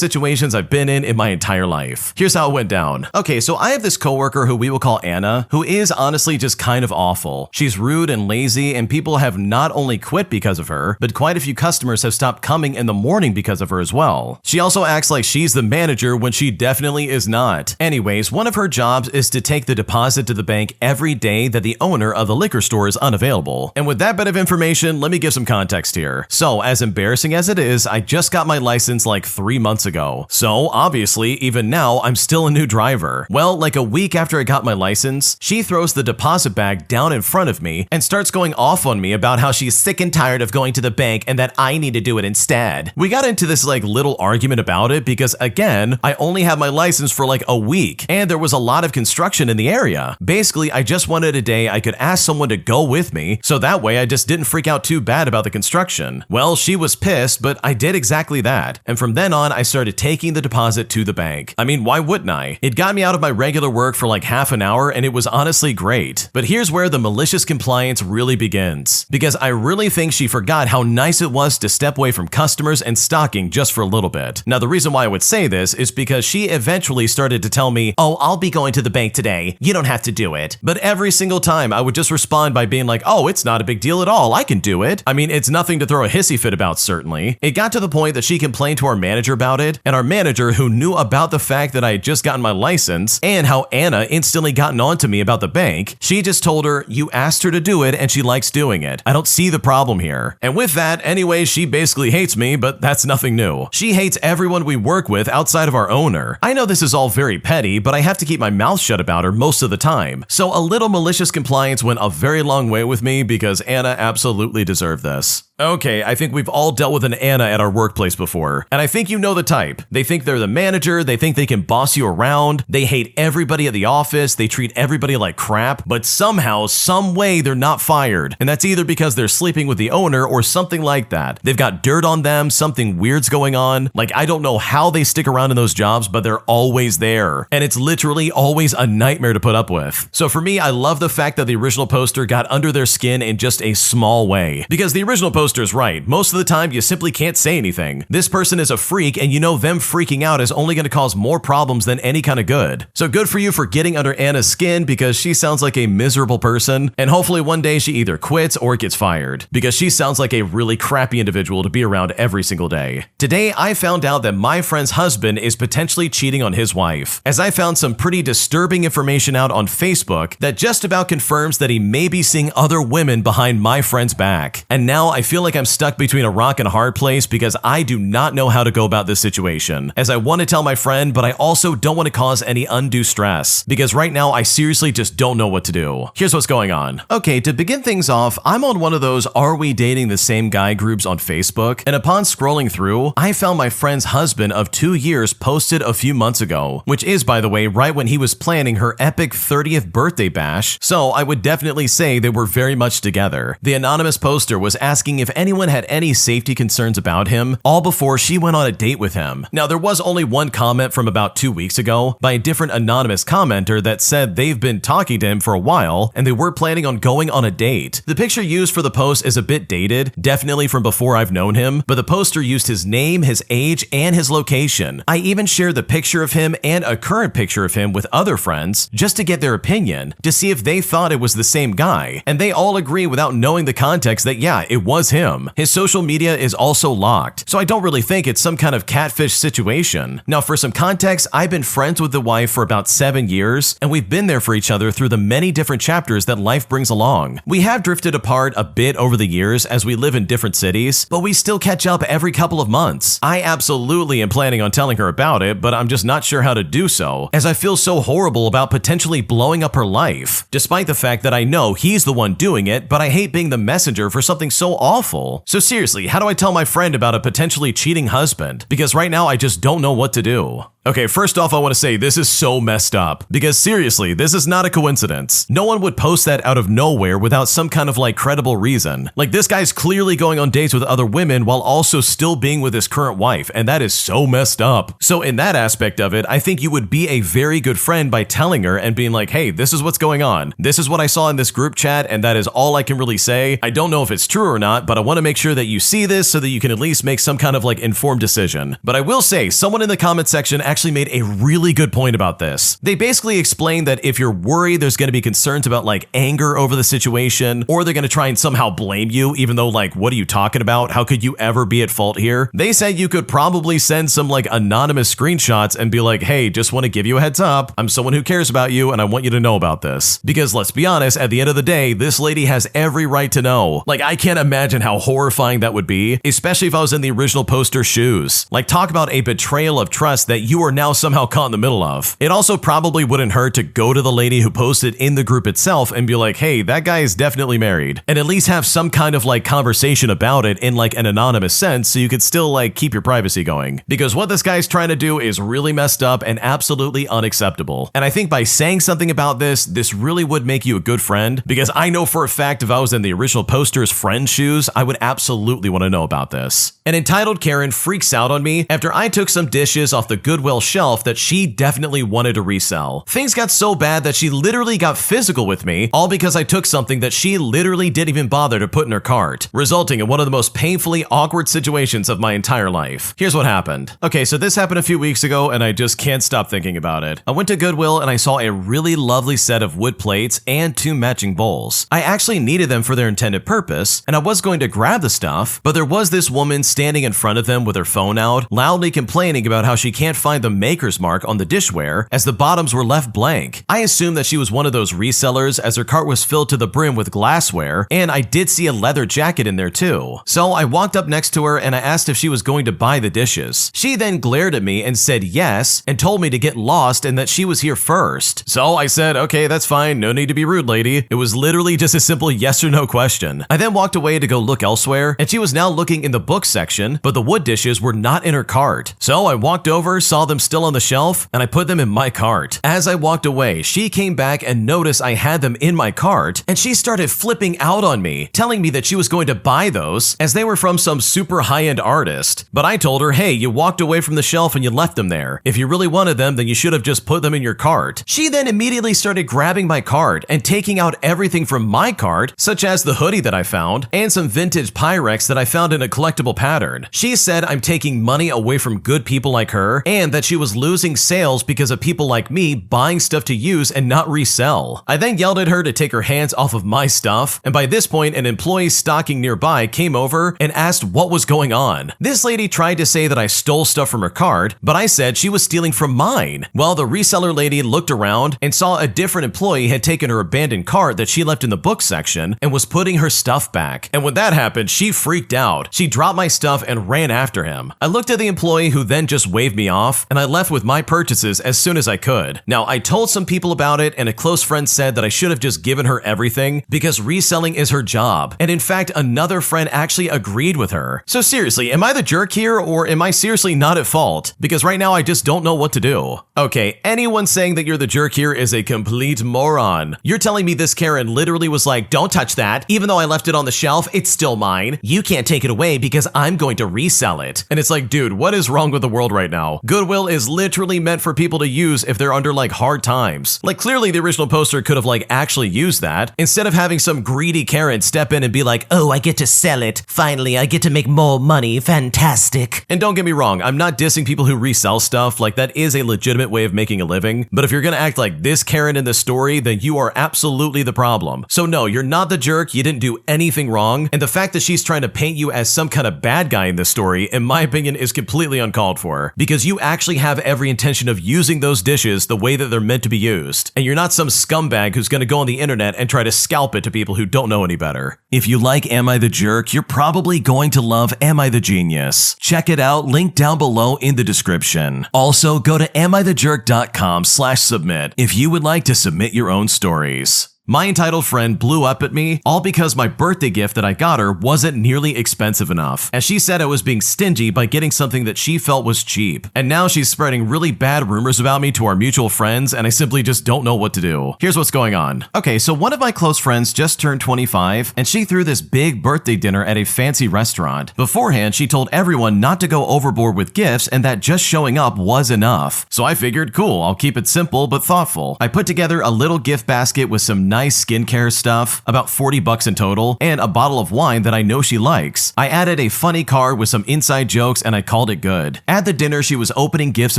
situations I've been in my entire life. Here's how it went down. Okay, so I have this coworker who we will call Anna, who is honestly just kind of awful. She's rude and lazy, and people have not only quit because of her, but quite a few customers have stopped coming in the morning because of her as well. She also acts like she's the manager when she definitely is not. Anyways, one of her jobs is to take the deposit to the bank every day that the owner of the liquor store is unavailable. And with that bit of information, let me give some context here. So, as embarrassing as it is, I just got my license like 3 months ago. So, obviously, even now, I'm still a new driver. Well, like a week after I got my license, she throws the deposit bag down in front of me and starts going off on me about how she's sick and tired of going to the bank and that I need to do it instead. We got into this like little argument about it because, again, I only had my license for like a week and there was a lot of construction in the area. Basically, I just wanted a day I could ask someone to go with me so that way I just didn't freak out too bad about the construction. Well, she was pissed, but I did exactly that. And from then on, I started taking the deposit to the bank. I mean, why wouldn't I? It got me out of my regular work for like half an hour and it was honestly great. But here's where the malicious compliance really begins. Because I really think she forgot how nice it was to step away from customers and stocking just for a little bit. Now, the reason why I would say this is because she eventually started to tell me, oh, I'll be going to the bank today. You don't have to do it. But every single time I would just respond by being like, oh, it's not a big deal at all. I can do it. I mean, it's nothing to throw a hissy fit about, certainly. It got to the point that she complained to our manager about it, and our manager, who knew about the fact that I had just gotten my license and how Anna instantly gotten on to me about the bank, she just told her, you asked her to do it and she likes doing it. I don't see the problem here. And with that, anyway, she basically hates me, but that's nothing new. She hates everyone we work with outside of our owner. I know this is all very petty, but I have to keep my mouth shut about her most of the time. So a little malicious compliance went a very long way with me because Anna absolutely deserved this. Okay, I think we've all dealt with an Anna at our workplace before, and I think you know the type. They think they're the manager, they think they can boss you around, they hate everybody at the office, they treat everybody like crap, but somehow, some way they're not fired, and that's either because they're sleeping with the owner or something like that. They've got dirt on them, something weird's going on, like I don't know how they stick around in those jobs, but they're always there, and it's literally always a nightmare to put up with. So for me, I love the fact that the original poster got under their skin in just a small way, because the original poster is right. Most of the time, you simply can't say anything. This person is a freak, and you know them freaking out is only going to cause more problems than any kind of good. So good for you for getting under Anna's skin because she sounds like a miserable person, and hopefully one day she either quits or gets fired because she sounds like a really crappy individual to be around every single day. Today, I found out that my friend's husband is potentially cheating on his wife, as I found some pretty disturbing information out on Facebook that just about confirms that he may be seeing other women behind my friend's back. And now I feel like I'm stuck between a rock and a hard place because I do not know how to go about this situation, as I want to tell my friend, but I also don't want to cause any undue stress because right now I seriously just don't know what to do. Here's what's going on. Okay, to begin things off, I'm on one of those Are We Dating the Same Guy groups on Facebook, and upon scrolling through, I found my friend's husband of 2 years posted a few months ago, which is, by the way, right when he was planning her epic 30th birthday bash, so I would definitely say they were very much together. The anonymous poster was asking if anyone had any safety concerns about him, all before she went on a date with him. Now, there was only one comment from about 2 weeks ago by a different anonymous commenter that said they've been talking to him for a while and they were planning on going on a date. The picture used for the post is a bit dated, definitely from before I've known him, but the poster used his name, his age, and his location. I even shared the picture of him and a current picture of him with other friends just to get their opinion, to see if they thought it was the same guy, and they all agree without knowing the context that yeah, it was him. His social media is also locked, so I don't really think it's some kind of catfish situation. Now, for some context, I've been friends with the wife for about 7 years, and we've been there for each other through the many different chapters that life brings along. We have drifted apart a bit over the years as we live in different cities, but we still catch up every couple of months. I absolutely am planning on telling her about it, but I'm just not sure how to do so, as I feel so horrible about potentially blowing up her life, despite the fact that I know he's the one doing it, but I hate being the messenger for something so awful. awful. So seriously, how do I tell my friend about a potentially cheating husband? Because right now I just don't know what to do. Okay, first off, I want to say this is so messed up, because seriously, this is not a coincidence. No one would post that out of nowhere without some kind of like credible reason. Like, this guy's clearly going on dates with other women while also still being with his current wife, and that is so messed up. So in that aspect of it, I think you would be a very good friend by telling her and being like, hey, this is what's going on. This is what I saw in this group chat, and that is all I can really say. I don't know if it's true or not, but I want to make sure that you see this so that you can at least make some kind of like informed decision. But I will say, someone in the comment section actually made a really good point about this. They basically explained that if you're worried there's going to be concerns about like anger over the situation, or they're going to try and somehow blame you, even though like, what are you talking about? How could you ever be at fault here? They said you could probably send some like anonymous screenshots and be like, hey, just want to give you a heads up. I'm someone who cares about you and I want you to know about this. Because let's be honest, at the end of the day, this lady has every right to know. Like, I can't imagine how horrifying that would be, especially if I was in the original poster's shoes. Like, talk about a betrayal of trust that you are now somehow caught in the middle of. It also probably wouldn't hurt to go to the lady who posted in the group itself and be like, hey, that guy is definitely married, and at least have some kind of like conversation about it in like an anonymous sense so you could still like keep your privacy going. Because what this guy's trying to do is really messed up and absolutely unacceptable. And I think by saying something about this really would make you a good friend, because I know for a fact if I was in the original poster's friend's shoes, I would absolutely want to know about this. An entitled Karen freaks out on me after I took some dishes off the Goodwill shelf that she definitely wanted to resell. Things got so bad that she literally got physical with me, all because I took something that she literally didn't even bother to put in her cart, resulting in one of the most painfully awkward situations of my entire life. Here's what happened. Okay, so this happened a few weeks ago and I just can't stop thinking about it. I went to Goodwill and I saw a really lovely set of wood plates and 2 matching bowls. I actually needed them for their intended purpose, and I was going to grab the stuff, but there was this woman standing in front of them with her phone out, loudly complaining about how she can't find the maker's mark on the dishware as the bottoms were left blank. I assumed that she was one of those resellers as her cart was filled to the brim with glassware, and I did see a leather jacket in there too. So I walked up next to her and I asked if she was going to buy the dishes. She then glared at me and said yes, and told me to get lost and that she was here first. So I said, okay, that's fine, no need to be rude, lady. It was literally just a simple yes or no question. I then walked away to go look elsewhere, and she was now looking in the book section, but the wood dishes were not in her cart. So I walked over, saw them still on the shelf, and I put them in my cart. As I walked away, she came back and noticed I had them in my cart, and she started flipping out on me, telling me that she was going to buy those as they were from some super high-end artist. But I told her, hey, you walked away from the shelf and you left them there. If you really wanted them, then you should have just put them in your cart. She then immediately started grabbing my cart and taking out everything from my cart, such as the hoodie that I found and some vintage Pyrex that I found in a collectible pattern. She said I'm taking money away from good people like her, and that she was losing sales because of people like me buying stuff to use and not resell. I then yelled at her to take her hands off of my stuff, and by this point an employee stocking nearby came over and asked what was going on. This lady tried to say that I stole stuff from her cart, but I said she was stealing from mine. Well, the reseller lady looked around and saw a different employee had taken her abandoned cart that she left in the book section and was putting her stuff back. And when that happened, she freaked out. She dropped my stuff and ran after him. I looked at the employee, who then just waved me off, and I left with my purchases as soon as I could. Now, I told some people about it, and a close friend said that I should have just given her everything because reselling is her job. And in fact, another friend actually agreed with her. So seriously, am I the jerk here, or am I seriously not at fault? Because right now I just don't know what to do. Okay, anyone saying that you're the jerk here is a complete moron. You're telling me this Karen literally was like, don't touch that. Even though I left it on the shelf, it's still mine. You can't take it away because I'm going to resell it. And it's like, dude, what is wrong with the world right now? Goodwill is literally meant for people to use if they're under like hard times. Like, clearly the original poster could have like actually used that, instead of having some greedy Karen step in and be like, oh, I get to sell it. Finally, I get to make more money. Fantastic. And don't get me wrong, I'm not dissing people who resell stuff. Like, that is a legitimate way of making a living. But if you're gonna act like this Karen in this story, then you are absolutely the problem. So no, you're not the jerk. You didn't do anything wrong. And the fact that she's trying to paint you as some kind of bad guy in this story, in my opinion, is completely uncalled for, because you actually have every intention of using those dishes the way that they're meant to be used. And you're not some scumbag who's gonna go on the internet and try to scalp it to people who don't know any better. If you like Am I the Jerk, you're probably going to love Am I the Genius. Check it out, link down below in the description. Also, go to amithejerk.com/submit if you would like to submit your own stories. My entitled friend blew up at me, all because my birthday gift that I got her wasn't nearly expensive enough, as she said I was being stingy by getting something that she felt was cheap. And now she's spreading really bad rumors about me to our mutual friends, and I simply just don't know what to do. Here's what's going on. Okay, so one of my close friends just turned 25, and she threw this big birthday dinner at a fancy restaurant. Beforehand, she told everyone not to go overboard with gifts and that just showing up was enough. So I figured, cool, I'll keep it simple but thoughtful. I put together a little gift basket with some nice skincare stuff, about $40 in total, and a bottle of wine that I know she likes. I added a funny card with some inside jokes and I called it good. At the dinner, she was opening gifts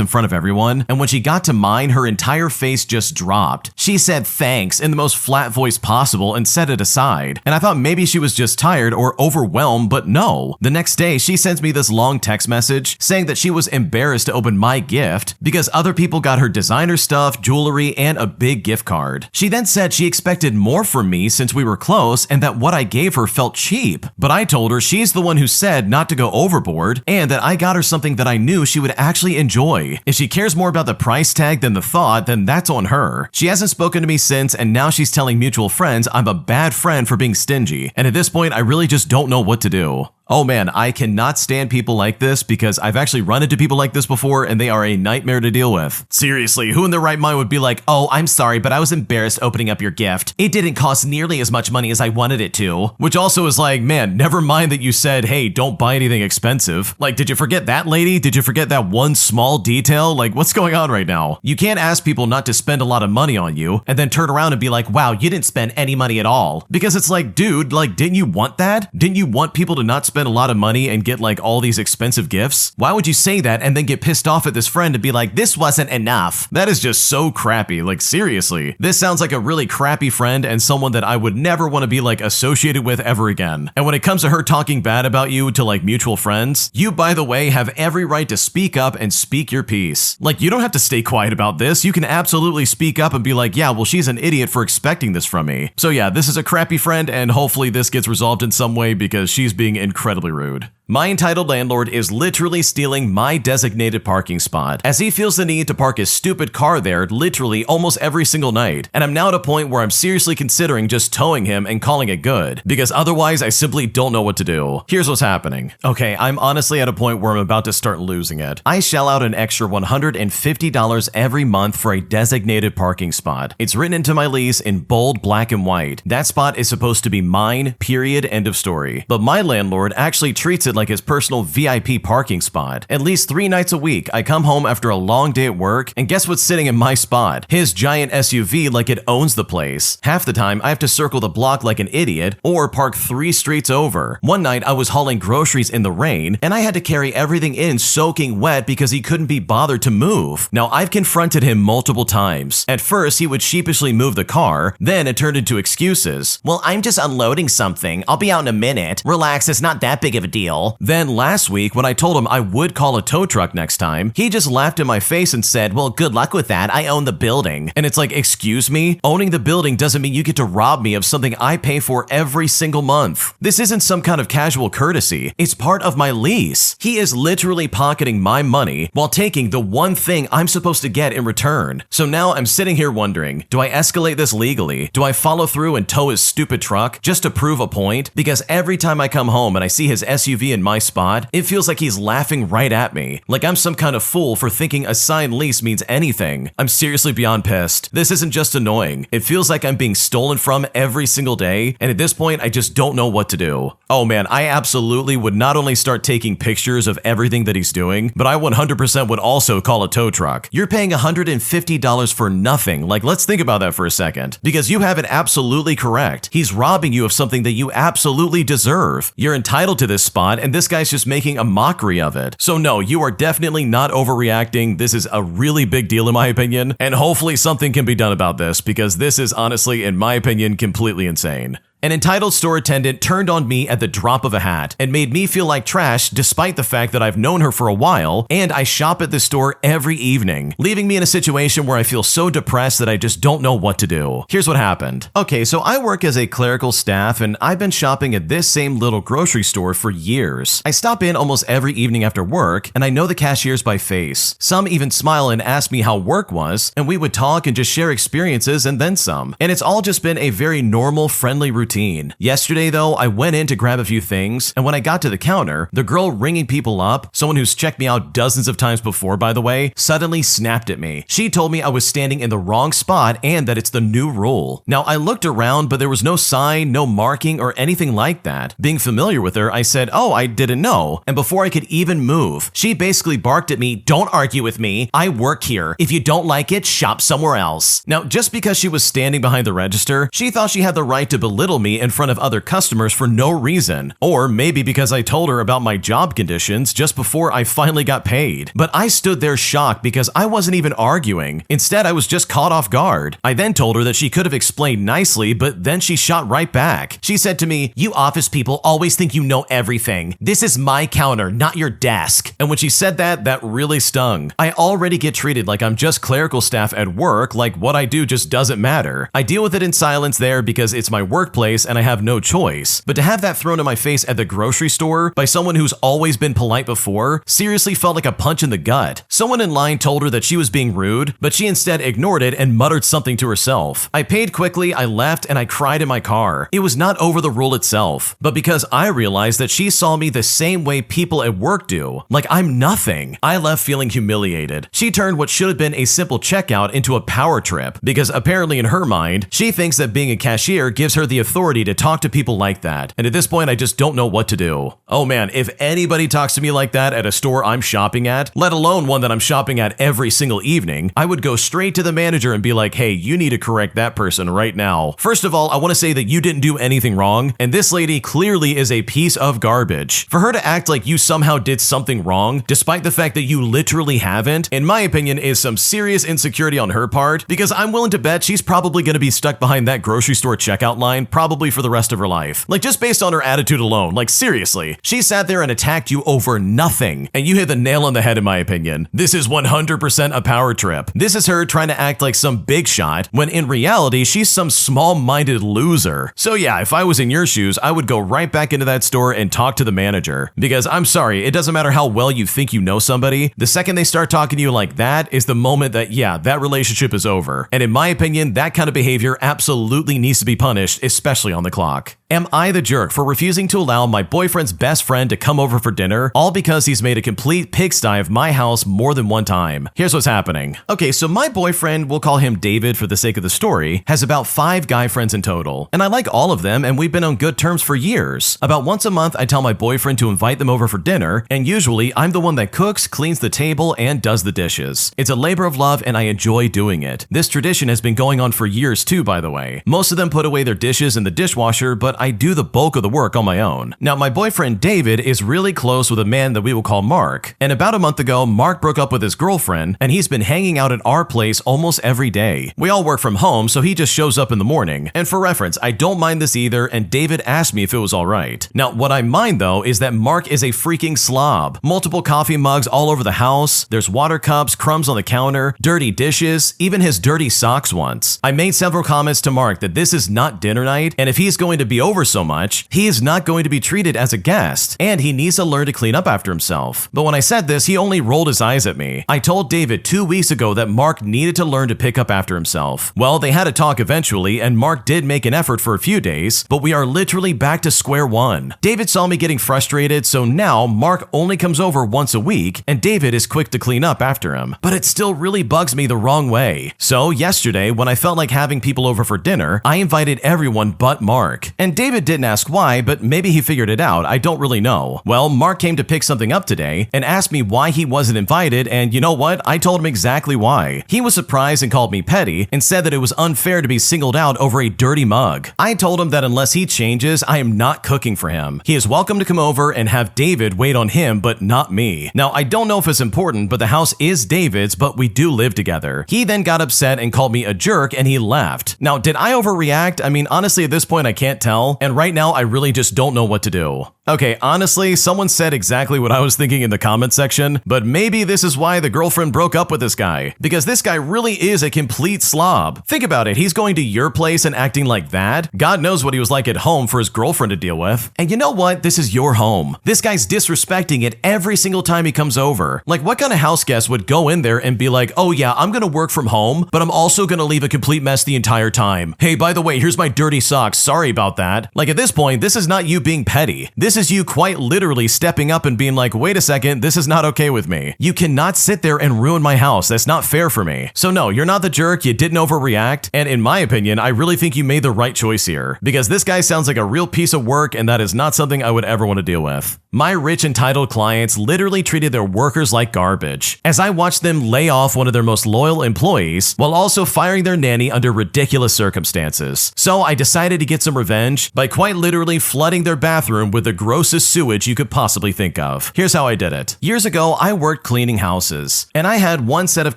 in front of everyone, and when she got to mine, her entire face just dropped. She said thanks in the most flat voice possible and set it aside. And I thought maybe she was just tired or overwhelmed, but no. The next day, she sends me this long text message saying that she was embarrassed to open my gift because other people got her designer stuff, jewelry, and a big gift card. She then said she expected more from me since we were close and that what I gave her felt cheap. But I told her she's the one who said not to go overboard and that I got her something that I knew she would actually enjoy. If she cares more about the price tag than the thought, then that's on her. She hasn't spoken to me since, and now she's telling mutual friends I'm a bad friend for being stingy. And at this point, I really just don't know what to do. Oh man, I cannot stand people like this because I've actually run into people like this before and they are a nightmare to deal with. Seriously, who in their right mind would be like, oh, I'm sorry, but I was embarrassed opening up your gift. It didn't cost nearly as much money as I wanted it to. Which also is like, man, never mind that you said, hey, don't buy anything expensive. Like, did you forget that, lady? Did you forget that one small detail? Like, what's going on right now? You can't ask people not to spend a lot of money on you and then turn around and be like, wow, you didn't spend any money at all. Because it's like, dude, like, didn't you want that? Didn't you want people to not spend a lot of money and get like all these expensive gifts? Why would you say that and then get pissed off at this friend and be like, this wasn't enough? That is just so crappy. Like, seriously, this sounds like a really crappy friend and someone that I would never want to be like associated with ever again. And when it comes to her talking bad about you to like mutual friends, you, by the way, have every right to speak up and speak your piece. Like, you don't have to stay quiet about this. You can absolutely speak up and be like, yeah, well, she's an idiot for expecting this from me. So yeah, this is a crappy friend, and hopefully this gets resolved in some way because she's being incredibly rude. My entitled landlord is literally stealing my designated parking spot, as he feels the need to park his stupid car there literally almost every single night, and I'm now at a point where I'm seriously considering just towing him and calling it good, because otherwise I simply don't know what to do. Here's what's happening. Okay, I'm honestly at a point where I'm about to start losing it. I shell out an extra $150 every month for a designated parking spot. It's written into my lease in bold black and white. That spot is supposed to be mine, period, end of story. But my landlord actually treats it like his personal VIP parking spot. At least 3 nights a week, I come home after a long day at work, and guess what's sitting in my spot? His giant SUV like it owns the place. Half the time, I have to circle the block like an idiot or park 3 streets over. One night, I was hauling groceries in the rain, and I had to carry everything in soaking wet because he couldn't be bothered to move. Now, I've confronted him multiple times. At first, he would sheepishly move the car, then it turned into excuses. Well, I'm just unloading something. I'll be out in a minute. Relax, it's not that big of a deal. Then last week, when I told him I would call a tow truck next time, he just laughed in my face and said, well, good luck with that. I own the building. And it's like, excuse me? Owning the building doesn't mean you get to rob me of something I pay for every single month. This isn't some kind of casual courtesy. It's part of my lease. He is literally pocketing my money while taking the one thing I'm supposed to get in return. So now I'm sitting here wondering, do I escalate this legally? Do I follow through and tow his stupid truck just to prove a point? Because every time I come home and I see his SUV in my spot, it feels like he's laughing right at me. Like I'm some kind of fool for thinking a signed lease means anything. I'm seriously beyond pissed. This isn't just annoying. It feels like I'm being stolen from every single day, and at this point, I just don't know what to do. Oh man, I absolutely would not only start taking pictures of everything that he's doing, but I 100% would also call a tow truck. You're paying $150 for nothing. Like, let's think about that for a second. Because you have it absolutely correct. He's robbing you of something that you absolutely deserve. You're entitled to this spot, and this guy's just making a mockery of it. So no, you are definitely not overreacting. This is a really big deal in my opinion, and hopefully something can be done about this, because this is honestly, in my opinion, completely insane. An entitled store attendant turned on me at the drop of a hat and made me feel like trash despite the fact that I've known her for a while and I shop at the store every evening, leaving me in a situation where I feel so depressed that I just don't know what to do. Here's what happened. Okay, so I work as a clerical staff and I've been shopping at this same little grocery store for years. I stop in almost every evening after work and I know the cashiers by face. Some even smile and ask me how work was, and we would talk and just share experiences and then some. And it's all just been a very normal, friendly routine. Yesterday though, I went in to grab a few things, and when I got to the counter, the girl ringing people up, someone who's checked me out dozens of times before by the way, suddenly snapped at me. She told me I was standing in the wrong spot and that it's the new rule. Now I looked around, but there was no sign, no marking, or anything like that. Being familiar with her, I said, "Oh, I didn't know." And before I could even move, she basically barked at me, "Don't argue with me. I work here. If you don't like it, shop somewhere else." Now, just because she was standing behind the register, she thought she had the right to belittle me in front of other customers for no reason. Or maybe because I told her about my job conditions just before I finally got paid. But I stood there shocked because I wasn't even arguing. Instead, I was just caught off guard. I then told her that she could have explained nicely, but then she shot right back. She said to me, "You office people always think you know everything. This is my counter, not your desk." And when she said that, that really stung. I already get treated like I'm just clerical staff at work, like what I do just doesn't matter. I deal with it in silence there because it's my workplace and I have no choice. But to have that thrown in my face at the grocery store by someone who's always been polite before seriously felt like a punch in the gut. Someone in line told her that she was being rude, but she instead ignored it and muttered something to herself. I paid quickly, I left, and I cried in my car. It was not over the rule itself, but because I realized that she saw me the same way people at work do, like I'm nothing. I left feeling humiliated. She turned what should have been a simple checkout into a power trip because apparently in her mind, she thinks that being a cashier gives her the authority to talk to people like that. And at this point, I just don't know what to do. Oh man, if anybody talks to me like that at a store I'm shopping at, let alone one that I'm shopping at every single evening, I would go straight to the manager and be like, "Hey, you need to correct that person right now. First of all, I want to say that you didn't do anything wrong, and this lady clearly is a piece of garbage. For her to act like you somehow did something wrong, despite the fact that you literally haven't, in my opinion, is some serious insecurity on her part, because I'm willing to bet she's probably going to be stuck behind that grocery store checkout line probably for the rest of her life. Like, just based on her attitude alone, like seriously, she sat there and attacked you over nothing, and you hit the nail on the head in my opinion. This is 100% a power trip. This is her trying to act like some big shot, when in reality, she's some small-minded loser. So yeah, if I was in your shoes, I would go right back into that store and talk to the manager. Because I'm sorry, it doesn't matter how well you think you know somebody, the second they start talking to you like that is the moment that, yeah, that relationship is over. And in my opinion, that kind of behavior absolutely needs to be punished, especially on the clock. Am I the jerk for refusing to allow my boyfriend's best friend to come over for dinner, all because he's made a complete pigsty of my house more than one time? Here's what's happening. Okay, so my boyfriend, we'll call him David for the sake of the story, has about 5 guy friends in total. And I like all of them, and we've been on good terms for years. About once a month, I tell my boyfriend to invite them over for dinner, and usually I'm the one that cooks, cleans the table, and does the dishes. It's a labor of love, and I enjoy doing it. This tradition has been going on for years too, by the way. Most of them put away their dishes in the dishwasher, but I do the bulk of the work on my own. Now, my boyfriend David is really close with a man that we will call Mark, and about a month ago, Mark broke up with his girlfriend, and he's been hanging out at our place almost every day. We all work from home, so he just shows up in the morning. And for reference, I don't mind this either, and David asked me if it was alright. Now, what I mind though is that Mark is a freaking slob. Multiple coffee mugs all over the house, there's water cups, crumbs on the counter, dirty dishes, even his dirty socks once. I made several comments to Mark that this is not dinner night, and if he's going to be over so much, he is not going to be treated as a guest, and he needs to learn to clean up after himself. But when I said this, he only rolled his eyes at me. I told David 2 weeks ago that Mark needed to learn to pick up after himself. Well, they had a talk eventually, and Mark did make an effort for a few days, but we are literally back to square one. David saw me getting frustrated, so now Mark only comes over once a week, and David is quick to clean up after him. But it still really bugs me the wrong way. So yesterday, when I felt like having people over for dinner, I invited everyone but Mark. And David didn't ask why, but maybe he figured it out, I don't really know. Well, Mark came to pick something up today and asked me why he wasn't invited, and you know what? I told him exactly why. He was surprised and called me petty and said that it was unfair to be singled out over a dirty mug. I told him that unless he changes, I am not cooking for him. He is welcome to come over and have David wait on him, but not me. Now, I don't know if it's important, but the house is David's, but we do live together. He then got upset and called me a jerk, and he left. Now, did I overreact? I mean, honestly, at this point, I can't tell, well, and right now I really just don't know what to do. Okay, honestly, someone said exactly what I was thinking in the comment section, but maybe this is why the girlfriend broke up with this guy, because this guy really is a complete slob. Think about it, he's going to your place and acting like that? God knows what he was like at home for his girlfriend to deal with. And you know what? This is your home. This guy's disrespecting it every single time he comes over. Like, what kind of house guest would go in there and be like, oh yeah, I'm gonna work from home, but I'm also gonna leave a complete mess the entire time. Hey, by the way, here's my dirty socks. Sorry about that. Like, at this point, this is not you being petty. This is you quite literally stepping up and being like, wait a second, this is not okay with me. You cannot sit there and ruin my house. That's not fair for me. So no, you're not the jerk. You didn't overreact. And in my opinion, I really think you made the right choice here, because this guy sounds like a real piece of work, and that is not something I would ever want to deal with. My rich entitled clients literally treated their workers like garbage, as I watched them lay off one of their most loyal employees while also firing their nanny under ridiculous circumstances. So I decided to get some revenge by quite literally flooding their bathroom with the grossest sewage you could possibly think of. Here's how I did it. Years ago, I worked cleaning houses, and I had one set of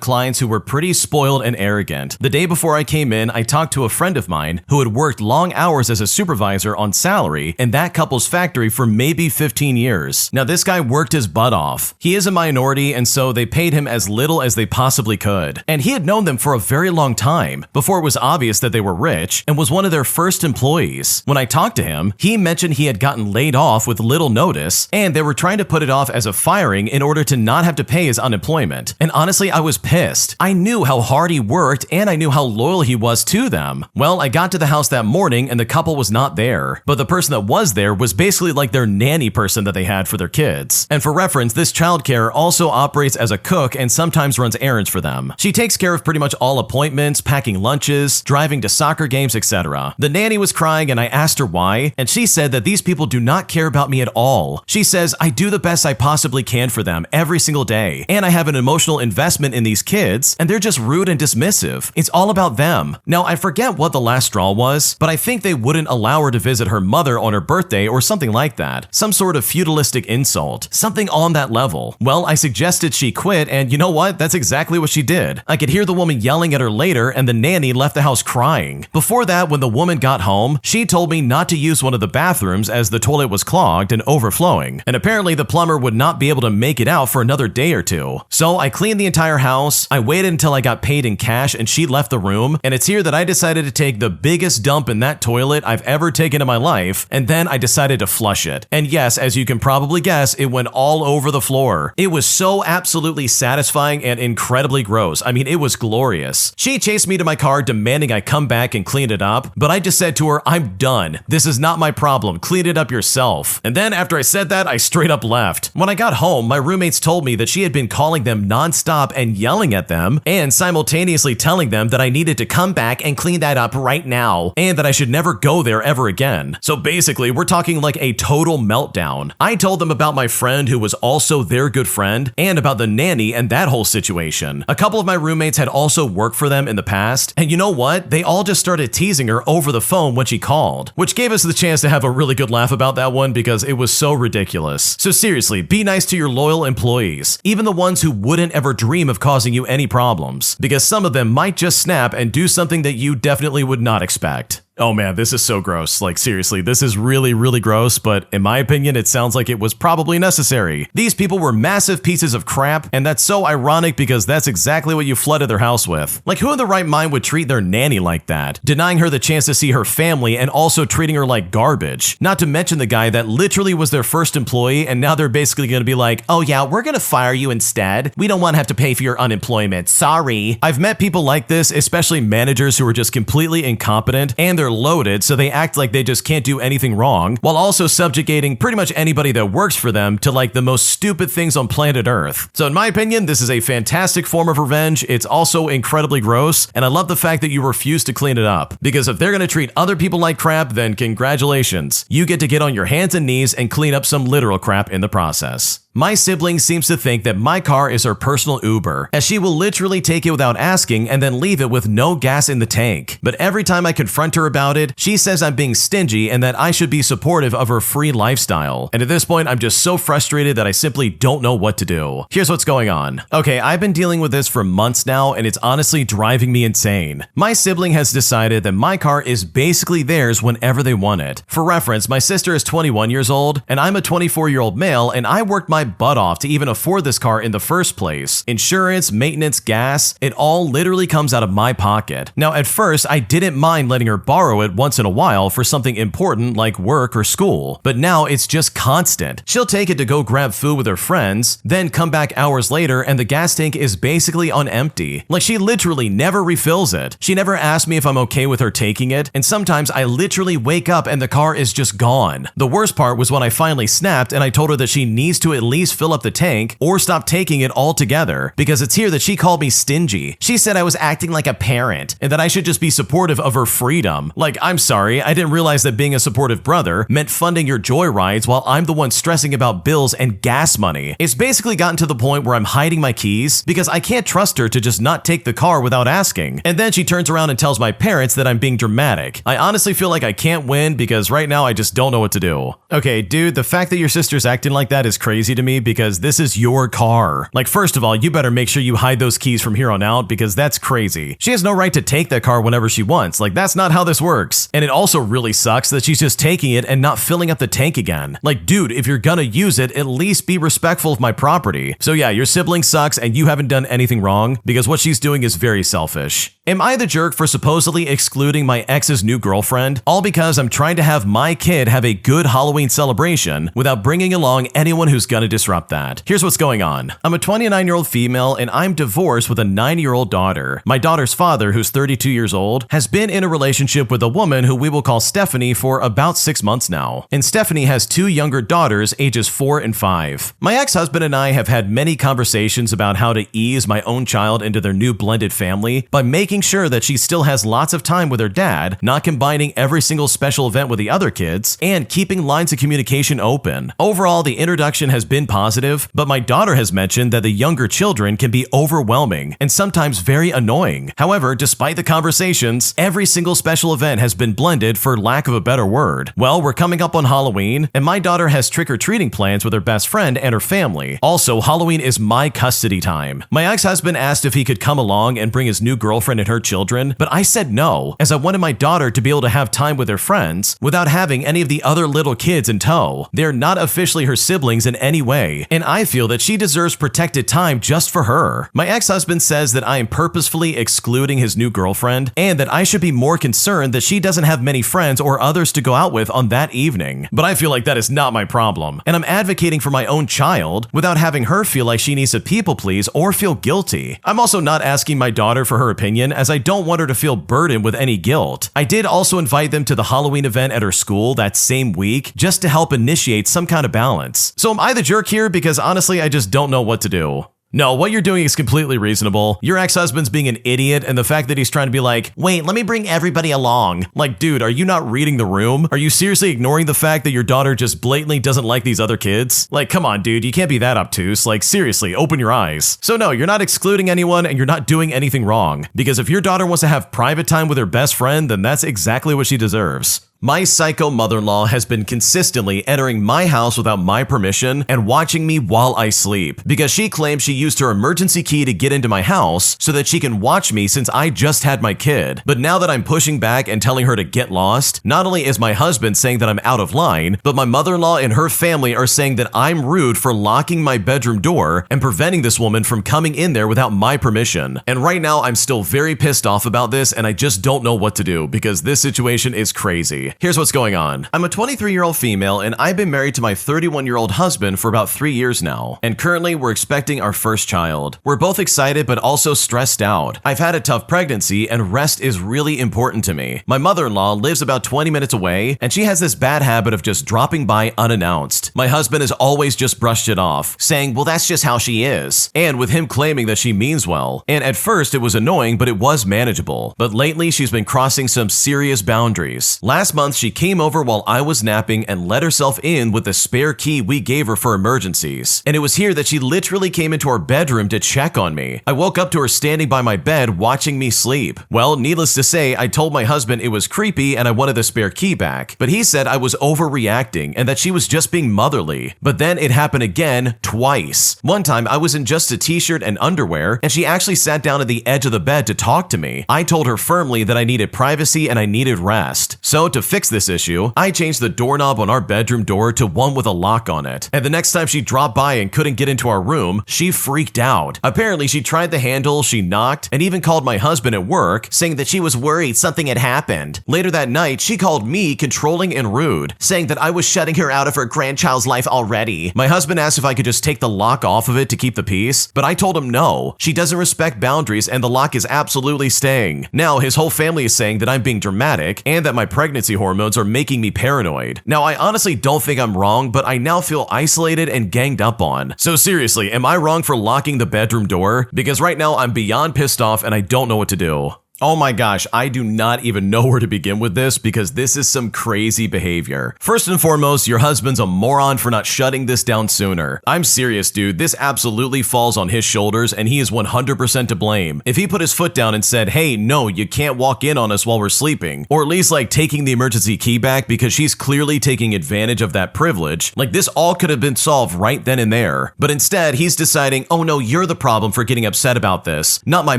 clients who were pretty spoiled and arrogant. The day before I came in, I talked to a friend of mine who had worked long hours as a supervisor on salary in that couple's factory for maybe 15 years. Now, this guy worked his butt off. He is a minority, and so they paid him as little as they possibly could. And he had known them for a very long time, before it was obvious that they were rich, and was one of their first employees. When I talked to him, he mentioned he had gotten laid off with little notice, and they were trying to put it off as a firing in order to not have to pay his unemployment. And honestly, I was pissed. I knew how hard he worked, and I knew how loyal he was to them. Well, I got to the house that morning, and the couple was not there. But the person that was there was basically like their nanny person that they had for their kids. And for reference, this childcare also operates as a cook and sometimes runs errands for them. She takes care of pretty much all appointments, packing lunches, driving to soccer games, etc. The nanny was crying, and I asked her why, and she said that these people do not care about me at all. She says, I do the best I possibly can for them every single day, and I have an emotional investment in these kids, and they're just rude and dismissive. It's all about them. Now, I forget what the last straw was, but I think they wouldn't allow her to visit her mother on her birthday or something like that. Some sort of feudalistic insult. Something on that level. Well, I suggested she quit, and you know what? That's exactly what she did. I could hear the woman yelling at her later, and the nanny left the house crying. Before that, when the woman got home, she told me not to use one of the bathrooms as the toilet was clogged and overflowing, and apparently the plumber would not be able to make it out for another day or two. So I cleaned the entire house, I waited until I got paid in cash and she left the room, and it's here that I decided to take the biggest dump in that toilet I've ever taken in my life, and then I decided to flush it. And yes, as you can probably guess, it went all over the floor. It was so absolutely satisfying and incredibly gross. I mean, it was glorious. She chased me to my car demanding I come back and clean it up, but I just said to her, I'm done. This is not my problem. Clean it up yourself. And then after I said that, I straight up left. When I got home, my roommates told me that she had been calling them nonstop and yelling at them, and simultaneously telling them that I needed to come back and clean that up right now, and that I should never go there ever again. So basically, we're talking like a total meltdown. I told them about my friend who was also their good friend, and about the nanny and that whole situation. A couple of my roommates had also worked for them in the past, and you know what? They all just started teasing her over the phone when she called, which gave us the chance to have a really good laugh about that one because it was so ridiculous. So seriously, be nice to your loyal employees, even the ones who wouldn't ever dream of causing you any problems, because some of them might just snap and do something that you definitely would not expect. Oh man, this is so gross. Like seriously, this is really, really gross, but in my opinion, it sounds like it was probably necessary. These people were massive pieces of crap, and that's so ironic because that's exactly what you flooded their house with. Like, who in the right mind would treat their nanny like that? Denying her the chance to see her family and also treating her like garbage. Not to mention the guy that literally was their first employee, and now they're basically gonna be like, oh yeah, we're gonna fire you instead. We don't wanna have to pay for your unemployment. Sorry. I've met people like this, especially managers who are just completely incompetent, and they're loaded, so they act like they just can't do anything wrong, while also subjugating pretty much anybody that works for them to like the most stupid things on planet Earth. So in my opinion, this is a fantastic form of revenge. It's also incredibly gross, and I love the fact that you refuse to clean it up, because if they're gonna treat other people like crap, then congratulations. You get to get on your hands and knees and clean up some literal crap in the process. My sibling seems to think that my car is her personal Uber, as she will literally take it without asking and then leave it with no gas in the tank. But every time I confront her about it, she says I'm being stingy and that I should be supportive of her free lifestyle. And at this point, I'm just so frustrated that I simply don't know what to do. Here's what's going on. Okay, I've been dealing with this for months now, and it's honestly driving me insane. My sibling has decided that my car is basically theirs whenever they want it. For reference, my sister is 21 years old, and I'm a 24-year-old male, and I worked my butt off to even afford this car in the first place. Insurance, maintenance, gas, it all literally comes out of my pocket. Now, at first, I didn't mind letting her borrow it once in a while for something important like work or school, but now it's just constant. She'll take it to go grab food with her friends, then come back hours later and the gas tank is basically on empty. Like, she literally never refills it. She never asks me if I'm okay with her taking it, and sometimes I literally wake up and the car is just gone. The worst part was when I finally snapped and I told her that she needs to at least fill up the tank or stop taking it altogether, because it's here that she called me stingy. She said I was acting like a parent and that I should just be supportive of her freedom. Like, I'm sorry, I didn't realize that being a supportive brother meant funding your joy rides while I'm the one stressing about bills and gas money. It's basically gotten to the point where I'm hiding my keys because I can't trust her to just not take the car without asking. And then she turns around and tells my parents that I'm being dramatic. I honestly feel like I can't win because right now I just don't know what to do. Okay, dude, the fact that your sister's acting like that is crazy to me because this is your car. Like, first of all, you better make sure you hide those keys from here on out because that's crazy. She has no right to take that car whenever she wants. Like, that's not how this works. And it also really sucks that she's just taking it and not filling up the tank again. Like, dude, if you're gonna use it, at least be respectful of my property. So yeah, your sibling sucks and you haven't done anything wrong because what she's doing is very selfish. Am I the jerk for supposedly excluding my ex's new girlfriend, all because I'm trying to have my kid have a good Halloween celebration without bringing along anyone who's gonna disrupt that? Here's what's going on. I'm a 29-year-old female and I'm divorced with a 9-year-old daughter. My daughter's father, who's 32 years old, has been in a relationship with a woman who we will call Stephanie for about 6 months now. And Stephanie has 2 younger daughters, ages 4 and 5. My ex-husband and I have had many conversations about how to ease my own child into their new blended family by making sure that she still has lots of time with her dad, not combining every single special event with the other kids, and keeping lines of communication open. Overall, the introduction has been positive, but my daughter has mentioned that the younger children can be overwhelming and sometimes very annoying. However, despite the conversations, every single special event has been blended, for lack of a better word. Well, we're coming up on Halloween, and my daughter has trick-or-treating plans with her best friend and her family. Also, Halloween is my custody time. My ex-husband asked if he could come along and bring his new girlfriend and her children, but I said no, as I wanted my daughter to be able to have time with her friends without having any of the other little kids in tow. They're not officially her siblings in any way, and I feel that she deserves protected time just for her. My ex-husband says that I am purposefully excluding his new girlfriend and that I should be more concerned that she doesn't have many friends or others to go out with on that evening. But I feel like that is not my problem, and I'm advocating for my own child without having her feel like she needs to people please or feel guilty. I'm also not asking my daughter for her opinion, as I don't want her to feel burdened with any guilt. I did also invite them to the Halloween event at her school that same week just to help initiate some kind of balance. So am I the jerk here? Because honestly, I just don't know what to do. No, what you're doing is completely reasonable. Your ex-husband's being an idiot, and the fact that he's trying to be like, wait, let me bring everybody along. Like, dude, are you not reading the room? Are you seriously ignoring the fact that your daughter just blatantly doesn't like these other kids? Like, come on, dude, you can't be that obtuse. Like, seriously, open your eyes. So no, you're not excluding anyone, and you're not doing anything wrong. Because if your daughter wants to have private time with her best friend, then that's exactly what she deserves. My psycho mother-in-law has been consistently entering my house without my permission and watching me while I sleep, because she claims she used her emergency key to get into my house so that she can watch me since I just had my kid. But now that I'm pushing back and telling her to get lost, not only is my husband saying that I'm out of line, but my mother-in-law and her family are saying that I'm rude for locking my bedroom door and preventing this woman from coming in there without my permission. And right now I'm still very pissed off about this, and I just don't know what to do because this situation is crazy. Here's what's going on. I'm a 23-year-old female and I've been married to my 31-year-old husband for about 3 years now. And currently we're expecting our first child. We're both excited but also stressed out. I've had a tough pregnancy and rest is really important to me. My mother-in-law lives about 20 minutes away and she has this bad habit of just dropping by unannounced. My husband has always just brushed it off, saying, well, that's just how she is. And with him claiming that she means well. And at first it was annoying, but it was manageable. But lately she's been crossing some serious boundaries. Last month, she came over while I was napping and let herself in with the spare key we gave her for emergencies. And it was here that she literally came into our bedroom to check on me. I woke up to her standing by my bed watching me sleep. Well, needless to say, I told my husband it was creepy and I wanted the spare key back, but he said I was overreacting and that she was just being motherly. But then it happened again twice. One time I was in just a t-shirt and underwear and she actually sat down at the edge of the bed to talk to me. I told her firmly that I needed privacy and I needed rest. So to fix this issue, I changed the doorknob on our bedroom door to one with a lock on it. And the next time she dropped by and couldn't get into our room, she freaked out. Apparently she tried the handle, she knocked, and even called my husband at work, saying that she was worried something had happened. Later that night, she called me controlling and rude, saying that I was shutting her out of her grandchild's life already. My husband asked if I could just take the lock off of it to keep the peace, but I told him no. She doesn't respect boundaries and the lock is absolutely staying. Now his whole family is saying that I'm being dramatic and that my pregnancy hormones are making me paranoid. Now I honestly don't think I'm wrong, but I now feel isolated and ganged up on. So seriously, am I wrong for locking the bedroom door? Because right now I'm beyond pissed off and I don't know what to do. Oh my gosh, I do not even know where to begin with this because this is some crazy behavior. First and foremost, your husband's a moron for not shutting this down sooner. I'm serious, dude. This absolutely falls on his shoulders and he is 100% to blame. If he put his foot down and said, hey, no, you can't walk in on us while we're sleeping, or at least like taking the emergency key back because she's clearly taking advantage of that privilege, like this all could have been solved right then and there. But instead, he's deciding, oh no, you're the problem for getting upset about this, not my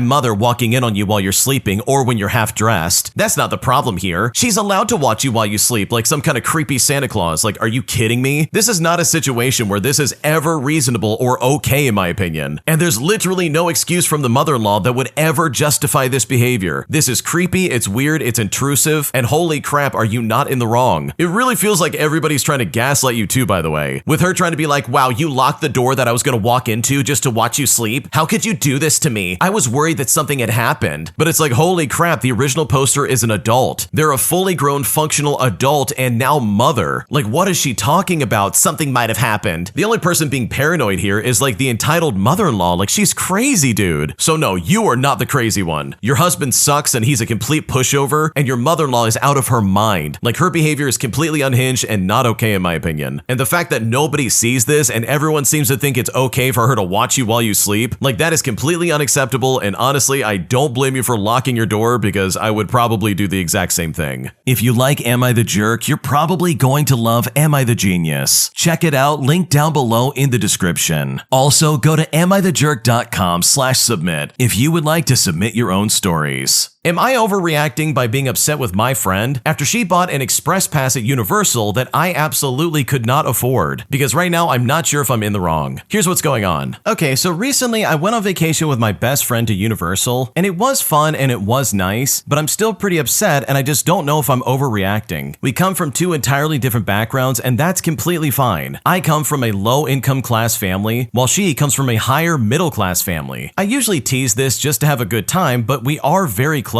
mother walking in on you while you're sleeping or when you're half dressed. That's not the problem here. She's allowed to watch you while you sleep like some kind of creepy Santa Claus. Like, are you kidding me? This is not a situation where this is ever reasonable or okay in my opinion. And there's literally no excuse from the mother-in-law that would ever justify this behavior. This is creepy, it's weird, it's intrusive, and holy crap, are you not in the wrong? It really feels like everybody's trying to gaslight you too, by the way. With her trying to be like, wow, you locked the door that I was gonna walk into just to watch you sleep? How could you do this to me? I was worried that something had happened. But it's like, holy crap, the original poster is an adult. They're a fully grown functional adult and now mother. Like, what is she talking about? Something might have happened. The only person being paranoid here is like the entitled mother-in-law. Like, she's crazy, dude. So no, you are not the crazy one. Your husband sucks and he's a complete pushover, and your mother-in-law is out of her mind. Like, her behavior is completely unhinged and not okay in my opinion. And the fact that nobody sees this and everyone seems to think it's okay for her to watch you while you sleep, like that is completely unacceptable, and honestly, I don't blame you for locking your door because I would probably do the exact same thing. If you like Am I the Jerk, you're probably going to love Am I the Genius. Check it out, link down below in the description. Also, go to amithejerk.com/submit if you would like to submit your own stories. Am I overreacting by being upset with my friend after she bought an express pass at Universal that I absolutely could not afford? Because right now I'm not sure if I'm in the wrong. Here's what's going on. Okay, so recently I went on vacation with my best friend to Universal, and it was fun and it was nice, but I'm still pretty upset and I just don't know if I'm overreacting. We come from two entirely different backgrounds and that's completely fine. I come from a low-income class family, while she comes from a higher middle-class family. I usually tease this just to have a good time, but we are very close.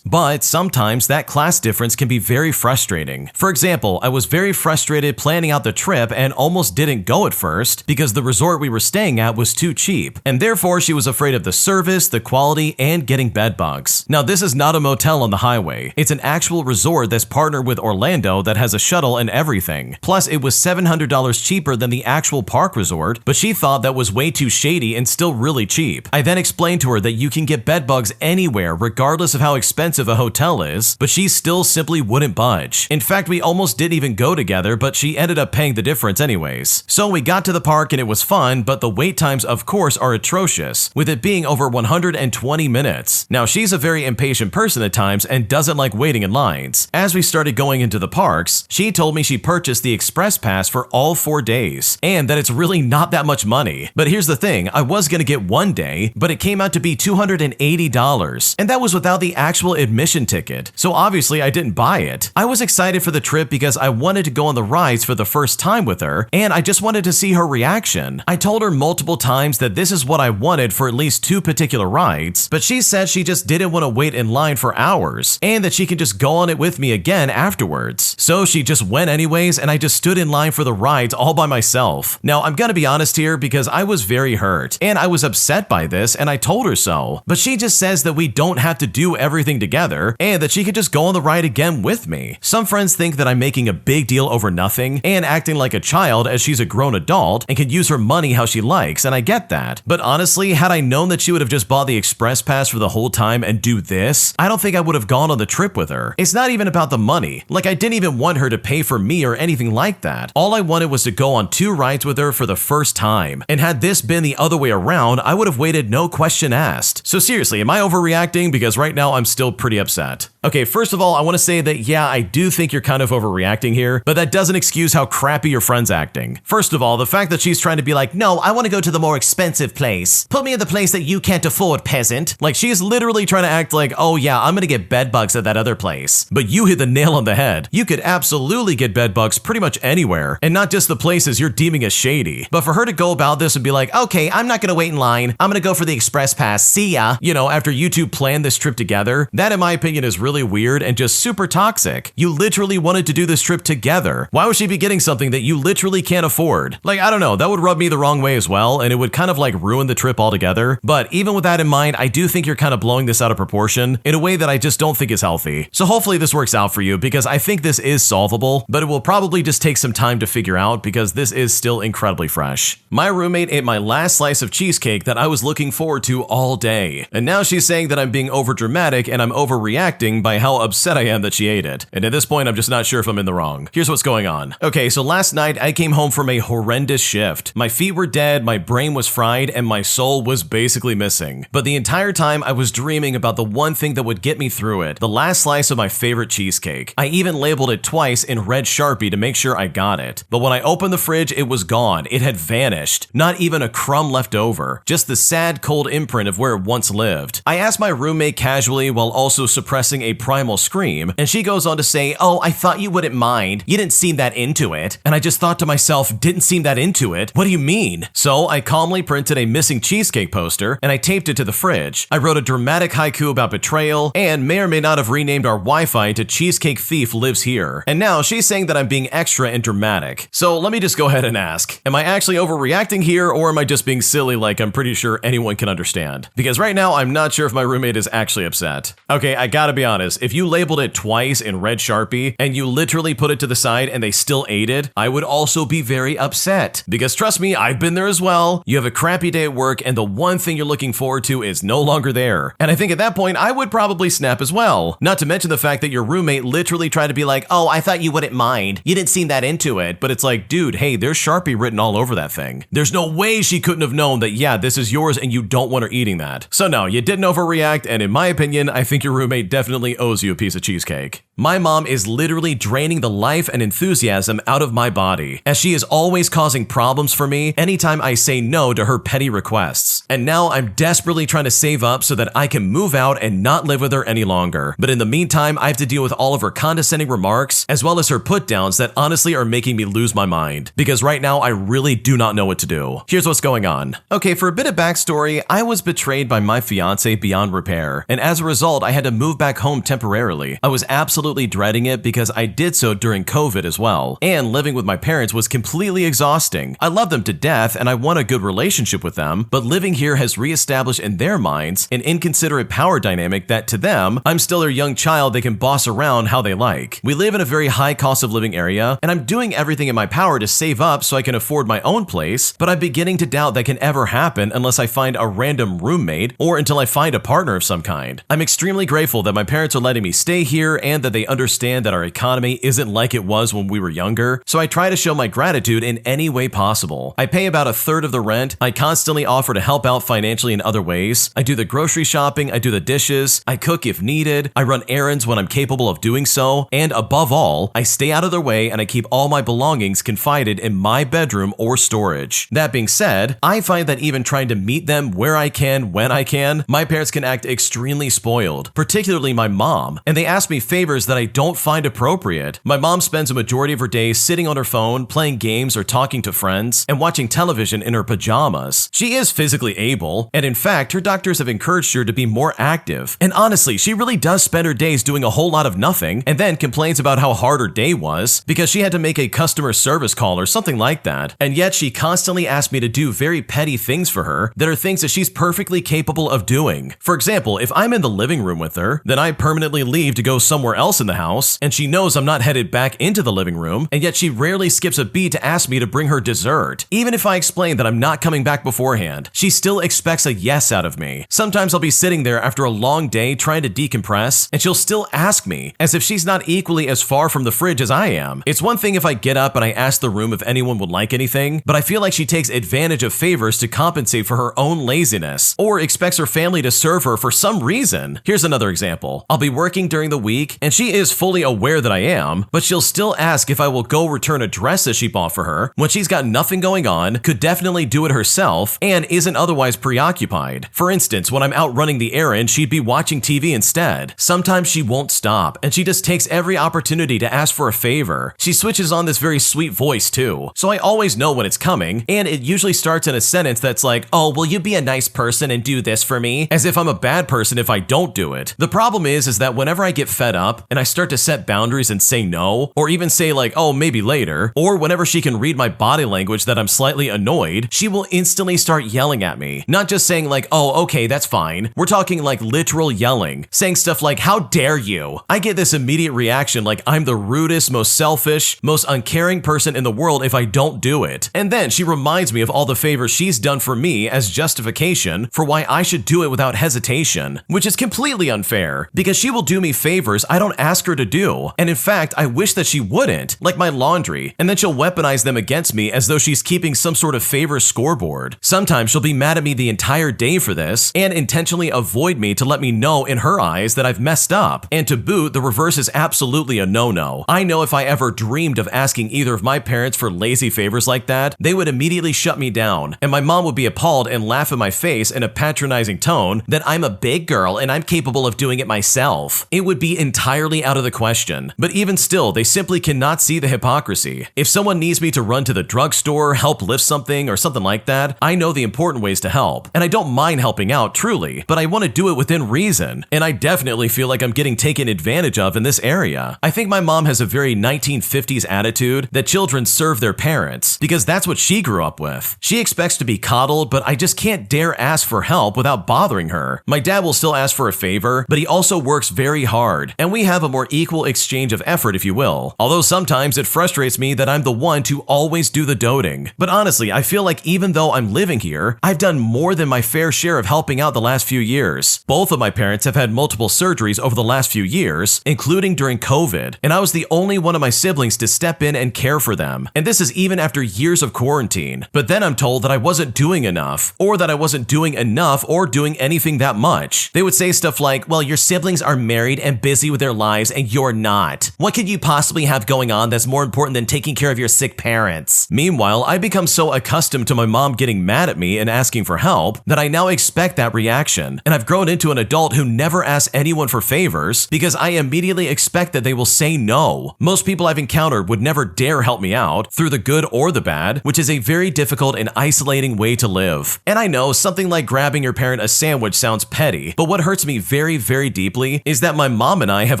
But sometimes that class difference can be very frustrating. For example, I was very frustrated planning out the trip and almost didn't go at first because the resort we were staying at was too cheap, and therefore she was afraid of the service, the quality, and getting bed bugs. Now this is not a motel on the highway. It's an actual resort that's partnered with Orlando that has a shuttle and everything. Plus it was $700 cheaper than the actual park resort, but she thought that was way too shady and still really cheap. I then explained to her that you can get bed bugs anywhere regardless of how expensive a hotel is, but she still simply wouldn't budge. In fact, we almost didn't even go together, but she ended up paying the difference anyways. So we got to the park and it was fun, but the wait times of course are atrocious, with it being over 120 minutes. Now she's a very impatient person at times and doesn't like waiting in lines. As we started going into the parks, she told me she purchased the express pass for all 4 days, and that it's really not that much money. But here's the thing, I was gonna get 1 day, but it came out to be $280, and that was without the actual admission ticket, so obviously I didn't buy it. I was excited for the trip because I wanted to go on the rides for the first time with her, and I just wanted to see her reaction. I told her multiple times that this is what I wanted for at least 2 particular rides, but she said she just didn't want to wait in line for hours, and that she could just go on it with me again afterwards. So she just went anyways, and I just stood in line for the rides all by myself. Now I'm gonna be honest here because I was very hurt, and I was upset by this, and I told her so, but she just says that we don't have to do do everything together, and that she could just go on the ride again with me. Some friends think that I'm making a big deal over nothing and acting like a child as she's a grown adult and can use her money how she likes, and I get that. But honestly, had I known that she would have just bought the express pass for the whole time and do this, I don't think I would have gone on the trip with her. It's not even about the money. Like, I didn't even want her to pay for me or anything like that. All I wanted was to go on 2 rides with her for the first time. And had this been the other way around, I would have waited no question asked. So seriously, am I overreacting? Because right now I'm still pretty upset. Okay, first of all, I want to say that yeah, I do think you're kind of overreacting here, but that doesn't excuse how crappy your friend's acting. First of all, the fact that she's trying to be like, no, I want to go to the more expensive place. Put me in the place that you can't afford, peasant. Like, she's literally trying to act like, oh yeah, I'm gonna get bed bugs at that other place. But you hit the nail on the head. You could absolutely get bed bugs pretty much anywhere, and not just the places you're deeming as shady. But for her to go about this and be like, okay, I'm not gonna wait in line. I'm gonna go for the express pass. See ya. You know, after you two planned this trip together, that in my opinion is really weird and just super toxic. You literally wanted to do this trip together. Why would she be getting something that you literally can't afford? Like, I don't know, that would rub me the wrong way as well, and it would kind of like ruin the trip altogether. But even with that in mind, I do think you're kind of blowing this out of proportion in a way that I just don't think is healthy. So hopefully this works out for you, because I think this is solvable, but it will probably just take some time to figure out because this is still incredibly fresh. My roommate ate my last slice of cheesecake that I was looking forward to all day, and now she's saying that I'm being overdramatic and I'm overreacting by how upset I am that she ate it. And at this point, I'm just not sure if I'm in the wrong. Here's what's going on. Okay, so last night I came home from a horrendous shift. My feet were dead, my brain was fried, and my soul was basically missing. But the entire time I was dreaming about the one thing that would get me through it, the last slice of my favorite cheesecake. I even labeled it twice in red Sharpie to make sure I got it. But when I opened the fridge, it was gone. It had vanished. Not even a crumb left over. Just the sad, cold imprint of where it once lived. I asked my roommate casually while also suppressing a primal scream, and she goes on to say, oh, I thought you wouldn't mind. You didn't seem that into it. And I just thought to myself, didn't seem that into it? What do you mean? So I calmly printed a missing cheesecake poster and I taped it to the fridge. I wrote a dramatic haiku about betrayal and may or may not have renamed our Wi-Fi to Cheesecake Thief Lives Here. And now she's saying that I'm being extra and dramatic. So let me just go ahead and ask, am I actually overreacting here, or am I just being silly like I'm pretty sure anyone can understand? Because right now I'm not sure if my roommate is actually upset. Okay, I gotta be honest, if you labeled it twice in red Sharpie and you literally put it to the side and they still ate it, I would also be very upset. Because trust me, I've been there as well. You have a crappy day at work and the one thing you're looking forward to is no longer there. And I think at that point, I would probably snap as well. Not to mention the fact that your roommate literally tried to be like, oh, I thought you wouldn't mind. You didn't seem that into it. But it's like, dude, hey, there's Sharpie written all over that thing. There's no way she couldn't have known that, yeah, this is yours and you don't want her eating that. So no, you didn't overreact, and in my opinion, I think your roommate definitely owes you a piece of cheesecake. My mom is literally draining the life and enthusiasm out of my body, as she is always causing problems for me anytime I say no to her petty requests. And now I'm desperately trying to save up so that I can move out and not live with her any longer. But in the meantime, I have to deal with all of her condescending remarks, as well as her put-downs that honestly are making me lose my mind. Because right now, I really do not know what to do. Here's what's going on. Okay, for a bit of backstory, I was betrayed by my fiance beyond repair, and as a result, I had to move back home temporarily. I was absolutely dreading it because I did so during COVID as well, and living with my parents was completely exhausting. I love them to death and I want a good relationship with them, but living here has reestablished in their minds an inconsiderate power dynamic that to them, I'm still their young child they can boss around how they like. We live in a very high cost of living area, and I'm doing everything in my power to save up so I can afford my own place, but I'm beginning to doubt that can ever happen unless I find a random roommate or until I find a partner of some kind. I'm extremely grateful that my parents are letting me stay here and that they understand that our economy isn't like it was when we were younger, so I try to show my gratitude in any way possible. I pay about a third of the rent, I constantly offer to help out financially in other ways, I do the grocery shopping, I do the dishes, I cook if needed, I run errands when I'm capable of doing so, and above all, I stay out of their way and I keep all my belongings confided in my bedroom or storage. That being said, I find that even trying to meet them where I can, when I can, my parents can act extremely spoiled, particularly my mom, and they ask me favors that I don't find appropriate. My mom spends a majority of her day sitting on her phone, playing games or talking to friends, and watching television in her pajamas. She is physically able, and in fact, her doctors have encouraged her to be more active. And honestly, she really does spend her days doing a whole lot of nothing, and then complains about how hard her day was because she had to make a customer service call or something like that. And yet she constantly asks me to do very petty things for her that are things that she's perfectly capable of doing. For example, if I'm in the living room with her, then I permanently leave to go somewhere else in the house, and she knows I'm not headed back into the living room, and yet she rarely skips a beat to ask me to bring her dessert. Even if I explain that I'm not coming back beforehand, she still expects a yes out of me. Sometimes I'll be sitting there after a long day trying to decompress, and she'll still ask me, as if she's not equally as far from the fridge as I am. It's one thing if I get up and I ask the room if anyone would like anything, but I feel like she takes advantage of favors to compensate for her own laziness, or expects her family to serve her for some reason. Here's another example. I'll be working during the week, and she is fully aware that I am, but she'll still ask if I will go return a dress that she bought for her when she's got nothing going on, could definitely do it herself, and isn't otherwise preoccupied. For instance, when I'm out running the errand, she'd be watching TV instead. Sometimes she won't stop, and she just takes every opportunity to ask for a favor. She switches on this very sweet voice too, so I always know when it's coming, and it usually starts in a sentence that's like, "Oh, will you be a nice person and do this for me?" As if I'm a bad person if I don't do it. The problem is that whenever I get fed up and I start to set boundaries and say no, or even say like, "Oh, maybe later," or whenever she can read my body language that I'm slightly annoyed, she will instantly start yelling at me. Not just saying like, "Oh, okay, that's fine." We're talking like literal yelling, saying stuff like, "How dare you?" I get this immediate reaction like I'm the rudest, most selfish, most uncaring person in the world if I don't do it. And then she reminds me of all the favors she's done for me as justification for why I should do it without hesitation, which is completely unfair because she will do me favors I don't ask her to do. And in fact, I wish that she wouldn't, like my laundry, and then she'll weaponize them against me as though she's keeping some sort of favor scoreboard. Sometimes she'll be mad at me the entire day for this and intentionally avoid me to let me know in her eyes that I've messed up. And to boot, the reverse is absolutely a no-no. I know if I ever dreamed of asking either of my parents for lazy favors like that, they would immediately shut me down, and my mom would be appalled and laugh in my face in a patronizing tone that I'm a big girl and I'm capable of doing it myself. It would be entirely out of the question. But even still, they simply cannot see the hypocrisy. If someone needs me to run to the drugstore, help lift something, or something like that, I know the important ways to help, and I don't mind helping out, truly, but I want to do it within reason, and I definitely feel like I'm getting taken advantage of in this area. I think my mom has a very 1950s attitude that children serve their parents, because that's what she grew up with. She expects to be coddled, but I just can't dare ask for help without bothering her. My dad will still ask for a favor, but he also works very hard, and we have a more equal exchange of effort, if you will. Although sometimes it frustrates me that I'm the one to always do the doting. But honestly, I feel like even though I'm living here, I've done more than my fair share of helping out the last few years. Both of my parents have had multiple surgeries over the last few years, including during COVID, and I was the only one of my siblings to step in and care for them. And this is even after years of quarantine. But then I'm told that I wasn't doing enough, or that I wasn't doing enough or doing anything that much. They would say stuff like, "Well, your siblings are married and busy with their lives and you're not. What could you possibly have going on that's more important than taking care of your sick parents?" Meanwhile, I become so accustomed to my mom getting mad at me and asking for help that I now expect that reaction. And I've grown into an adult who never asks anyone for favors because I immediately expect that they will say no. Most people I've encountered would never dare help me out, through the good or the bad, which is a very difficult and isolating way to live. And I know something like grabbing your parent a sandwich sounds petty, but what hurts me very, very deeply is that my mom and I have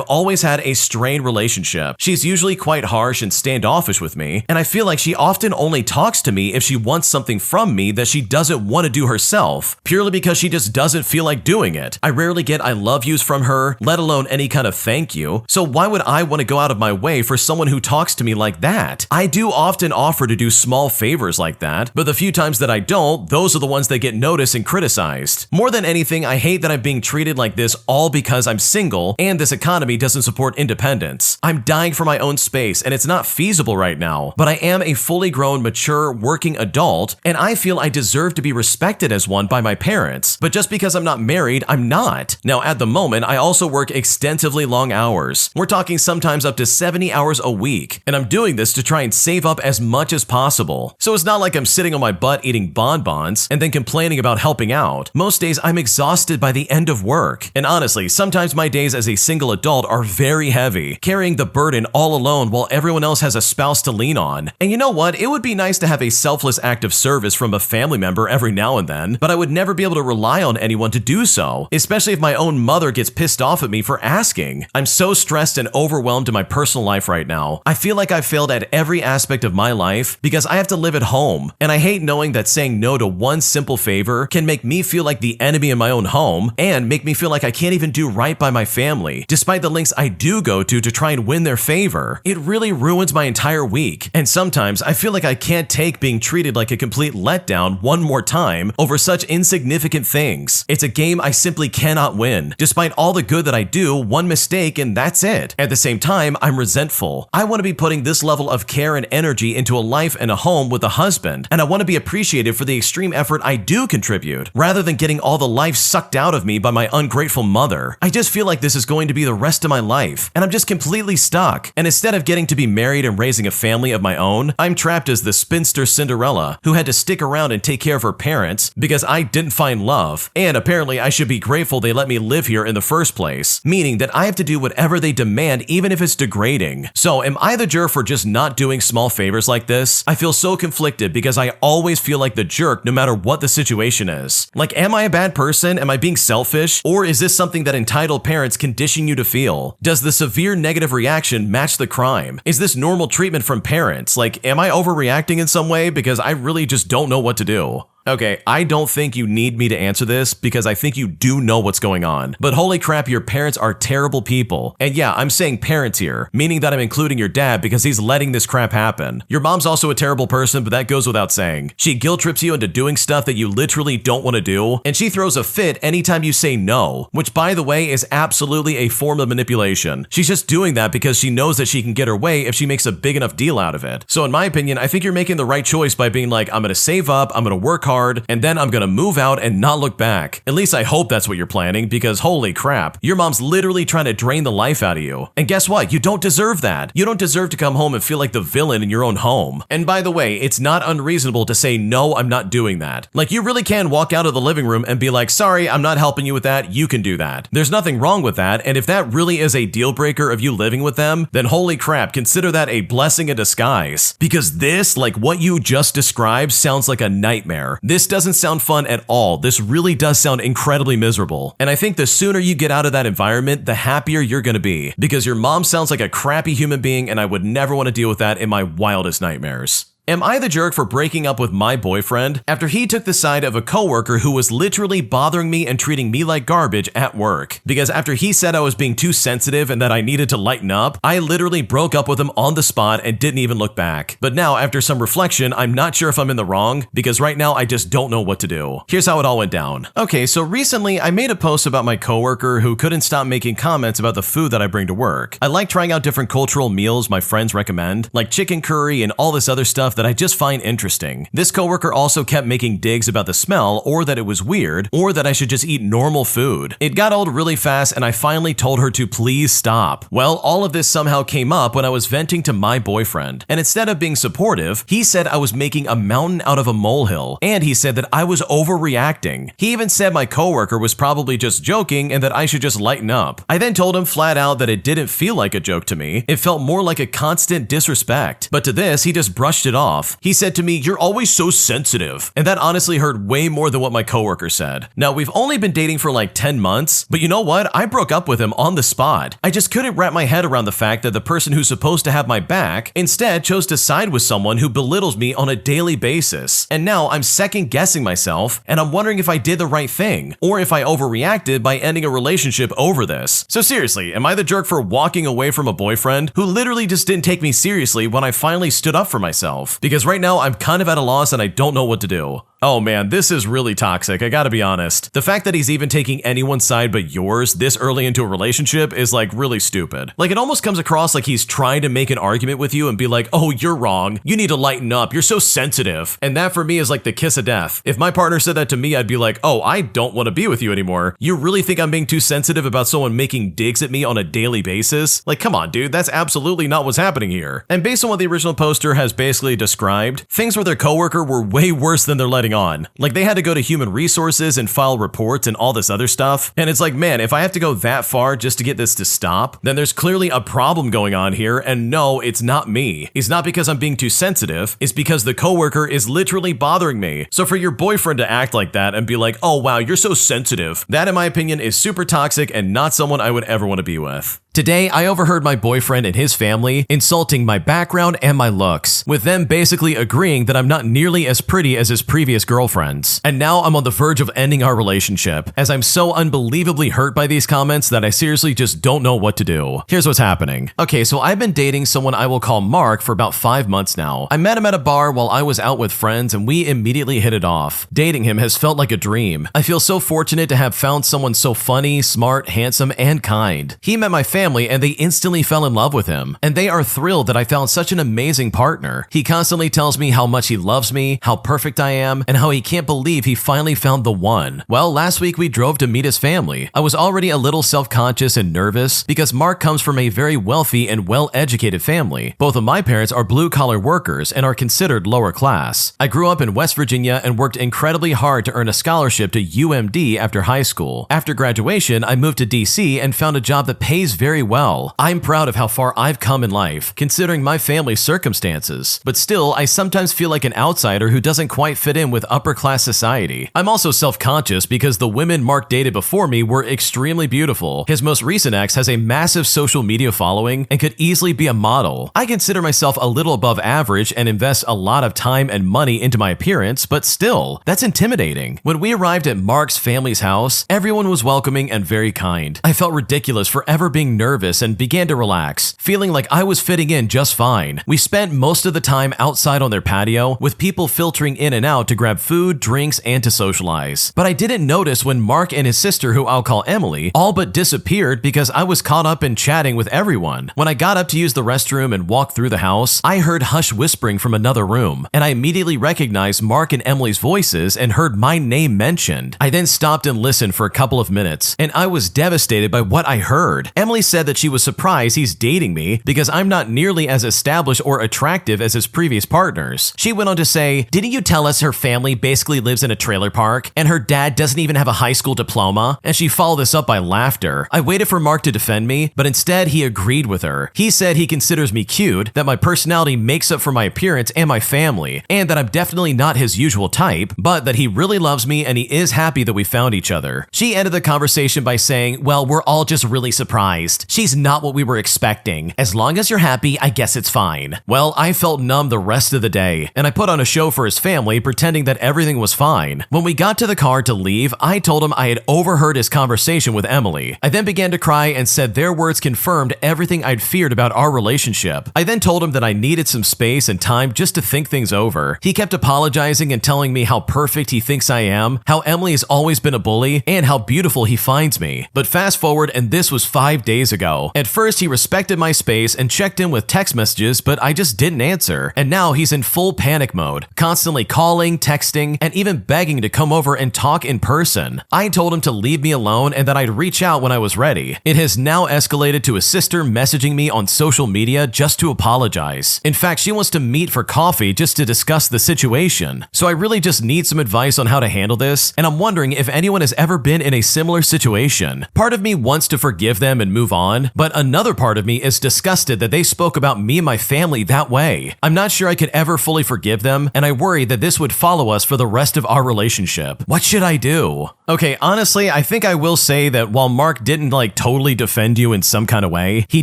always had a strained relationship. She's usually quite harsh and standoffish with me, and I feel like she often only talks to me if she wants something from me that she doesn't want to do herself, purely because she just doesn't feel like doing it. I rarely get I love yous from her, let alone any kind of thank you, so why would I want to go out of my way for someone who talks to me like that? I do often offer to do small favors like that, but the few times that I don't, those are the ones that get noticed and criticized. More than anything, I hate that I'm being treated like this all because I'm single and this economy doesn't support independence. I'm dying for my own space and it's not feasible right now, but I am a fully grown, mature, working adult, and I feel I deserve to be respected as one by my parents. But just because I'm not married, I'm not. Now, at the moment, I also work extensively long hours. We're talking sometimes up to 70 hours a week, and I'm doing this to try and save up as much as possible. So it's not like I'm sitting on my butt eating bonbons and then complaining about helping out. Most days I'm exhausted by the end of work. And honestly, sometimes my days as a single adult are very heavy, carrying the burden all alone while everyone else has a spouse to lean on. And you know what? It would be nice to have a selfless act of service from a family member every now and then, but I would never be able to rely on anyone to do so, especially if my own mother gets pissed off at me for asking. I'm so stressed and overwhelmed in my personal life right now. I feel like I've failed at every aspect of my life because I have to live at home, and I hate knowing that saying no to one simple favor can make me feel like the enemy in my own home and make me feel like I can't even do right by my family, despite the lengths I do go to try and win their favor. It really ruins my entire week, and sometimes I feel like I can't take being treated like a complete letdown one more time over such insignificant things. It's a game I simply cannot win. Despite all the good that I do, one mistake and that's it. At the same time, I'm resentful. I want to be putting this level of care and energy into a life and a home with a husband, and I want to be appreciated for the extreme effort I do contribute, rather than getting all the life sucked out of me by my ungrateful mother. I just feel like this is going to be the rest of my life, and I'm just completely stuck. And instead of getting to be married and raising a family of my own, I'm trapped as the spinster Cinderella who had to stick around and take care of her parents because I didn't find love, and apparently I should be grateful they let me live here in the first place, meaning that I have to do whatever they demand even if it's degrading. So am I the jerk for just not doing small favors like this? I feel so conflicted because I always feel like the jerk no matter what the situation is. Like, am I a bad person? Am I being selfish? Or is this something that entitled parents condition you to feel? Does the severe negative reaction match the crime? Is this normal treatment from parents? Like, am I overreacting in some way? Because I really just don't know what to do. Okay, I don't think you need me to answer this because I think you do know what's going on. But holy crap, your parents are terrible people. And yeah, I'm saying parents here, meaning that I'm including your dad because he's letting this crap happen. Your mom's also a terrible person, but that goes without saying. She guilt trips you into doing stuff that you literally don't want to do, and she throws a fit anytime you say no, which by the way is absolutely a form of manipulation. She's just doing that because she knows that she can get her way if she makes a big enough deal out of it. So in my opinion, I think you're making the right choice by being like, I'm gonna save up, I'm gonna work hard, and then I'm gonna move out and not look back. At least I hope that's what you're planning, because holy crap, your mom's literally trying to drain the life out of you. And guess what? You don't deserve that. You don't deserve to come home and feel like the villain in your own home. And by the way, it's not unreasonable to say, no, I'm not doing that. Like, you really can walk out of the living room and be like, sorry, I'm not helping you with that. You can do that. There's nothing wrong with that. And if that really is a deal breaker of you living with them, then holy crap, consider that a blessing in disguise. Because this, like what you just described, sounds like a nightmare. This doesn't sound fun at all. This really does sound incredibly miserable. And I think the sooner you get out of that environment, the happier you're gonna be. Because your mom sounds like a crappy human being, and I would never want to deal with that in my wildest nightmares. Am I the jerk for breaking up with my boyfriend after he took the side of a coworker who was literally bothering me and treating me like garbage at work? Because after he said I was being too sensitive and that I needed to lighten up, I literally broke up with him on the spot and didn't even look back. But now, after some reflection, I'm not sure if I'm in the wrong, because right now I just don't know what to do. Here's how it all went down. Okay, so recently I made a post about my coworker who couldn't stop making comments about the food that I bring to work. I like trying out different cultural meals my friends recommend, like chicken curry and all this other stuff that I just find interesting. This coworker also kept making digs about the smell, or that it was weird, or that I should just eat normal food. It got old really fast, and I finally told her to please stop. Well, all of this somehow came up when I was venting to my boyfriend, and instead of being supportive, he said I was making a mountain out of a molehill, and he said that I was overreacting. He even said my coworker was probably just joking and that I should just lighten up. I then told him flat out that it didn't feel like a joke to me. It felt more like a constant disrespect. But to this, he just brushed it off. He said to me, "You're always so sensitive." And that honestly hurt way more than what my coworker said. Now, we've only been dating for like 10 months, but you know what? I broke up with him on the spot. I just couldn't wrap my head around the fact that the person who's supposed to have my back instead chose to side with someone who belittles me on a daily basis. And now I'm second guessing myself, and I'm wondering if I did the right thing, or if I overreacted by ending a relationship over this. So seriously, am I the jerk for walking away from a boyfriend who literally just didn't take me seriously when I finally stood up for myself? Because right now I'm kind of at a loss and I don't know what to do. Oh man, this is really toxic, I gotta be honest. The fact that he's even taking anyone's side but yours this early into a relationship is like really stupid. Like, it almost comes across like he's trying to make an argument with you and be like, oh, you're wrong, you need to lighten up, you're so sensitive. And that for me is like the kiss of death. If my partner said that to me, I'd be like, oh, I don't want to be with you anymore. You really think I'm being too sensitive about someone making digs at me on a daily basis? Like, come on, dude, that's absolutely not what's happening here. And based on what the original poster has basically described, things with their coworker were way worse than they're letting going on. Like, they had to go to human resources and file reports and all this other stuff. And it's like, man, if I have to go that far just to get this to stop, then there's clearly a problem going on here. And no, it's not me. It's not because I'm being too sensitive. It's because the coworker is literally bothering me. So for your boyfriend to act like that and be like, oh wow, you're so sensitive, that in my opinion is super toxic and not someone I would ever want to be with. Today, I overheard my boyfriend and his family insulting my background and my looks, with them basically agreeing that I'm not nearly as pretty as his previous girlfriends. And now I'm on the verge of ending our relationship, as I'm so unbelievably hurt by these comments that I seriously just don't know what to do. Here's what's happening. Okay, so I've been dating someone I will call Mark for about 5 months now. I met him at a bar while I was out with friends and we immediately hit it off. Dating him has felt like a dream. I feel so fortunate to have found someone so funny, smart, handsome, and kind. He met my family and they instantly fell in love with him, and they are thrilled that I found such an amazing partner. He constantly tells me how much he loves me, how perfect I am, and how he can't believe he finally found the one. Well, last week we drove to meet his family. I was already a little self-conscious and nervous because Mark comes from a very wealthy and well-educated family. Both of my parents are blue-collar workers and are considered lower class. I grew up in West Virginia and worked incredibly hard to earn a scholarship to UMD after high school. After graduation, I moved to DC and found a job that pays very well. I'm proud of how far I've come in life, considering my family's circumstances. But still, I sometimes feel like an outsider who doesn't quite fit in with upper-class society. I'm also self-conscious because the women Mark dated before me were extremely beautiful. His most recent ex has a massive social media following and could easily be a model. I consider myself a little above average and invest a lot of time and money into my appearance, but still, that's intimidating. When we arrived at Mark's family's house, everyone was welcoming and very kind. I felt ridiculous for ever being nervous and began to relax, feeling like I was fitting in just fine. We spent most of the time outside on their patio, with people filtering in and out to grab food, drinks, and to socialize. But I didn't notice when Mark and his sister, who I'll call Emily, all but disappeared because I was caught up in chatting with everyone. When I got up to use the restroom and walk through the house, I heard hush whispering from another room, and I immediately recognized Mark and Emily's voices and heard my name mentioned. I then stopped and listened for a couple of minutes, and I was devastated by what I heard. Emily said that she was surprised he's dating me because I'm not nearly as established or attractive as his previous partners. She went on to say, "Didn't you tell us her family basically lives in a trailer park and her dad doesn't even have a high school diploma?" And she followed this up by laughter. I waited for Mark to defend me, but instead he agreed with her. He said he considers me cute, that my personality makes up for my appearance and my family, and that I'm definitely not his usual type, but that he really loves me and he is happy that we found each other. She ended the conversation by saying, "Well, we're all just really surprised. She's not what we were expecting. As long as you're happy, I guess it's fine." Well, I felt numb the rest of the day, and I put on a show for his family pretending that everything was fine. When we got to the car to leave, I told him I had overheard his conversation with Emily. I then began to cry and said their words confirmed everything I'd feared about our relationship. I then told him that I needed some space and time just to think things over. He kept apologizing and telling me how perfect he thinks I am, how Emily has always been a bully, and how beautiful he finds me. But fast forward, and this was 5 days ago. At first, he respected my space and checked in with text messages, but I just didn't answer. And now he's in full panic mode, constantly calling, texting, and even begging to come over and talk in person. I told him to leave me alone and that I'd reach out when I was ready. It has now escalated to his sister messaging me on social media just to apologize. In fact, she wants to meet for coffee just to discuss the situation. So I really just need some advice on how to handle this, and I'm wondering if anyone has ever been in a similar situation. Part of me wants to forgive them and move on, but another part of me is disgusted that they spoke about me and my family that way. I'm not sure I could ever fully forgive them, and I worry that this would follow us for the rest of our relationship. What should I do? Okay, honestly, I think I will say that while Mark didn't totally defend you in some kind of way, he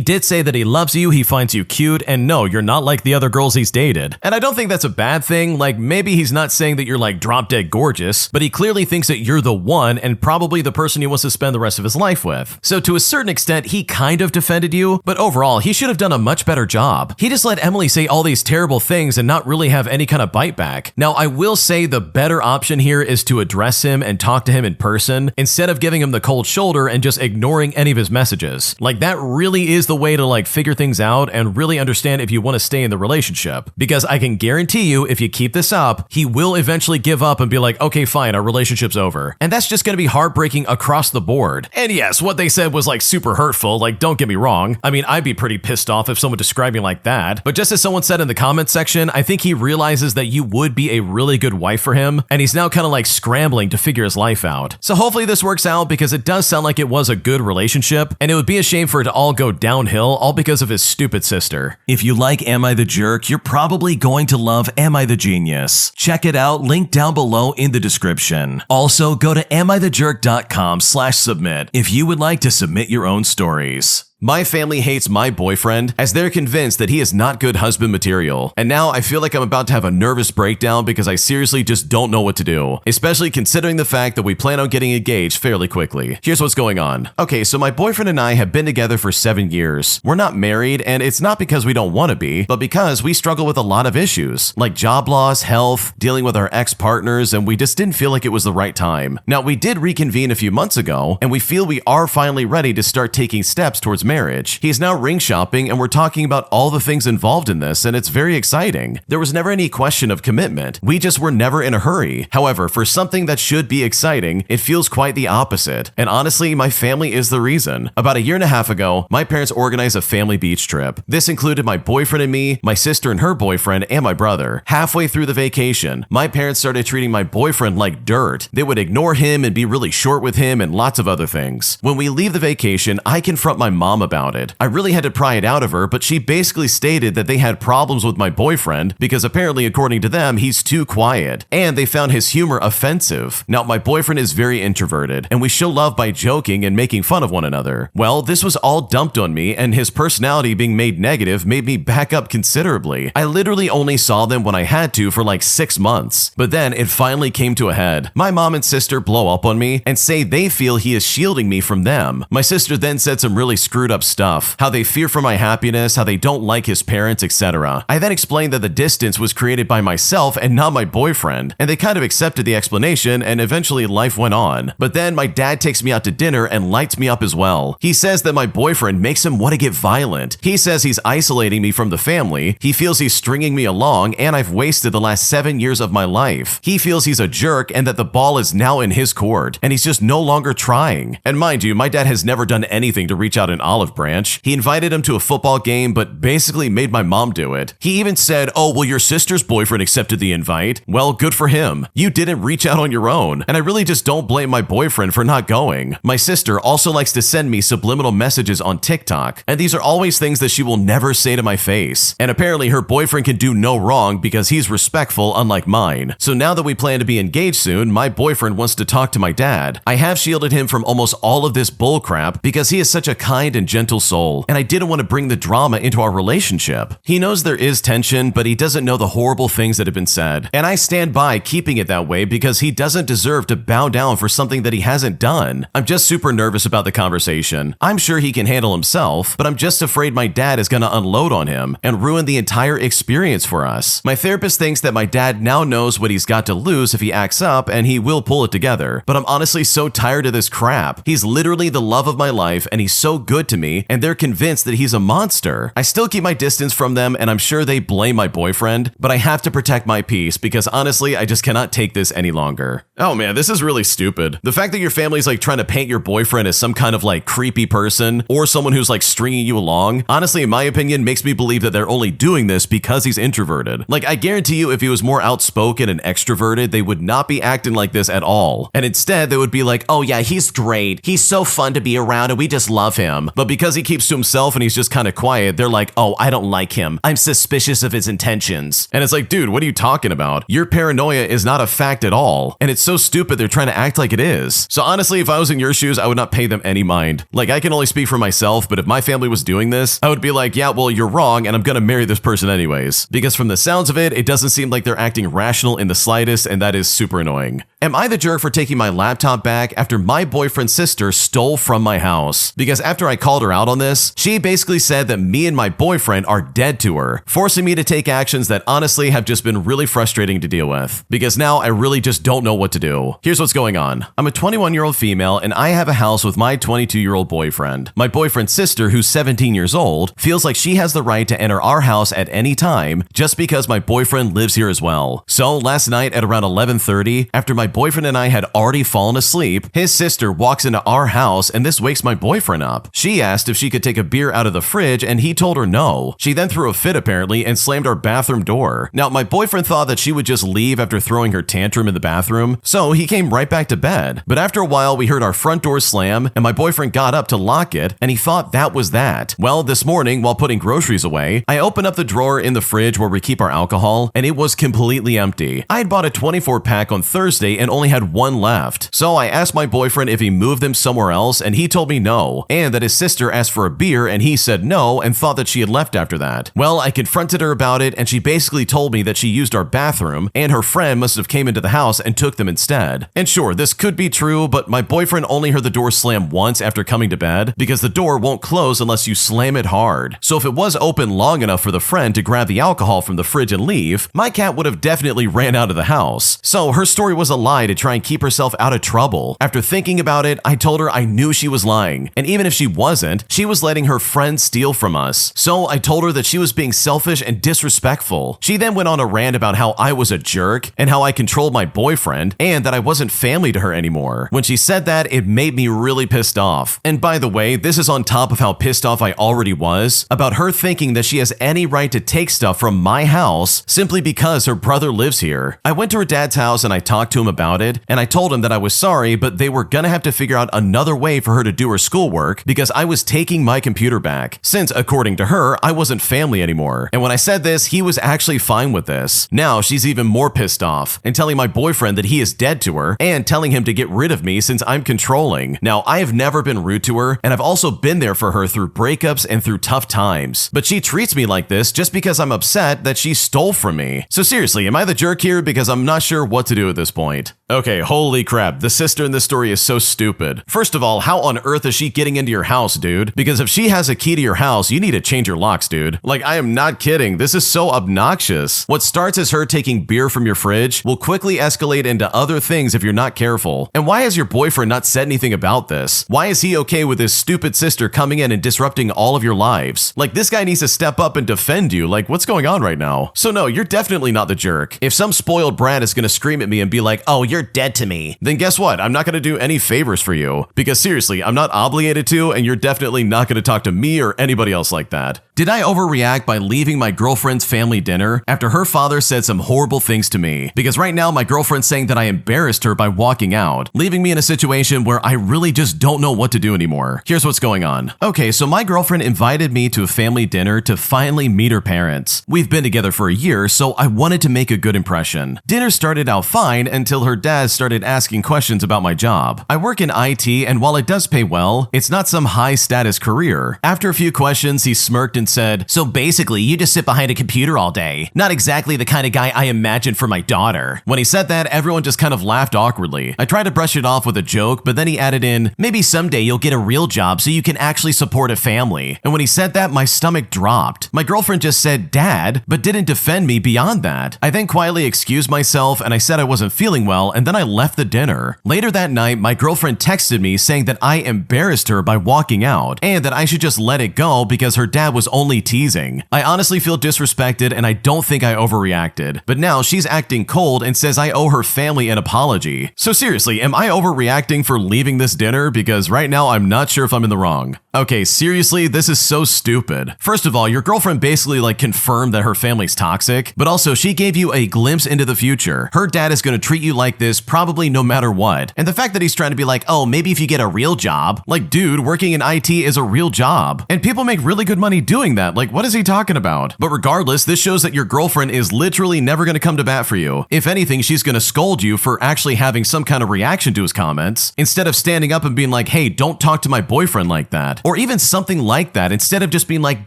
did say that he loves you, he finds you cute, and no, you're not like the other girls he's dated. And I don't think that's a bad thing. Maybe he's not saying that you're drop dead gorgeous, but he clearly thinks that you're the one and probably the person he wants to spend the rest of his life with. So to a certain extent, he kind of defended you, but overall, he should have done a much better job. He just let Emily say all these terrible things and not really have any kind of bite back. Now, I will say the better option here is to address him and talk to him in person instead of giving him the cold shoulder and just ignoring any of his messages. That really is the way to figure things out and really understand if you want to stay in the relationship. Because I can guarantee you, if you keep this up, he will eventually give up and be like, okay, fine, our relationship's over. And that's just going to be heartbreaking across the board. And yes, what they said was super hurtful, though, like don't get me wrong. I mean, I'd be pretty pissed off if someone described me like that. But just as someone said in the comment section, I think he realizes that you would be a really good wife for him, and he's now kind of like scrambling to figure his life out. So hopefully this works out, because it does sound like it was a good relationship, and it would be a shame for it to all go downhill all because of his stupid sister. If you like Am I the Jerk, you're probably going to love Am I the Genius. Check it out, link down below in the description. Also, go to amithejerk.com/submit if you would like to submit your own stories. My family hates my boyfriend as they're convinced that he is not good husband material. And now I feel like I'm about to have a nervous breakdown because I seriously just don't know what to do, especially considering the fact that we plan on getting engaged fairly quickly. Here's what's going on. Okay, so my boyfriend and I have been together for 7 years. We're not married, and it's not because we don't want to be, but because we struggle with a lot of issues, like job loss, health, dealing with our ex-partners, and we just didn't feel like it was the right time. Now, we did reconvene a few months ago, and we feel we are finally ready to start taking steps towards marriage. He's now ring shopping, and we're talking about all the things involved in this, and it's very exciting. There was never any question of commitment. We just were never in a hurry. However, for something that should be exciting, it feels quite the opposite. And honestly, my family is the reason. About a year and a half ago, my parents organized a family beach trip. This included my boyfriend and me, my sister and her boyfriend, and my brother. Halfway through the vacation, my parents started treating my boyfriend like dirt. They would ignore him and be really short with him and lots of other things. When we leave the vacation, I confront my mom about it. I really had to pry it out of her, but she basically stated that they had problems with my boyfriend because apparently, according to them, he's too quiet, and they found his humor offensive. Now, my boyfriend is very introverted, and we show love by joking and making fun of one another. Well, this was all dumped on me, and his personality being made negative made me back up considerably. I literally only saw them when I had to for like 6 months, but then it finally came to a head. My mom and sister blow up on me and say they feel he is shielding me from them. My sister then said some really screwed up stuff, how they fear for my happiness, how they don't like his parents, etc. I then explained that the distance was created by myself and not my boyfriend, and they kind of accepted the explanation, and eventually life went on. But then my dad takes me out to dinner and lights me up as well. He says that my boyfriend makes him want to get violent. He says he's isolating me from the family, he feels he's stringing me along, and I've wasted the last 7 years of my life. He feels he's a jerk and that the ball is now in his court, and he's just no longer trying. And mind you, my dad has never done anything to reach out an olive branch. He invited him to a football game, but basically made my mom do it. He even said, "Oh, well, your sister's boyfriend accepted the invite." Well, good for him. You didn't reach out on your own, and I really just don't blame my boyfriend for not going. My sister also likes to send me subliminal messages on TikTok, and these are always things that she will never say to my face. And apparently her boyfriend can do no wrong because he's respectful, unlike mine. So now that we plan to be engaged soon, my boyfriend wants to talk to my dad. I have shielded him from almost all of this bullcrap because he is such a kind and gentle soul, and I didn't want to bring the drama into our relationship. He knows there is tension, but he doesn't know the horrible things that have been said. And I stand by keeping it that way because he doesn't deserve to bow down for something that he hasn't done. I'm just super nervous about the conversation. I'm sure he can handle himself, but I'm just afraid my dad is going to unload on him and ruin the entire experience for us. My therapist thinks that my dad now knows what he's got to lose if he acts up, and he will pull it together. But I'm honestly so tired of this crap. He's literally the love of my life, and he's so good to me, and they're convinced that he's a monster. I still keep my distance from them, and I'm sure they blame my boyfriend, but I have to protect my peace because honestly, I just cannot take this any longer. Oh man, this is really stupid. The fact that your family's like trying to paint your boyfriend as some kind of like creepy person or someone who's like stringing you along, honestly, in my opinion, makes me believe that they're only doing this because he's introverted. Like, I guarantee you if he was more outspoken and extroverted, they would not be acting like this at all. And instead, they would be like, "Oh yeah, he's great. He's so fun to be around and we just love him." But because he keeps to himself and he's just kind of quiet, they're like, "Oh, I don't like him. I'm suspicious of his intentions." And it's like, dude, what are you talking about? Your paranoia is not a fact at all. And it's so stupid they're trying to act like it is. So honestly, if I was in your shoes, I would not pay them any mind. Like, I can only speak for myself, but if my family was doing this, I would be like, yeah, well, you're wrong, and I'm gonna marry this person anyways. Because from the sounds of it, it doesn't seem like they're acting rational in the slightest, and that is super annoying. Am I the jerk for taking my laptop back after my boyfriend's sister stole from my house? Because after I called her out on this, she basically said that me and my boyfriend are dead to her, forcing me to take actions that honestly have just been really frustrating to deal with. Because now I really just don't know what to do. Here's what's going on. I'm a 21-year-old female and I have a house with my 22-year-old boyfriend. My boyfriend's sister, who's 17 years old, feels like she has the right to enter our house at any time just because my boyfriend lives here as well. So last night at around 11:30, after my boyfriend and I had already fallen asleep, his sister walks into our house and this wakes my boyfriend up. She She asked if she could take a beer out of the fridge and he told her no. She then threw a fit apparently and slammed our bathroom door. Now, my boyfriend thought that she would just leave after throwing her tantrum in the bathroom, so he came right back to bed. But after a while, we heard our front door slam and my boyfriend got up to lock it and he thought that was that. Well, this morning, while putting groceries away, I opened up the drawer in the fridge where we keep our alcohol and it was completely empty. I had bought a 24-pack on Thursday and only had one left. So I asked my boyfriend if he moved them somewhere else and he told me no, and that his sister asked for a beer and he said no and thought that she had left after that. Well, I confronted her about it and she basically told me that she used our bathroom and her friend must have came into the house and took them instead. And sure, this could be true, but my boyfriend only heard the door slam once after coming to bed because the door won't close unless you slam it hard. So if it was open long enough for the friend to grab the alcohol from the fridge and leave, my cat would have definitely ran out of the house. So her story was a lie to try and keep herself out of trouble. After thinking about it, I told her I knew she was lying, and even if she wasn't, she was letting her friend steal from us. So I told her that she was being selfish and disrespectful. She then went on a rant about how I was a jerk and how I controlled my boyfriend and that I wasn't family to her anymore. When she said that, it made me really pissed off. And by the way, this is on top of how pissed off I already was about her thinking that she has any right to take stuff from my house simply because her brother lives here. I went to her dad's house and I talked to him about it, and I told him that I was sorry, but they were gonna have to figure out another way for her to do her schoolwork because I was taking my computer back, since according to her, I wasn't family anymore. And when I said this, he was actually fine with this. Now she's even more pissed off and telling my boyfriend that he is dead to her and telling him to get rid of me since I'm controlling. Now, I have never been rude to her, and I've also been there for her through breakups and through tough times. But she treats me like this just because I'm upset that she stole from me. So seriously, am I the jerk here? Because I'm not sure what to do at this point. Okay, holy crap, the sister in this story is so stupid. First of all, how on earth is she getting into your house, dude? Because if she has a key to your house, you need to change your locks, dude. Like, I am not kidding, this is so obnoxious. What starts as her taking beer from your fridge will quickly escalate into other things if you're not careful. And why has your boyfriend not said anything about this? Why is he okay with his stupid sister coming in and disrupting all of your lives? Like, this guy needs to step up and defend you. Like, what's going on right now? So no, you're definitely not the jerk. If some spoiled brat is gonna scream at me and be like, oh, you're dead to me, then guess what? I'm not gonna do any favors for you. Because seriously, I'm not obligated to, and you're definitely not gonna talk to me or anybody else like that. Did I overreact by leaving my girlfriend's family dinner after her father said some horrible things to me? Because right now my girlfriend's saying that I embarrassed her by walking out, leaving me in a situation where I really just don't know what to do anymore. Here's what's going on. Okay, so my girlfriend invited me to a family dinner to finally meet her parents. We've been together for a year, so I wanted to make a good impression. Dinner started out fine until her dad started asking questions about my job. I work in IT, and while it does pay well, it's not some high-status career. After a few questions, he smirked and said, so basically, you just sit behind a computer all day. Not exactly the kind of guy I imagined for my daughter. When he said that, everyone just kind of laughed awkwardly. I tried to brush it off with a joke, but then he added in, maybe someday you'll get a real job so you can actually support a family. And when he said that, my stomach dropped. My girlfriend just said, Dad, but didn't defend me beyond that. I then quietly excused myself and I said I wasn't feeling well, and then I left the dinner. Later that night, my girlfriend texted me saying that I embarrassed her by walking out and that I should just let it go because her dad was only teasing. I honestly feel disrespected and I don't think I overreacted. But now she's acting cold and says I owe her family an apology. So seriously, am I overreacting for leaving this dinner? Because right now I'm not sure if I'm in the wrong. Okay, seriously, this is so stupid. First of all, your girlfriend basically confirmed that her family's toxic, but also she gave you a glimpse into the future. Her dad is gonna treat you like this probably no matter what. And the fact that he's trying to be like, oh, maybe if you get a real job. Like, dude, working in IT is a real job. And people make really good money doing that. Like, what is he talking about? But regardless, this shows that your girlfriend is literally never gonna come to bat for you. If anything, she's gonna scold you for actually having some kind of reaction to his comments, instead of standing up and being like, hey, don't talk to my boyfriend like that. Or even something like that, instead of just being like,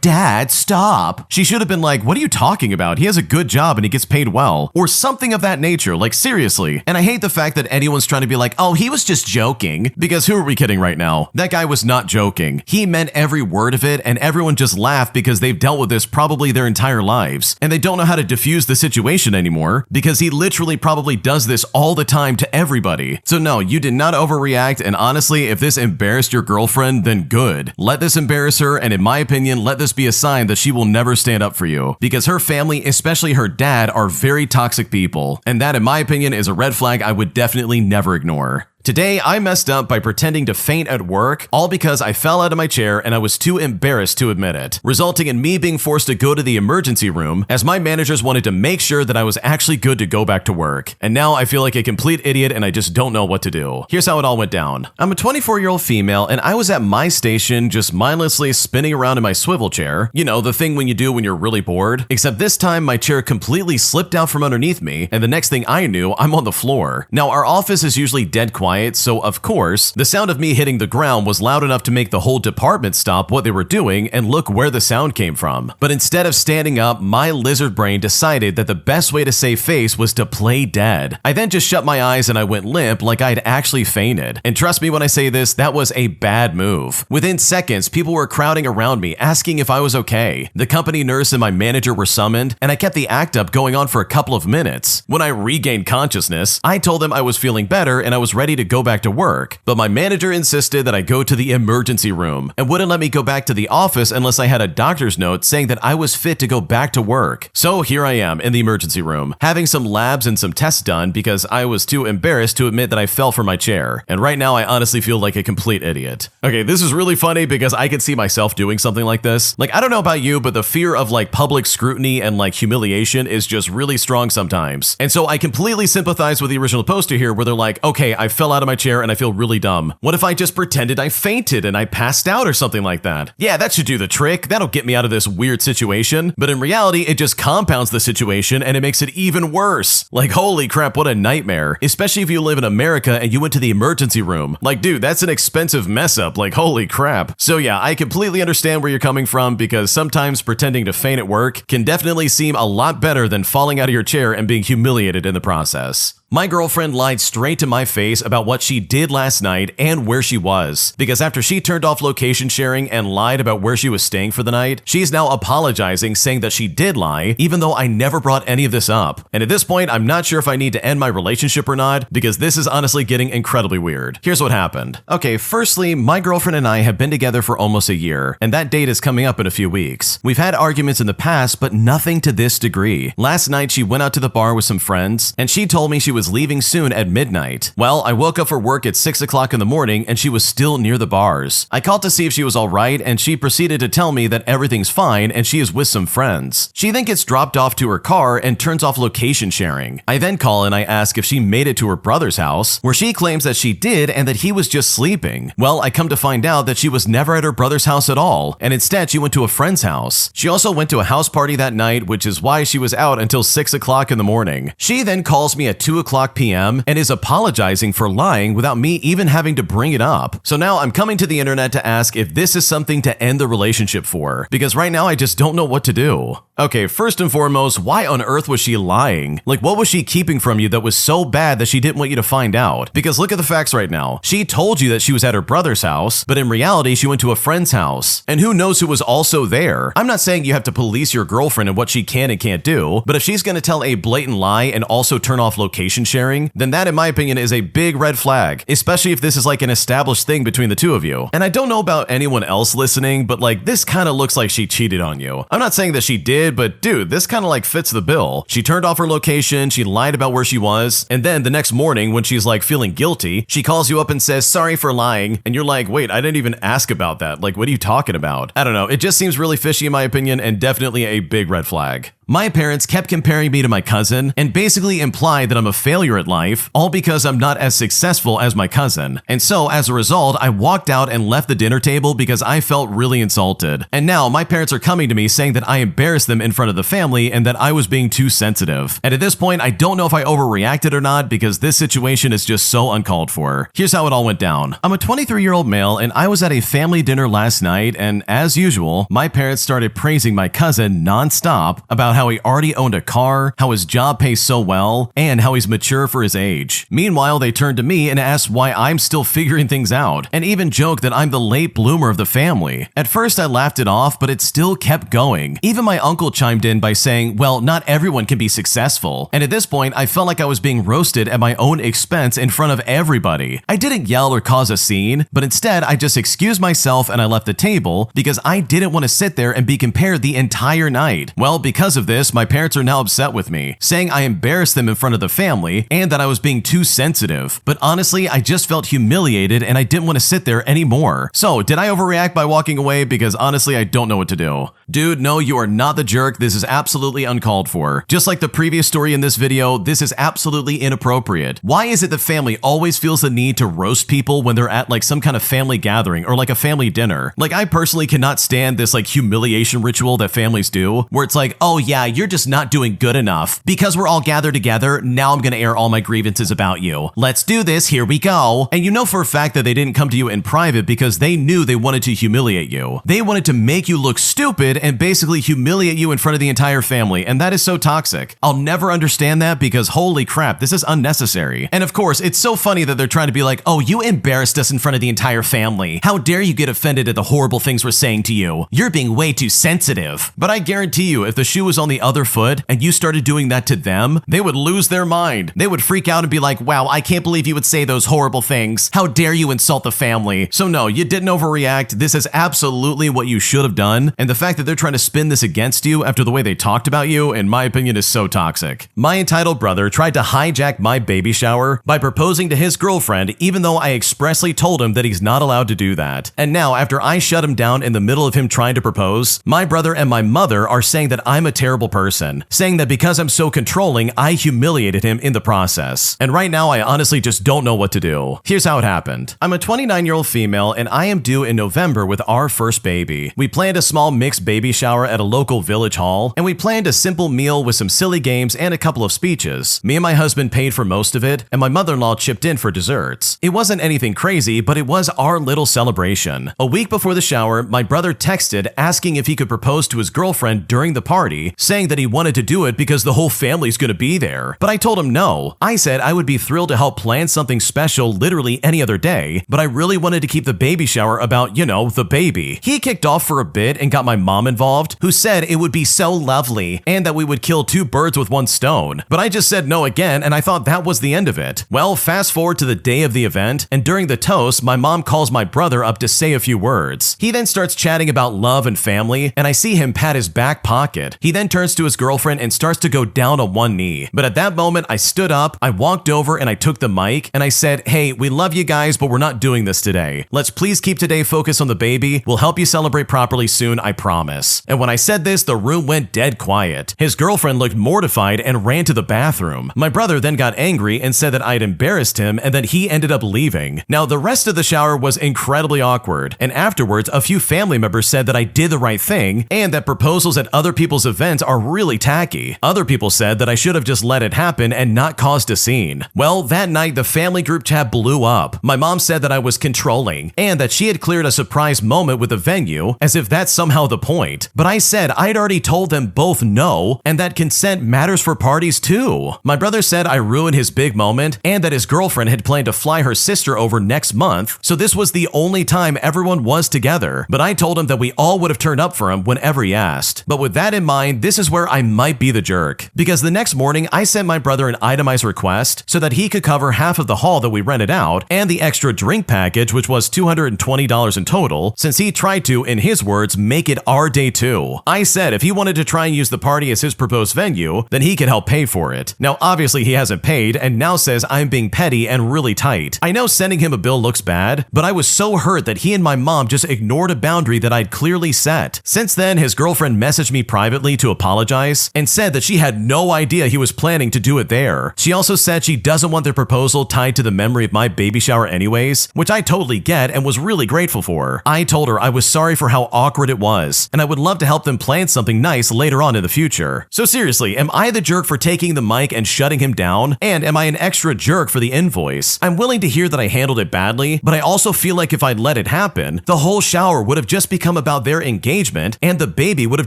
Dad, stop. She should have been like, what are you talking about? He has a good job and he gets paid well. Or something of that nature, like seriously. And I hate the fact that anyone's trying to be like, oh, he was just joking. Because who are we kidding right now? That guy was not joking. He meant every word of it, and everyone just laughed because they've dealt with this probably their entire lives. And they don't know how to diffuse the situation anymore because he literally probably does this all the time to everybody. So no, you did not overreact, and honestly, if this embarrassed your girlfriend, then good. Let this embarrass her, and in my opinion, let this be a sign that she will never stand up for you. Because her family, especially her dad, are very toxic people. And that, in my opinion, is a red flag I would definitely never ignore. Today, I messed up by pretending to faint at work, all because I fell out of my chair and I was too embarrassed to admit it, resulting in me being forced to go to the emergency room as my managers wanted to make sure that I was actually good to go back to work. And now I feel like a complete idiot and I just don't know what to do. Here's how it all went down. I'm a 24-year-old female and I was at my station just mindlessly spinning around in my swivel chair. You know, the thing when you do when you're really bored. Except this time my chair completely slipped out from underneath me and the next thing I knew, I'm on the floor. Now our office is usually dead quiet, so of course, the sound of me hitting the ground was loud enough to make the whole department stop what they were doing and look where the sound came from. But instead of standing up, my lizard brain decided that the best way to save face was to play dead. I then just shut my eyes and I went limp like I'd actually fainted. And trust me when I say this, that was a bad move. Within seconds, people were crowding around me asking if I was okay. The company nurse and my manager were summoned, and I kept the act up going on for a couple of minutes. When I regained consciousness, I told them I was feeling better and I was ready to go back to work, but my manager insisted that I go to the emergency room and wouldn't let me go back to the office unless I had a doctor's note saying that I was fit to go back to work. So here I am in the emergency room, having some labs and some tests done because I was too embarrassed to admit that I fell from my chair. And right now I honestly feel like a complete idiot. Okay, this is really funny because I could see myself doing something like this. Like, I don't know about you, but the fear of like public scrutiny and like humiliation is just really strong sometimes. And so I completely sympathize with the original poster here where they're like, okay, I fell out of my chair and I feel really dumb. What if I just pretended I fainted and I passed out or something like that? Yeah, that should do the trick. That'll get me out of this weird situation. But in reality, it just compounds the situation and it makes it even worse. Like, holy crap, what a nightmare. Especially if you live in America and you went to the emergency room. Like, dude, that's an expensive mess up. Like, holy crap. So yeah, I completely understand where you're coming from because sometimes pretending to faint at work can definitely seem a lot better than falling out of your chair and being humiliated in the process. My girlfriend lied straight to my face about what she did last night and where she was, because after she turned off location sharing and lied about where she was staying for the night, she's now apologizing saying that she did lie, even though I never brought any of this up. And at this point, I'm not sure if I need to end my relationship or not, because this is honestly getting incredibly weird. Here's what happened. Okay, firstly, my girlfriend and I have been together for almost a year, and that date is coming up in a few weeks. We've had arguments in the past, but nothing to this degree. Last night, she went out to the bar with some friends, and she told me she was leaving soon at midnight. Well, I woke up for work at 6 o'clock in the morning and she was still near the bars. I called to see if she was all right and she proceeded to tell me that everything's fine and she is with some friends. She then gets dropped off to her car and turns off location sharing. I then call and I ask if she made it to her brother's house, where she claims that she did and that he was just sleeping. Well, I come to find out that she was never at her brother's house at all, and instead she went to a friend's house. She also went to a house party that night, which is why she was out until 6 o'clock in the morning. She then calls me at 2 o'clock p.m. and is apologizing for lying without me even having to bring it up. So now I'm coming to the internet to ask if this is something to end the relationship for, because right now I just don't know what to do. Okay, first and foremost, why on earth was she lying? Like, what was she keeping from you that was so bad that she didn't want you to find out? Because look at the facts right now. She told you that she was at her brother's house, but in reality, she went to a friend's house. And who knows who was also there? I'm not saying you have to police your girlfriend and what she can and can't do, but if she's gonna tell a blatant lie and also turn off location sharing, then that in my opinion is a big red flag, especially if this is like an established thing between the two of you. And I don't know about anyone else listening, but like this kind of looks like she cheated on you. I'm not saying that she did, but dude, this kind of like fits the bill. She turned off her location, she lied about where she was, and then the next morning when she's like feeling guilty, she calls you up and says, sorry for lying, and you're like, wait, I didn't even ask about that. Like, what are you talking about? I don't know, it just seems really fishy in my opinion and definitely a big red flag. My parents kept comparing me to my cousin and basically implied that I'm a failure at life, all because I'm not as successful as my cousin. And so, as a result, I walked out and left the dinner table because I felt really insulted. And now my parents are coming to me saying that I embarrassed them in front of the family and that I was being too sensitive. And at this point, I don't know if I overreacted or not because this situation is just so uncalled for. Here's how it all went down. I'm a 23-year-old male and I was at a family dinner last night, and as usual, my parents started praising my cousin nonstop about how he already owned a car, how his job pays so well, and how he's mature for his age. Meanwhile, they turned to me and asked why I'm still figuring things out, and even joked that I'm the late bloomer of the family. At first, I laughed it off, but it still kept going. Even my uncle chimed in by saying, well, not everyone can be successful. And at this point, I felt like I was being roasted at my own expense in front of everybody. I didn't yell or cause a scene, but instead, I just excused myself and I left the table because I didn't want to sit there and be compared the entire night. Well, because of of this, my parents are now upset with me, saying I embarrassed them in front of the family and that I was being too sensitive. But honestly, I just felt humiliated and I didn't want to sit there anymore. So, did I overreact by walking away? Because honestly, I don't know what to do. Dude, no, you are not the jerk. This is absolutely uncalled for. Just like the previous story in this video, this is absolutely inappropriate. Why is it the family always feels the need to roast people when they're at like some kind of family gathering or like a family dinner? Like, I personally cannot stand this like humiliation ritual that families do, where it's like, oh yeah, you're just not doing good enough. Because we're all gathered together, now I'm gonna air all my grievances about you. Let's do this, here we go. And you know for a fact that they didn't come to you in private because they knew they wanted to humiliate you. They wanted to make you look stupid and basically humiliate you in front of the entire family, and that is so toxic. I'll never understand that because holy crap, this is unnecessary. And of course, it's so funny that they're trying to be like, oh, you embarrassed us in front of the entire family. How dare you get offended at the horrible things we're saying to you? You're being way too sensitive. But I guarantee you, if the shoe was on the other foot and you started doing that to them, they would lose their mind. They would freak out and be like, wow, I can't believe you would say those horrible things. How dare you insult the family? So no, you didn't overreact. This is absolutely what you should have done. And the fact that they're trying to spin this against you after the way they talked about you, in my opinion, is so toxic. My entitled brother tried to hijack my baby shower by proposing to his girlfriend, even though I expressly told him that he's not allowed to do that. And now, after I shut him down in the middle of him trying to propose, my brother and my mother are saying that I'm a terrible person, saying that because I'm so controlling, I humiliated him in the process. And right now, I honestly just don't know what to do. Here's how it happened. I'm a 29-year-old female and I am due in November with our first baby. We planned a small mixed baby shower at a local village hall, and we planned a simple meal with some silly games and a couple of speeches. Me and my husband paid for most of it, and my mother-in-law chipped in for desserts. It wasn't anything crazy, but it was our little celebration. A week before the shower, my brother texted asking if he could propose to his girlfriend during the party, saying that he wanted to do it because the whole family's gonna be there. But I told him no. I said I would be thrilled to help plan something special literally any other day, but I really wanted to keep the baby shower about, you know, the baby. He kicked off for a bit and got my mom involved, who said it would be so lovely and that we would kill two birds with one stone. But I just said no again, and I thought that was the end of it. Well, fast forward to the day of the event, and during the toast, my mom calls my brother up to say a few words. He then starts chatting about love and family, and I see him pat his back pocket. He then turns to his girlfriend and starts to go down on one knee. But at that moment, I stood up, I walked over and I took the mic, and I said, hey, we love you guys, but we're not doing this today. Let's please keep today focused on the baby. We'll help you celebrate properly soon, I promise. And when I said this, the room went dead quiet. His girlfriend looked mortified and ran to the bathroom. My brother then got angry and said that I'd embarrassed him and that he ended up leaving. Now, the rest of the shower was incredibly awkward, and afterwards, a few family members said that I did the right thing and that proposals at other people's events are really tacky. Other people said that I should have just let it happen and not caused a scene. Well, that night, the family group chat blew up. My mom said that I was controlling and that she had cleared a surprise moment with the venue, as if that's somehow the point. But I said I'd already told them both no, and that consent matters for parties too. My brother said I ruined his big moment and that his girlfriend had planned to fly her sister over next month, so this was the only time everyone was together. But I told him that we all would have turned up for him whenever he asked. But with that in mind, this is where I might be the jerk. Because the next morning, I sent my brother an itemized request so that he could cover half of the hall that we rented out and the extra drink package, which was $220 in total, since he tried to, in his words, make it our day too. I said if he wanted to try and use the party as his proposed venue, then he could help pay for it. Now, obviously he hasn't paid and now says I'm being petty and really tight. I know sending him a bill looks bad, but I was so hurt that he and my mom just ignored a boundary that I'd clearly set. Since then, his girlfriend messaged me privately to apologize and said that she had no idea he was planning to do it there. She also said she doesn't want their proposal tied to the memory of my baby shower anyways, which I totally get and was really grateful for. I told her I was sorry for how awkward it was, and I would love to help them plan something nice later on in the future. So seriously, am I the jerk for taking the mic and shutting him down? And am I an extra jerk for the invoice? I'm willing to hear that I handled it badly, but I also feel like if I'd let it happen, the whole shower would have just become about their engagement and the baby would have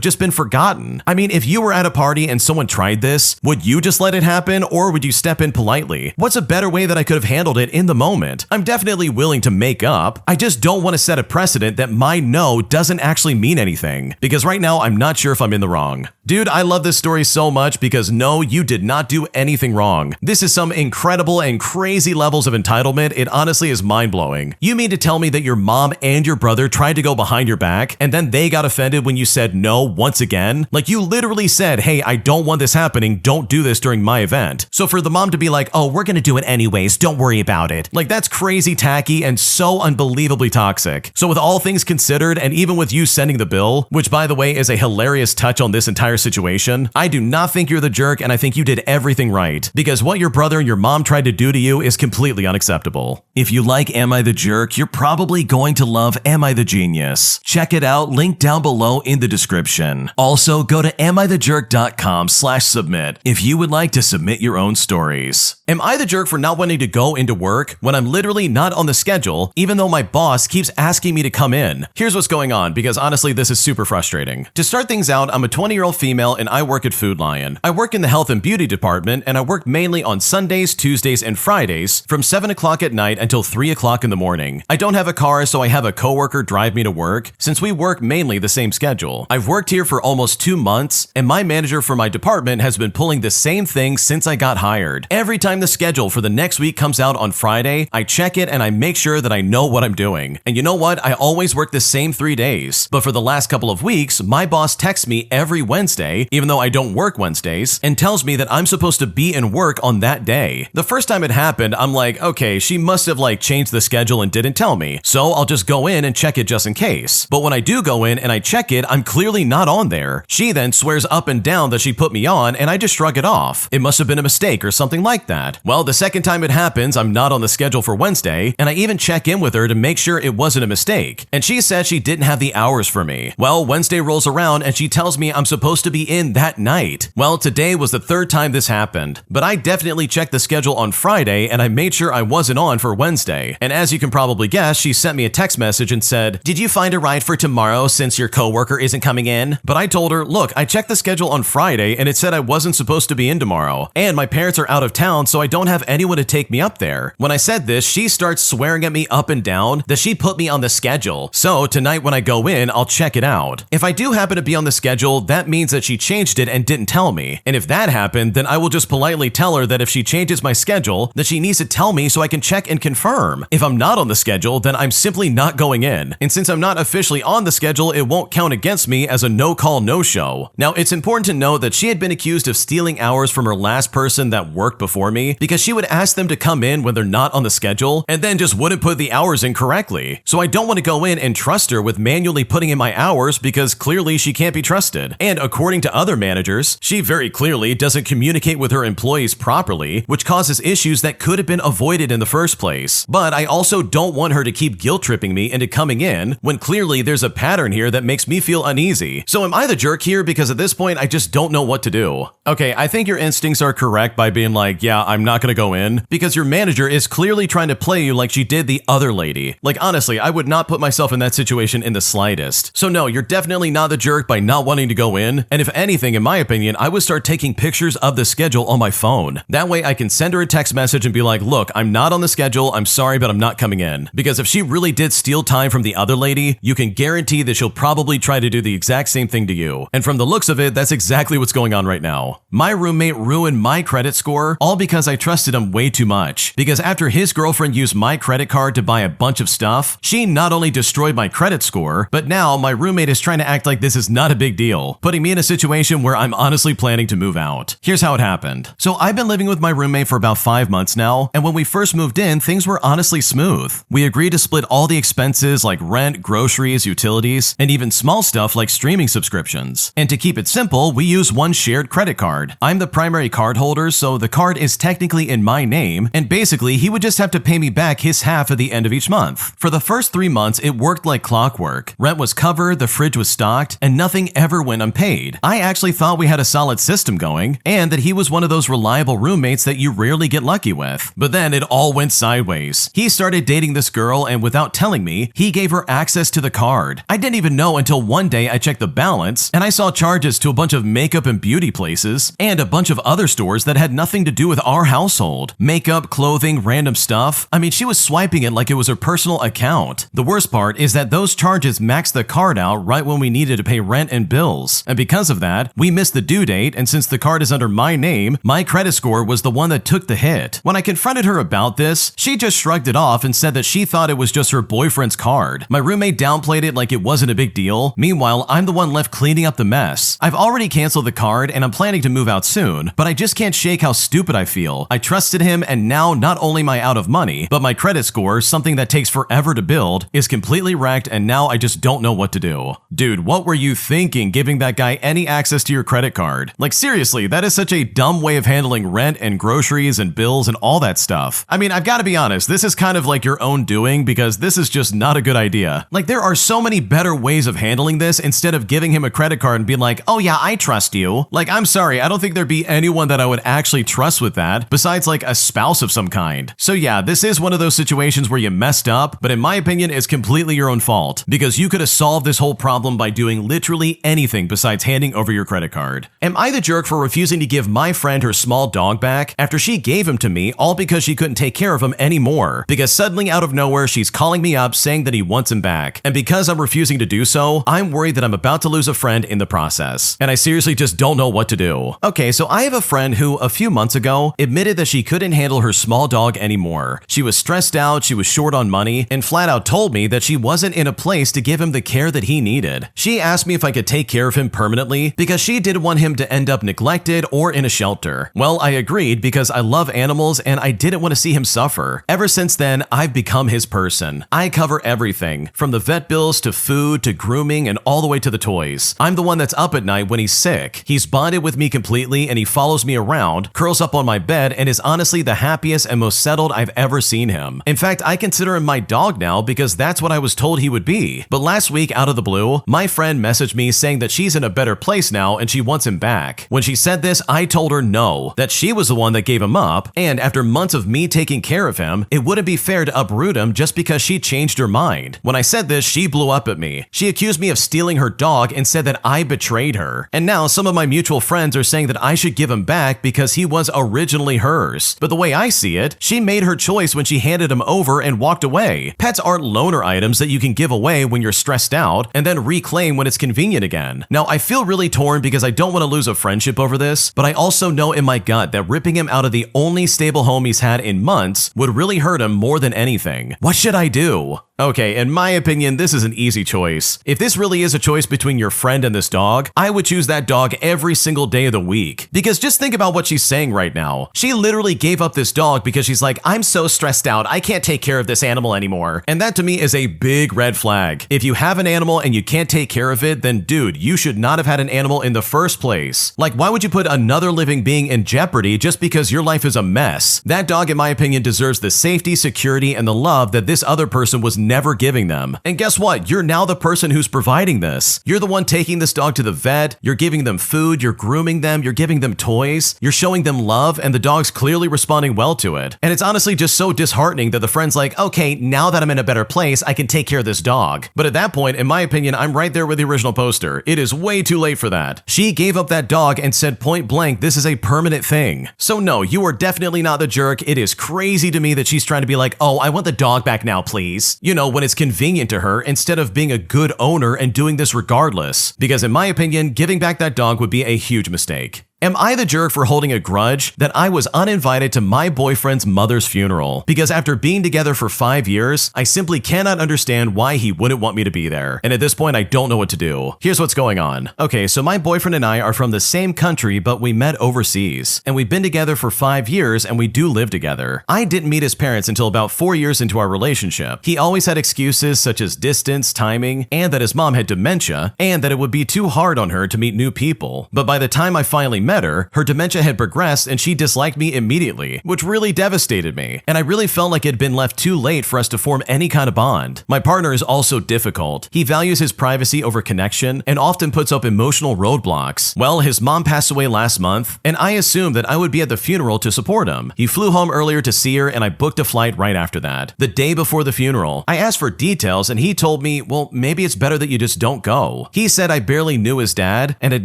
just been forgotten. I mean, if you were at a party and someone tried this, would you just let it happen or would you step in politely? What's a better way that I could have handled it in the moment? I'm definitely willing to make up. I just don't want to set a precedent that my no doesn't actually mean anything, because right now I'm not sure if I'm in the wrong. Dude, I love this story so much because no, you did not do anything wrong. This is some incredible and crazy levels of entitlement. It honestly is mind-blowing. You mean to tell me that your mom and your brother tried to go behind your back and then they got offended when you said no once again? Like, you literally said, hey, I don't want this happening, don't do this during my event. So for the mom to be like, oh, we're gonna do it anyways, don't worry about it. Like, that's crazy tacky and so unbelievably toxic. So with all things considered, and even with you sending the bill, which by the way is a hilarious touch on this entire situation, I do not think you're the jerk, and I think you did everything right. Because what your brother and your mom tried to do to you is completely unacceptable. If you like Am I the Jerk, you're probably going to love Am I the Genius. Check it out, link down below in the description. Also, go to amithejerk.com/submit if you would like to submit your own stories. Am I the jerk for not wanting to go into work when I'm literally not on the schedule, even though my boss keeps asking me to come in? Here's what's going on, because honestly, this is super frustrating. To start things out, I'm a 20-year-old female and I work at Food Lion. I work in the health and beauty department, and I work mainly on Sundays, Tuesdays, and Fridays from 7 o'clock at night until 3 o'clock in the morning. I don't have a car, so I have a coworker drive me to work, since we work mainly the same schedule. I've worked here for almost 2 months, and my manager for my department has been pulling the same thing since I got hired. Every time the schedule for the next week comes out on Friday, I check it and I make sure that I know what I'm doing. And you know what? I always work the same 3 days. But for the last couple of weeks, my boss texts me every Wednesday, even though I don't work Wednesdays, and tells me that I'm supposed to be in work on that day. The first time it happened, I'm like, okay, she must have changed the schedule and didn't tell me. So I'll just go in and check it just in case. But when I do go in and I check it, I'm clearly not on there. She then swears up and down that she put me on, and I just shrug it off. It must have been a mistake or something like that. Well, the second time it happens, I'm not on the schedule for Wednesday, and I even check in with her to make sure it wasn't a mistake. And she said she didn't have the hours for me. Well, Wednesday rolls around and she tells me I'm supposed to be in that night. Well, today was the third time this happened, but I definitely checked the schedule on Friday and I made sure I wasn't on for Wednesday. And as you can probably guess, she sent me a text message and said, did you find a ride for tomorrow since your coworker isn't coming in? But I told her, look, I checked the schedule on Friday and it said I wasn't supposed to be in tomorrow, and my parents are out of town, so I don't have anyone to take me up there. When I said this, she starts swearing at me up and down that she put me on the schedule. So tonight when I go in, I'll check it out. If I do happen to be on the schedule, that means that she changed it and didn't tell me. And if that happened, then I will just politely tell her that if she changes my schedule, that she needs to tell me so I can check and confirm. If I'm not on the schedule, then I'm simply not going in. And since I'm not officially on the schedule, it won't count against me as a no-call, no-show. Now, it's important to note that she had been accused of stealing hours from her last person that worked before me, because she would ask them to come in when they're not on the schedule and then just wouldn't put the hours in correctly. So I don't want to go in and trust her with manually putting in my hours, because clearly she can't be trusted. And according to other managers, she very clearly doesn't communicate with her employees properly, which causes issues that could have been avoided in the first place. But I also don't want her to keep guilt-tripping me into coming in when clearly there's a pattern here that makes me feel uneasy. So am I the jerk here? Because at this point, I just don't know what to do. Okay, I think your instincts are correct by being like, yeah, I'm not gonna go in, because your manager is clearly trying to play you like she did the other lady. Like, honestly, I would not put myself in that situation in the slightest. So no, you're definitely not the jerk by not wanting to go in. And if anything, in my opinion, I would start taking pictures of the schedule on my phone. That way I can send her a text message and be like, look, I'm not on the schedule, I'm sorry, but I'm not coming in. Because if she really did steal time from the other lady, you can guarantee that she'll probably try to do the exact same thing to you. And from the looks of it, that's exactly what's going on right now. My roommate ruined my credit score, all because I trusted him way too much. Because after his girlfriend used my credit card to buy a bunch of stuff, she not only destroyed my credit score, but now my roommate is trying to act like this is not a big deal, putting me in a situation where I'm honestly planning to move out. Here's how it happened. So I've been living with my roommate for about 5 months now, and when we first moved in, things were honestly smooth. We agreed to split all the expenses like rent, groceries, utilities, and even small stuff like streaming subscriptions. And to keep it simple, we use one shared credit card. I'm the primary card holder, so the card is technically in my name, and basically he would just have to pay me back his half at the end of each month. For the first 3 months, it worked like clockwork. Rent was covered, the fridge was stocked, and nothing ever went unpaid. I actually thought we had a solid system going, and that he was one of those reliable roommates that you rarely get lucky with. But then it all went sideways. He started dating this girl, and without telling me, he gave her access to the card. I didn't even know until one day I checked the balance, and I saw charges to a bunch of makeup and beauty places, and a bunch of other stores that had nothing to do with our household. Makeup, clothing, random stuff. I mean, she was swiping it like it was her personal account. The worst part is that those charges maxed the card out right when we needed to pay rent and bills. And because of that, we missed the due date, and since the card is under my name, my credit score was the one that took the hit. When I confronted her about this, she just shrugged it off and said that she thought it was just her boyfriend's card. My roommate downplayed it like it wasn't a big deal. Meanwhile, I'm the one left cleaning up the mess. mess. I've already canceled the card and I'm planning to move out soon, but I just can't shake how stupid I feel. I trusted him and now not only am I out of money, but my credit score, something that takes forever to build, is completely wrecked and now I just don't know what to do. Dude, what were you thinking giving that guy any access to your credit card? Like seriously, that is such a dumb way of handling rent and groceries and bills and all that stuff. I mean, I've got to be honest, this is kind of like your own doing because this is just not a good idea. Like there are so many better ways of handling this instead of giving him a credit card and being like, oh yeah, I trust you. Like, I'm sorry, I don't think there'd be anyone that I would actually trust with that besides like a spouse of some kind. So yeah, this is one of those situations where you messed up, but in my opinion, it's completely your own fault because you could have solved this whole problem by doing literally anything besides handing over your credit card. Am I the jerk for refusing to give my friend her small dog back after she gave him to me all because she couldn't take care of him anymore? Because suddenly out of nowhere, she's calling me up saying that he wants him back. And because I'm refusing to do so, I'm worried that I'm about to lose a friend in the process. And I seriously just don't know what to do. Okay, so I have a friend who a few months ago admitted that she couldn't handle her small dog anymore. She was stressed out, she was short on money, and flat out told me that she wasn't in a place to give him the care that he needed. She asked me if I could take care of him permanently because she didn't want him to end up neglected or in a shelter. Well, I agreed because I love animals and I didn't want to see him suffer. Ever since then, I've become his person. I cover everything, from the vet bills to food to grooming and all the way to the toys. I'm the one that's up at night when he's sick. He's bonded with me completely and he follows me around, curls up on my bed, and is honestly the happiest and most settled I've ever seen him. In fact, I consider him my dog now because that's what I was told he would be. But last week, out of the blue, my friend messaged me saying that she's in a better place now and she wants him back. When she said this, I told her no, that she was the one that gave him up, and after months of me taking care of him, it wouldn't be fair to uproot him just because she changed her mind. When I said this, she blew up at me. She accused me of stealing her dog and said that I betrayed her. And now some of my mutual friends are saying that I should give him back because he was originally hers. But the way I see it, she made her choice when she handed him over and walked away. Pets aren't loaner items that you can give away when you're stressed out and then reclaim when it's convenient again. Now, I feel really torn because I don't want to lose a friendship over this, but I also know in my gut that ripping him out of the only stable home he's had in months would really hurt him more than anything. What should I do? Okay, in my opinion, this is an easy choice. If this really is a choice between your friend and this dog, I would choose that dog every single day of the week. Because just think about what she's saying right now. She literally gave up this dog because she's like, I'm so stressed out, I can't take care of this animal anymore. And that to me is a big red flag. If you have an animal and you can't take care of it, then dude, you should not have had an animal in the first place. Like, why would you put another living being in jeopardy just because your life is a mess? That dog, in my opinion, deserves the safety, security, and the love that this other person was never giving them. And guess what? You're now the person who's providing this. You're the one taking this dog to the vet, you're giving them food, you're grooming them, you're giving them toys, you're showing them love, and the dog's clearly responding well to it. And it's honestly just so disheartening that the friend's like, okay, now that I'm in a better place, I can take care of this dog. But at that point, in my opinion, I'm right there with the original poster. It is way too late for that. She gave up that dog and said point blank, this is a permanent thing. So no, you are definitely not the jerk. It is crazy to me that she's trying to be like, oh, I want the dog back now, please. You know, when it's convenient to her, instead of being a good owner and doing this regardless. Because in my opinion, giving back that dog would be a huge mistake. Am I the jerk for holding a grudge that I was uninvited to my boyfriend's mother's funeral? Because after being together for 5 years, I simply cannot understand why he wouldn't want me to be there. And at this point, I don't know what to do. Here's what's going on. Okay, so my boyfriend and I are from the same country, but we met overseas. And we've been together for 5 years and we do live together. I didn't meet his parents until about 4 years into our relationship. He always had excuses such as distance, timing, and that his mom had dementia, and that it would be too hard on her to meet new people. But by the time I finally met her dementia had progressed and she disliked me immediately, which really devastated me. And I really felt like it had been left too late for us to form any kind of bond. My partner is also difficult. He values his privacy over connection and often puts up emotional roadblocks. Well, his mom passed away last month, and I assumed that I would be at the funeral to support him. He flew home earlier to see her, and I booked a flight right after that. The day before the funeral, I asked for details, and he told me, well, maybe it's better that you just don't go. He said I barely knew his dad and had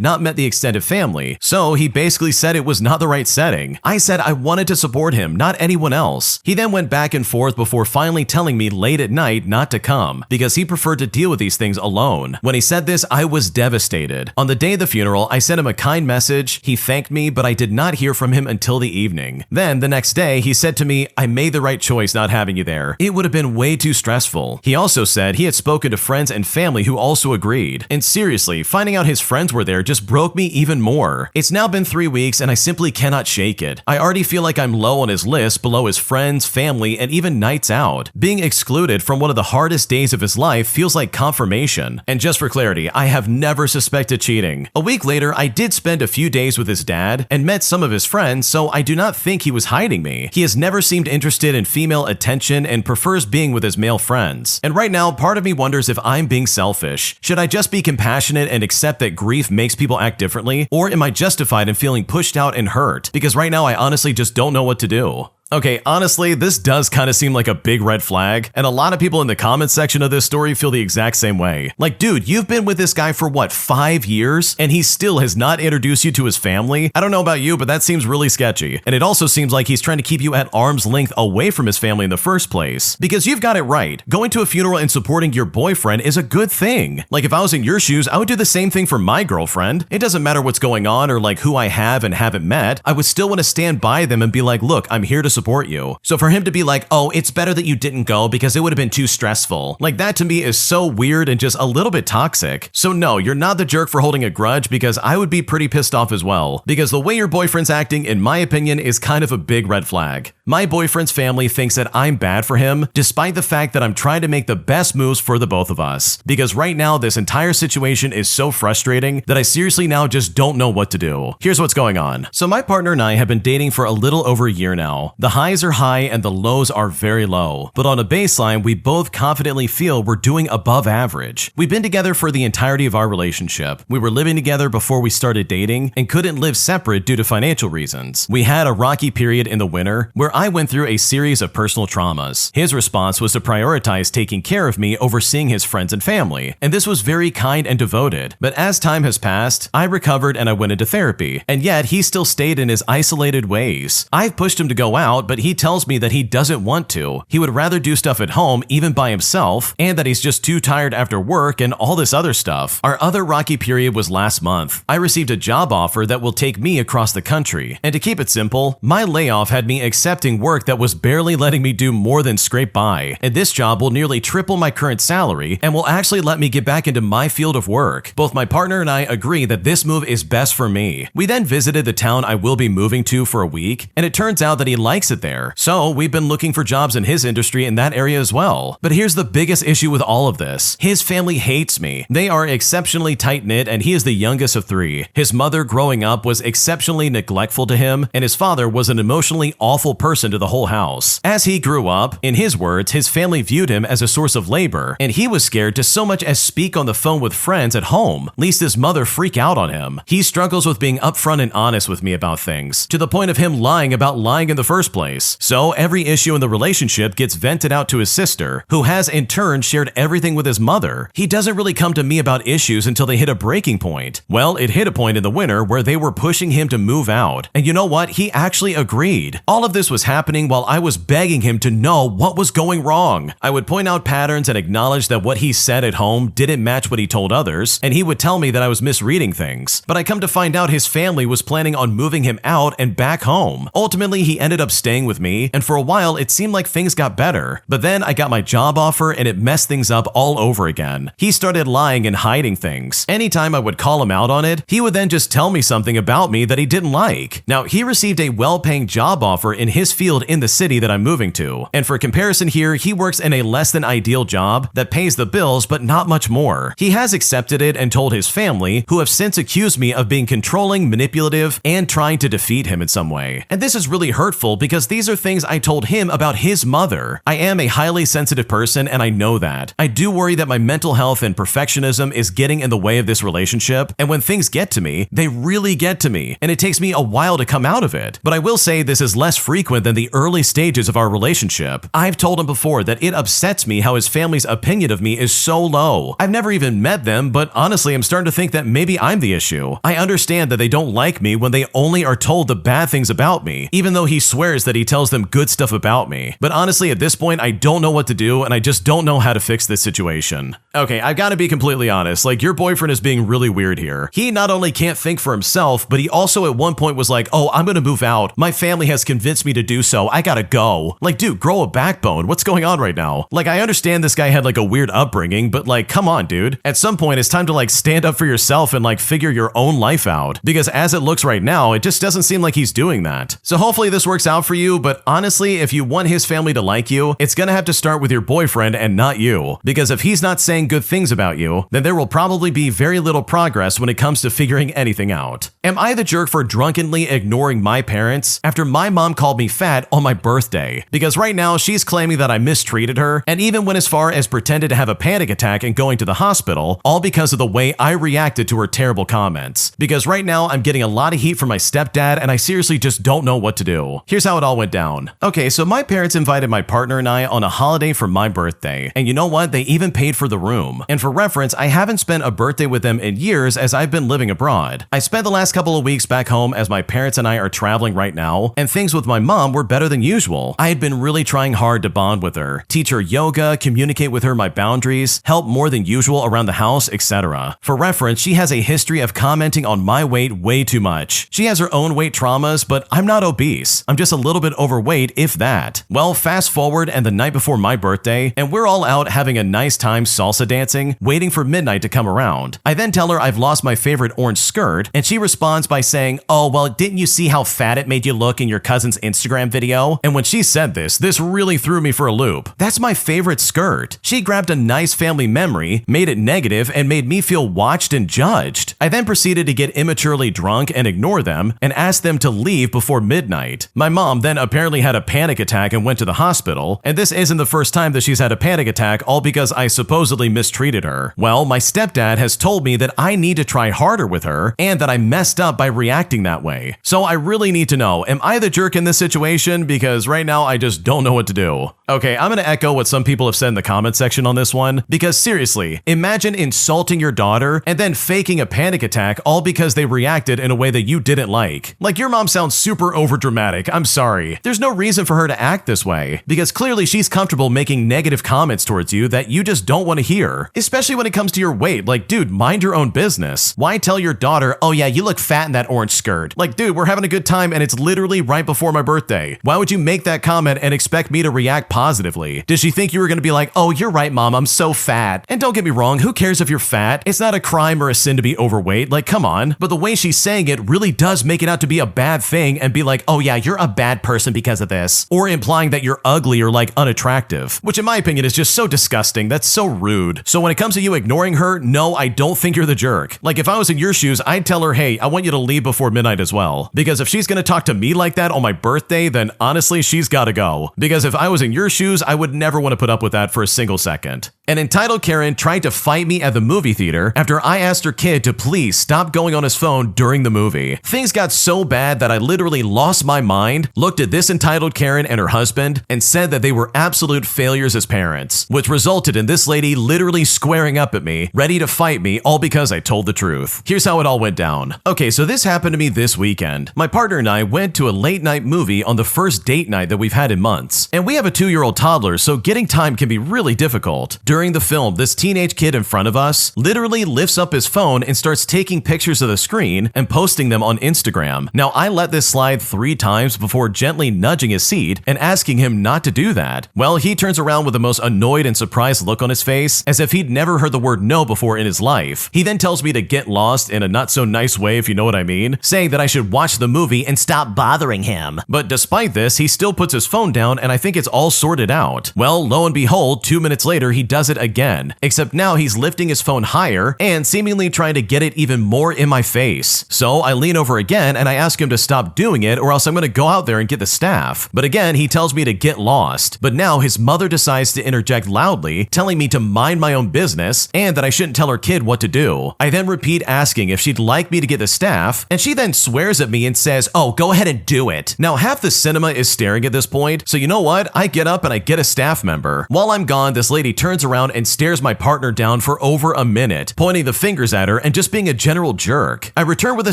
not met the extended family, so he basically said it was not the right setting. I said I wanted to support him, not anyone else. He then went back and forth before finally telling me late at night not to come because he preferred to deal with these things alone. When he said this, I was devastated. On the day of the funeral, I sent him a kind message. He thanked me, but I did not hear from him until the evening. Then, the next day, he said to me, I made the right choice not having you there. It would have been way too stressful. He also said he had spoken to friends and family who also agreed. And seriously, finding out his friends were there just broke me even more. It's now been 3 weeks and I simply cannot shake it. I already feel like I'm low on his list, below his friends, family, and even nights out. Being excluded from one of the hardest days of his life feels like confirmation. And just for clarity, I have never suspected cheating. A week later, I did spend a few days with his dad and met some of his friends, so I do not think he was hiding me. He has never seemed interested in female attention and prefers being with his male friends. And right now, part of me wonders if I'm being selfish. Should I just be compassionate and accept that grief makes people act differently? Or am I justified in feeling pushed out and hurt? Because right now, I honestly just don't know what to do. Okay, honestly, this does kind of seem like a big red flag, and a lot of people in the comments section of this story feel the exact same way. Like, dude, you've been with this guy for what, 5 years? And he still has not introduced you to his family? I don't know about you, but that seems really sketchy. And it also seems like he's trying to keep you at arm's length away from his family in the first place. Because you've got it right. Going to a funeral and supporting your boyfriend is a good thing. Like, if I was in your shoes, I would do the same thing for my girlfriend. It doesn't matter what's going on or like who I have and haven't met. I would still want to stand by them and be like, look, I'm here to support you. So for him to be like, oh, it's better that you didn't go because it would have been too stressful. Like, that to me is so weird and just a little bit toxic. So no, you're not the jerk for holding a grudge, because I would be pretty pissed off as well. Because the way your boyfriend's acting, in my opinion, is kind of a big red flag. My boyfriend's family thinks that I'm bad for him, despite the fact that I'm trying to make the best moves for the both of us. Because right now, this entire situation is so frustrating that I seriously now just don't know what to do. Here's what's going on. So my partner and I have been dating for a little over a year now. The highs are high and the lows are very low. But on a baseline, we both confidently feel we're doing above average. We've been together for the entirety of our relationship. We were living together before we started dating and couldn't live separate due to financial reasons. We had a rocky period in the winter where I went through a series of personal traumas. His response was to prioritize taking care of me over seeing his friends and family, and this was very kind and devoted. But as time has passed, I recovered and I went into therapy, and yet he still stayed in his isolated ways. I've pushed him to go out, but he tells me that he doesn't want to. He would rather do stuff at home, even by himself, and that he's just too tired after work and all this other stuff. Our other rocky period was last month. I received a job offer that will take me across the country, and to keep it simple, my layoff had me accepting work that was barely letting me do more than scrape by, and this job will nearly triple my current salary and will actually let me get back into my field of work. Both my partner and I agree that this move is best for me. We then visited the town I will be moving to for a week, and it turns out that he likes it there, so we've been looking for jobs in his industry in that area as well. But here's the biggest issue with all of this. His family hates me. They are exceptionally tight-knit, and he is the youngest of 3. His mother growing up was exceptionally neglectful to him, and his father was an emotionally awful person to the whole house. As he grew up, in his words, his family viewed him as a source of labor, and he was scared to so much as speak on the phone with friends at home, lest his mother freak out on him. He struggles with being upfront and honest with me about things, to the point of him lying about lying in the first place. So every issue in the relationship gets vented out to his sister, who has in turn shared everything with his mother. He doesn't really come to me about issues until they hit a breaking point. Well, it hit a point in the winter where they were pushing him to move out. And you know what? He actually agreed. All of this was happening while I was begging him to know what was going wrong. I would point out patterns and acknowledge that what he said at home didn't match what he told others, and he would tell me that I was misreading things. But I come to find out his family was planning on moving him out and back home. Ultimately, he ended up staying with me, and for a while it seemed like things got better. But then I got my job offer and it messed things up all over again. He started lying and hiding things. Anytime I would call him out on it, he would then just tell me something about me that he didn't like. Now, he received a well-paying job offer in his field in the city that I'm moving to. And for comparison here, he works in a less than ideal job that pays the bills but not much more. He has accepted it and told his family, who have since accused me of being controlling, manipulative, and trying to defeat him in some way. And this is really hurtful because because these are things I told him about his mother. I am a highly sensitive person and I know that. I do worry that my mental health and perfectionism is getting in the way of this relationship, and when things get to me, they really get to me, and it takes me a while to come out of it. But I will say this is less frequent than the early stages of our relationship. I've told him before that it upsets me how his family's opinion of me is so low. I've never even met them, but honestly, I'm starting to think that maybe I'm the issue. I understand that they don't like me when they only are told the bad things about me, even though he swears that he tells them good stuff about me. But honestly, at this point, I don't know what to do, and I just don't know how to fix this situation. Okay, I've got to be completely honest. Like, your boyfriend is being really weird here. He not only can't think for himself, but he also at one point was like, oh, I'm gonna move out. My family has convinced me to do so. I gotta go. Like, dude, grow a backbone. What's going on right now? Like, I understand this guy had like a weird upbringing, but like, come on, dude. At some point, it's time to like stand up for yourself and like figure your own life out. Because as it looks right now, it just doesn't seem like he's doing that. So hopefully this works out for you, but honestly, if you want his family to like you, it's gonna have to start with your boyfriend and not you. Because if he's not saying good things about you, then there will probably be very little progress when it comes to figuring anything out. Am I the jerk for drunkenly ignoring my parents after my mom called me fat on my birthday? Because right now she's claiming that I mistreated her and even went as far as pretended to have a panic attack and going to the hospital, all because of the way I reacted to her terrible comments. Because right now I'm getting a lot of heat from my stepdad and I seriously just don't know what to do. Here's how it all went down. Okay, so my parents invited my partner and I on a holiday for my birthday. And you know what? They even paid for the room. And for reference, I haven't spent a birthday with them in years as I've been living abroad. I spent the last couple of weeks back home as my parents and I are traveling right now, and things with my mom were better than usual. I had been really trying hard to bond with her, teach her yoga, communicate with her my boundaries, help more than usual around the house, etc. For reference, she has a history of commenting on my weight way too much. She has her own weight traumas, but I'm not obese. I'm just a little bit overweight, if that. Well, fast forward and the night before my birthday, and we're all out having a nice time salsa dancing, waiting for midnight to come around. I then tell her I've lost my favorite orange skirt, and she responds by saying, oh, well, didn't you see how fat it made you look in your cousin's Instagram video? And when she said this really threw me for a loop. That's my favorite skirt. She grabbed a nice family memory, made it negative, and made me feel watched and judged. I then proceeded to get immaturely drunk and ignore them, and asked them to leave before midnight. My mom then apparently had a panic attack and went to the hospital, and this isn't the first time that she's had a panic attack, all because I supposedly mistreated her. Well, my stepdad has told me that I need to try harder with her, and that I messed up by reacting that way. So I really need to know, am I the jerk in this situation? Because right now I just don't know what to do. Okay, I'm gonna echo what some people have said in the comment section on this one, because seriously, imagine insulting your daughter and then faking a panic attack all because they reacted in a way that you didn't like. Like, your mom sounds super overdramatic, I'm sorry. There's no reason for her to act this way, because clearly she's comfortable making negative comments towards you that you just don't want to hear. Especially when it comes to your weight, like, dude, mind your own business. Why tell your daughter, oh yeah, you look fat in that orange skirt? Like, dude, we're having a good time and it's literally right before my birthday. Why would you make that comment and expect me to react positively? Did she think you were gonna be like, oh, you're right, mom, I'm so fat? And don't get me wrong, who cares if you're fat? It's not a crime or a sin to be overweight, like, come on. But the way she's saying it really does make it out to be a bad thing and be like, oh yeah, you're a bad person because of this. Or implying that you're ugly or like unattractive, which in my opinion is just so disgusting. That's so rude. So when it comes to you ignoring her, no, I don't think you're the jerk. Like, if I was in your shoes, I'd tell her, hey, I want you to leave before midnight as well. Because if she's gonna talk to me like that on my birthday, then honestly, she's gotta go. Because if I was in your shoes, I would never want to put up with that for a single second. An entitled Karen tried to fight me at the movie theater after I asked her kid to please stop going on his phone during the movie. Things got so bad that I literally lost my mind, looked at this entitled Karen and her husband, and said that they were absolute failures as parents, which resulted in this lady literally squaring up at me, ready to fight me, all because I told the truth. Here's how it all went down. Okay, so this happened to me this weekend. My partner and I went to a late night movie on the first date night that we've had in months, and we have a 2-year-old toddler, so getting time can be really difficult. During the film, this teenage kid in front of us literally lifts up his phone and starts taking pictures of the screen and posting them on Instagram. Now, I let this slide 3 times before gently nudging his seat and asking him not to do that. Well, he turns around with the most annoyed and surprised look on his face, as if he'd never heard the word no before in his life. He then tells me to get lost in a not so nice way, if you know what I mean, saying that I should watch the movie and stop bothering him. But despite this, he still puts his phone down and I think it's all sorted out. Well, lo and behold, 2 minutes later, he does it again, except now he's lifting his phone higher and seemingly trying to get it even more in my face. So I lean over again and I ask him to stop doing it, or else I'm gonna go out there and get the staff. But again, he tells me to get lost. But now his mother decides to interject loudly, telling me to mind my own business and that I shouldn't tell her kid what to do. I then repeat asking if she'd like me to get the staff, and she then swears at me and says, "Oh, go ahead and do it." Now, half the cinema is staring at this point, so you know what? I get up and I get a staff member. While I'm gone, this lady turns around and stares my partner down for over a minute, pointing the fingers at her and just being a general jerk. I return with a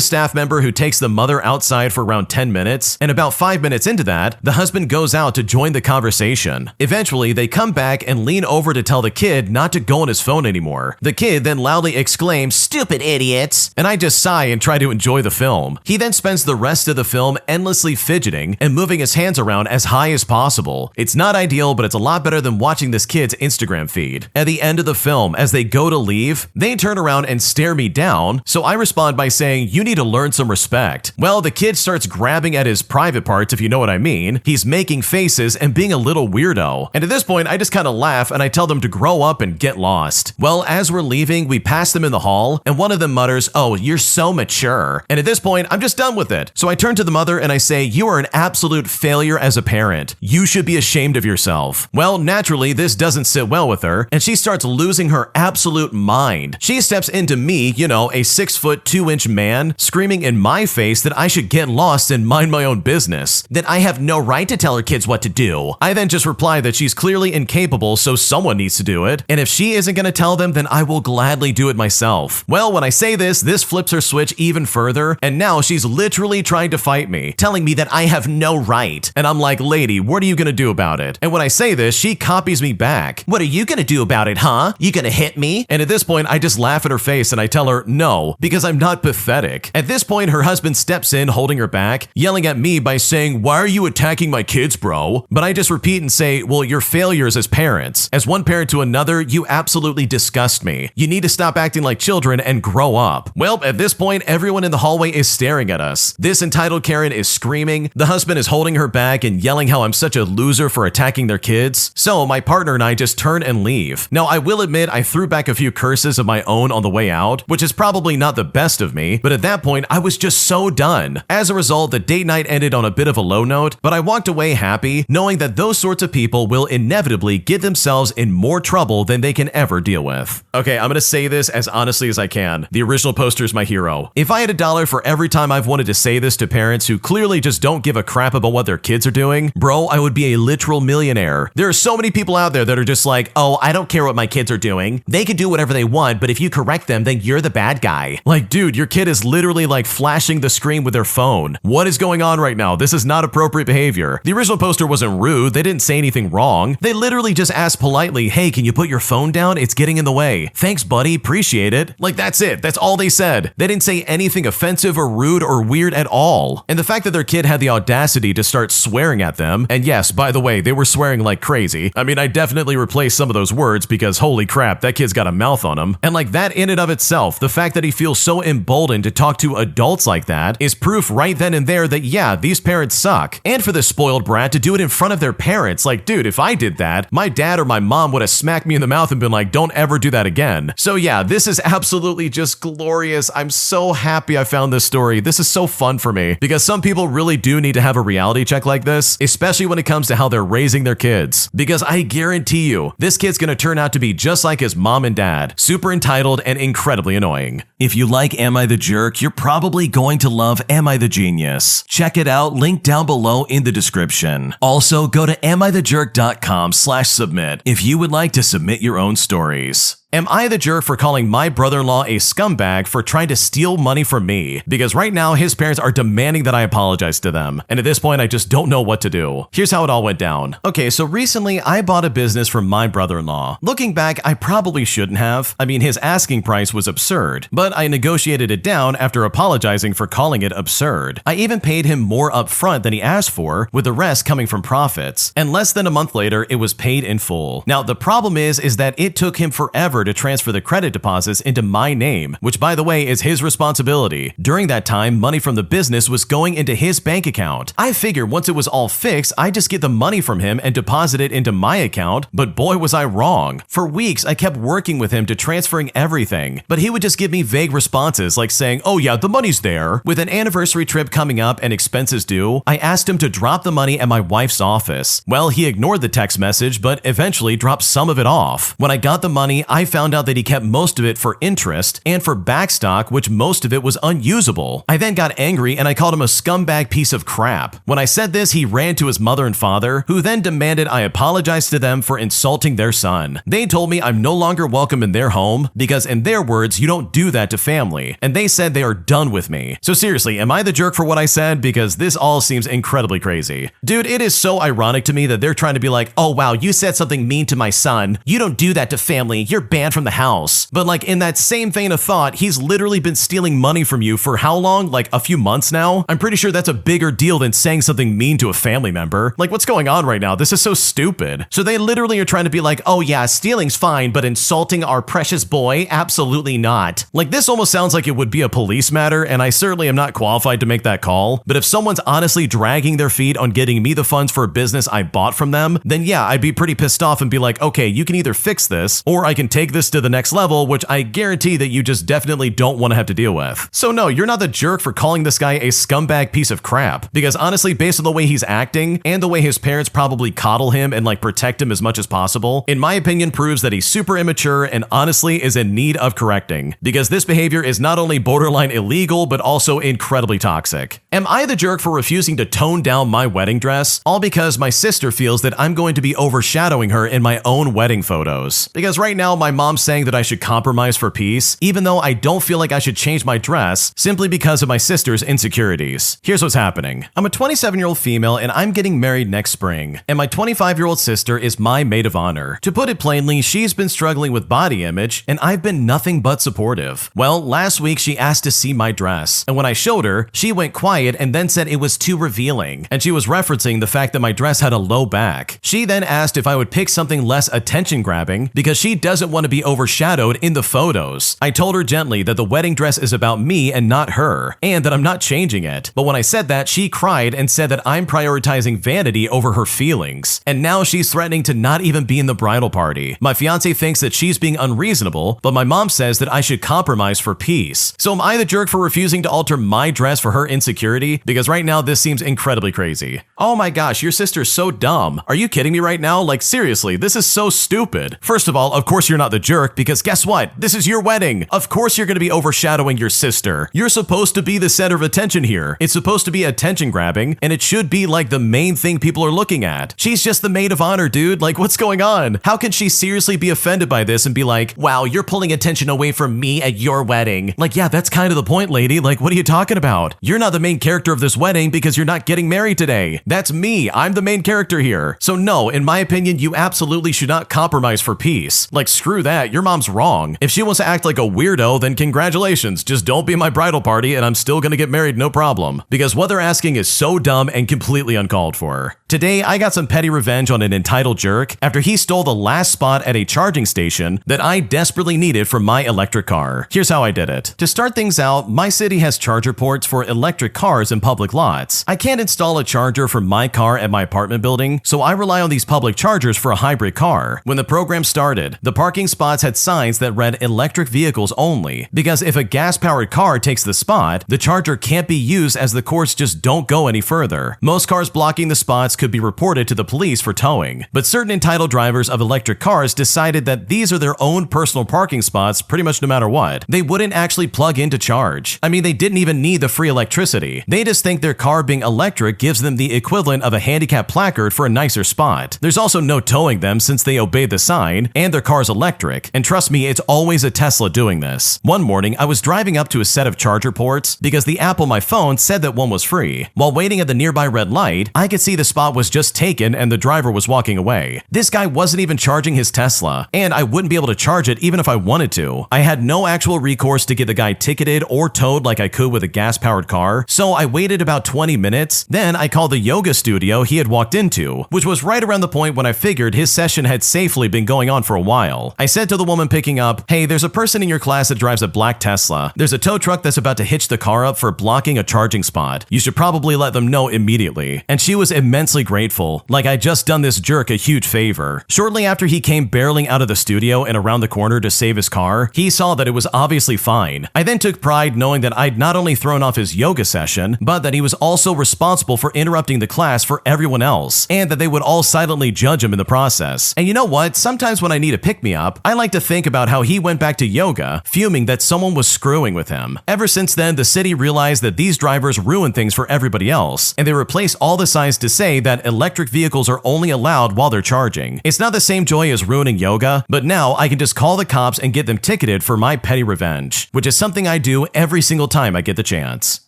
staff member who takes the mother outside for around 10 minutes, and about 5 minutes into that, the husband goes out to join the conversation. Eventually, they come back and lean over to tell the kid not to go on his phone anymore. The kid then loudly exclaims, "Stupid idiots!" and I just sigh and try to enjoy the film. He then spends the rest of the film endlessly fidgeting and moving his hands around as high as possible. It's not ideal, but it's a lot better than watching this kid's Instagram feed. At the end of the film, as they go to leave, they turn around and stare me down, so I respond by saying, "You need to learn some respect." Well, the kid starts grabbing at his private parts, if you know what I mean. He's making faces and being a little weirdo. And at this point, I just kind of laugh and I tell them to grow up and get lost. Well, as we're leaving, we pass them in the hall, and one of them mutters, "Oh, you're so mature." And at this point, I'm just done with it. So I turn to the mother and I say, "You are an absolute failure as a parent. You should be ashamed of yourself." Well, naturally, this doesn't sit well with her, and she starts losing her absolute mind. She steps into me, a 6'2" man, screaming in my face that I should get lost and mind my own business, that I have no right to tell her kids what to do. I then just reply that she's clearly incapable, so someone needs to do it, and if she isn't going to tell them, then I will gladly do it myself. Well, when I say this flips her switch even further, and now she's literally trying to fight me, telling me that I have no right. And I'm like, "Lady, what are you going to do about it?" And when I say this, she copies me back. "What are you going to do about it, huh? You going to hit me?" And at this point, I just laugh at her face and I tell her no, because I'm not pathetic. At this point, her husband steps in holding her back, yelling at me by saying, "Why are you attacking my kids, bro?" But I just repeat and say, "Well, you're failures as parents. As one parent to another, you absolutely disgust me. You need to stop acting like children and grow up." Well, at this point, everyone in the hallway is staring at us. This entitled Karen is screaming. The husband is holding her back and yelling how I'm such a loser for attacking their kids. So my partner and I just turn and leave. Now, I will admit I threw back a few curses of my own on the way out, which is probably not the best of me, but at that point, I was just so done. As a result, the date night ended on a bit of a low note, but I walked away happy, knowing that those sorts of people will inevitably get themselves in more trouble than they can ever deal with. Okay, I'm gonna say this as honestly as I can. The original poster is my hero. If I had $1 for every time I've wanted to say this to parents who clearly just don't give a crap about what their kids are doing, bro, I would be a literal millionaire. There are so many people out there that are just like, "Oh, I don't care what my kids are doing. They can do whatever they want, but if you correct them, then you're the bad guy." Like, dude, your kid is literally like flashing the screen with their phone. What is going on right now? This is not appropriate behavior. The original poster wasn't rude. They didn't say anything wrong. They literally just asked politely, "Hey, can you put your phone down? It's getting in the way." "Thanks, buddy. Appreciate it." Like, that's it. That's all they said. They didn't say anything offensive or rude or weird at all. And the fact that their kid had the audacity to start swearing at them, and yes, by the way, they were swearing like crazy. I mean, I definitely replaced some of those words because holy crap, that kid's got a mouth on him. And like that in and of itself, the fact that he feels so emboldened to talk to adults like that is proof right then and there that yeah, these parents suck. And for the spoiled brat to do it in front of their parents, like dude, if I did that, my dad or my mom would have smacked me in the mouth and been like, "Don't ever do that again." So yeah, this is absolutely just glorious. I'm so happy I found this story. This is so fun for me because some people really do need to have a reality check like this, especially when it comes to how they're raising their kids. Because I guarantee you, this kid's gonna turn out to be just like his mom and dad, super entitled and incredibly annoying. If you like Am I the Jerk, you're probably going to love Am I the Genius. Check it out, link down below in the description. Also, go to amithejerk.com/submit if you would like to submit your own stories. Am I the jerk for calling my brother-in-law a scumbag for trying to steal money from me? Because right now, his parents are demanding that I apologize to them. And at this point, I just don't know what to do. Here's how it all went down. Okay, so recently, I bought a business from my brother-in-law. Looking back, I probably shouldn't have. I mean, his asking price was absurd. But I negotiated it down after apologizing for calling it absurd. I even paid him more upfront than he asked for, with the rest coming from profits. And less than a month later, it was paid in full. Now, the problem is that it took him forever ever to transfer the credit deposits into my name, which by the way is his responsibility. During that time, money from the business was going into his bank account. I figured once it was all fixed, I'd just get the money from him and deposit it into my account, but boy was I wrong. For weeks, I kept working with him to transferring everything, but he would just give me vague responses like saying, "Oh yeah, the money's there." With an anniversary trip coming up and expenses due, I asked him to drop the money at my wife's office. Well, he ignored the text message, but eventually dropped some of it off. When I got the money, I found out that he kept most of it for interest and for backstock, which most of it was unusable. I then got angry and I called him a scumbag piece of crap. When I said this, he ran to his mother and father, who then demanded I apologize to them for insulting their son. They told me I'm no longer welcome in their home because, in their words, you don't do that to family, and they said they are done with me. So seriously, am I the jerk for what I said? Because this all seems incredibly crazy. Dude, it is so ironic to me that they're trying to be like, "Oh wow, you said something mean to my son. You don't do that to family. You're banned from the house." But like in that same vein of thought, he's literally been stealing money from you for how long? Like a few months now? I'm pretty sure that's a bigger deal than saying something mean to a family member. Like, what's going on right now? This is so stupid. So they literally are trying to be like, "Oh yeah, stealing's fine, but insulting our precious boy? Absolutely not." Like, this almost sounds like it would be a police matter, and I certainly am not qualified to make that call. But if someone's honestly dragging their feet on getting me the funds for a business I bought from them, then yeah, I'd be pretty pissed off and be like, "Okay, you can either fix this, or I can take this to the next level," which I guarantee that you just definitely don't want to have to deal with. So no, you're not the jerk for calling this guy a scumbag piece of crap. Because honestly, based on the way he's acting, and the way his parents probably coddle him and like protect him as much as possible, in my opinion proves that he's super immature and honestly is in need of correcting. Because this behavior is not only borderline illegal, but also incredibly toxic. Am I the jerk for refusing to tone down my wedding dress? All because my sister feels that I'm going to be overshadowing her in my own wedding photos. Because right now, my mom's saying that I should compromise for peace, even though I don't feel like I should change my dress simply because of my sister's insecurities. Here's what's happening. I'm a 27-year-old female and I'm getting married next spring, and my 25-year-old sister is my maid of honor. To put it plainly, she's been struggling with body image, and I've been nothing but supportive. Well, last week she asked to see my dress, and when I showed her, she went quiet and then said it was too revealing, and she was referencing the fact that my dress had a low back. She then asked if I would pick something less attention-grabbing because she doesn't want to be overshadowed in the photos. I told her gently that the wedding dress is about me and not her, and that I'm not changing it. But when I said that, she cried and said that I'm prioritizing vanity over her feelings. And now she's threatening to not even be in the bridal party. My fiance thinks that she's being unreasonable, but my mom says that I should compromise for peace. So am I the jerk for refusing to alter my dress for her insecurity? Because right now this seems incredibly crazy. Oh my gosh, your sister's so dumb. Are you kidding me right now? Like seriously, this is so stupid. First of all, of course you're not the jerk, because guess what? This is your wedding. Of course you're going to be overshadowing your sister. You're supposed to be the center of attention here. It's supposed to be attention grabbing, and it should be like the main thing people are looking at. She's just the maid of honor, dude. Like, what's going on? How can she seriously be offended by this and be like, "Wow, you're pulling attention away from me at your wedding"? Like, yeah, that's kind of the point, lady. Like, what are you talking about? You're not the main character of this wedding because you're not getting married today. That's me. I'm the main character here. So no, in my opinion, you absolutely should not compromise for peace. Like, screw that. Your mom's wrong. If she wants to act like a weirdo, then congratulations. Just don't be my bridal party and I'm still gonna get married, no problem. Because what they're asking is so dumb and completely uncalled for. Today, I got some petty revenge on an entitled jerk after he stole the last spot at a charging station that I desperately needed for my electric car. Here's how I did it. To start things out, my city has charger ports for electric cars in public lots. I can't install a charger for my car at my apartment building, so I rely on these public chargers for a hybrid car. When the program started, the parking spots had signs that read electric vehicles only, because if a gas-powered car takes the spot, the charger can't be used as the cords just don't go any further. Most cars blocking the spots could be reported to the police for towing, but certain entitled drivers of electric cars decided that these are their own personal parking spots pretty much no matter what. They wouldn't actually plug in to charge. I mean, they didn't even need the free electricity. They just think their car being electric gives them the equivalent of a handicap placard for a nicer spot. There's also no towing them since they obeyed the sign, and their car's electric, and trust me, it's always a Tesla doing this. One morning, I was driving up to a set of charger ports because the app on my phone said that one was free. While waiting at the nearby red light, I could see the spot was just taken and the driver was walking away. This guy wasn't even charging his Tesla, and I wouldn't be able to charge it even if I wanted to. I had no actual recourse to get the guy ticketed or towed like I could with a gas-powered car, so I waited about 20 minutes. Then I called the yoga studio he had walked into, which was right around the point when I figured his session had safely been going on for a while. I said to the woman picking up, "Hey, there's a person in your class that drives a black Tesla. There's a tow truck that's about to hitch the car up for blocking a charging spot. You should probably let them know immediately." And she was immensely grateful, like I'd just done this jerk a huge favor. Shortly after he came barreling out of the studio and around the corner to save his car, he saw that it was obviously fine. I then took pride knowing that I'd not only thrown off his yoga session, but that he was also responsible for interrupting the class for everyone else, and that they would all silently judge him in the process. And you know what? Sometimes when I need a pick-me-up, I like to think about how he went back to yoga, fuming that someone was screwing with him. Ever since then, the city realized that these drivers ruin things for everybody else, and they replace all the signs to say that electric vehicles are only allowed while they're charging. It's not the same joy as ruining yoga, but now I can just call the cops and get them ticketed for my petty revenge, which is something I do every single time I get the chance.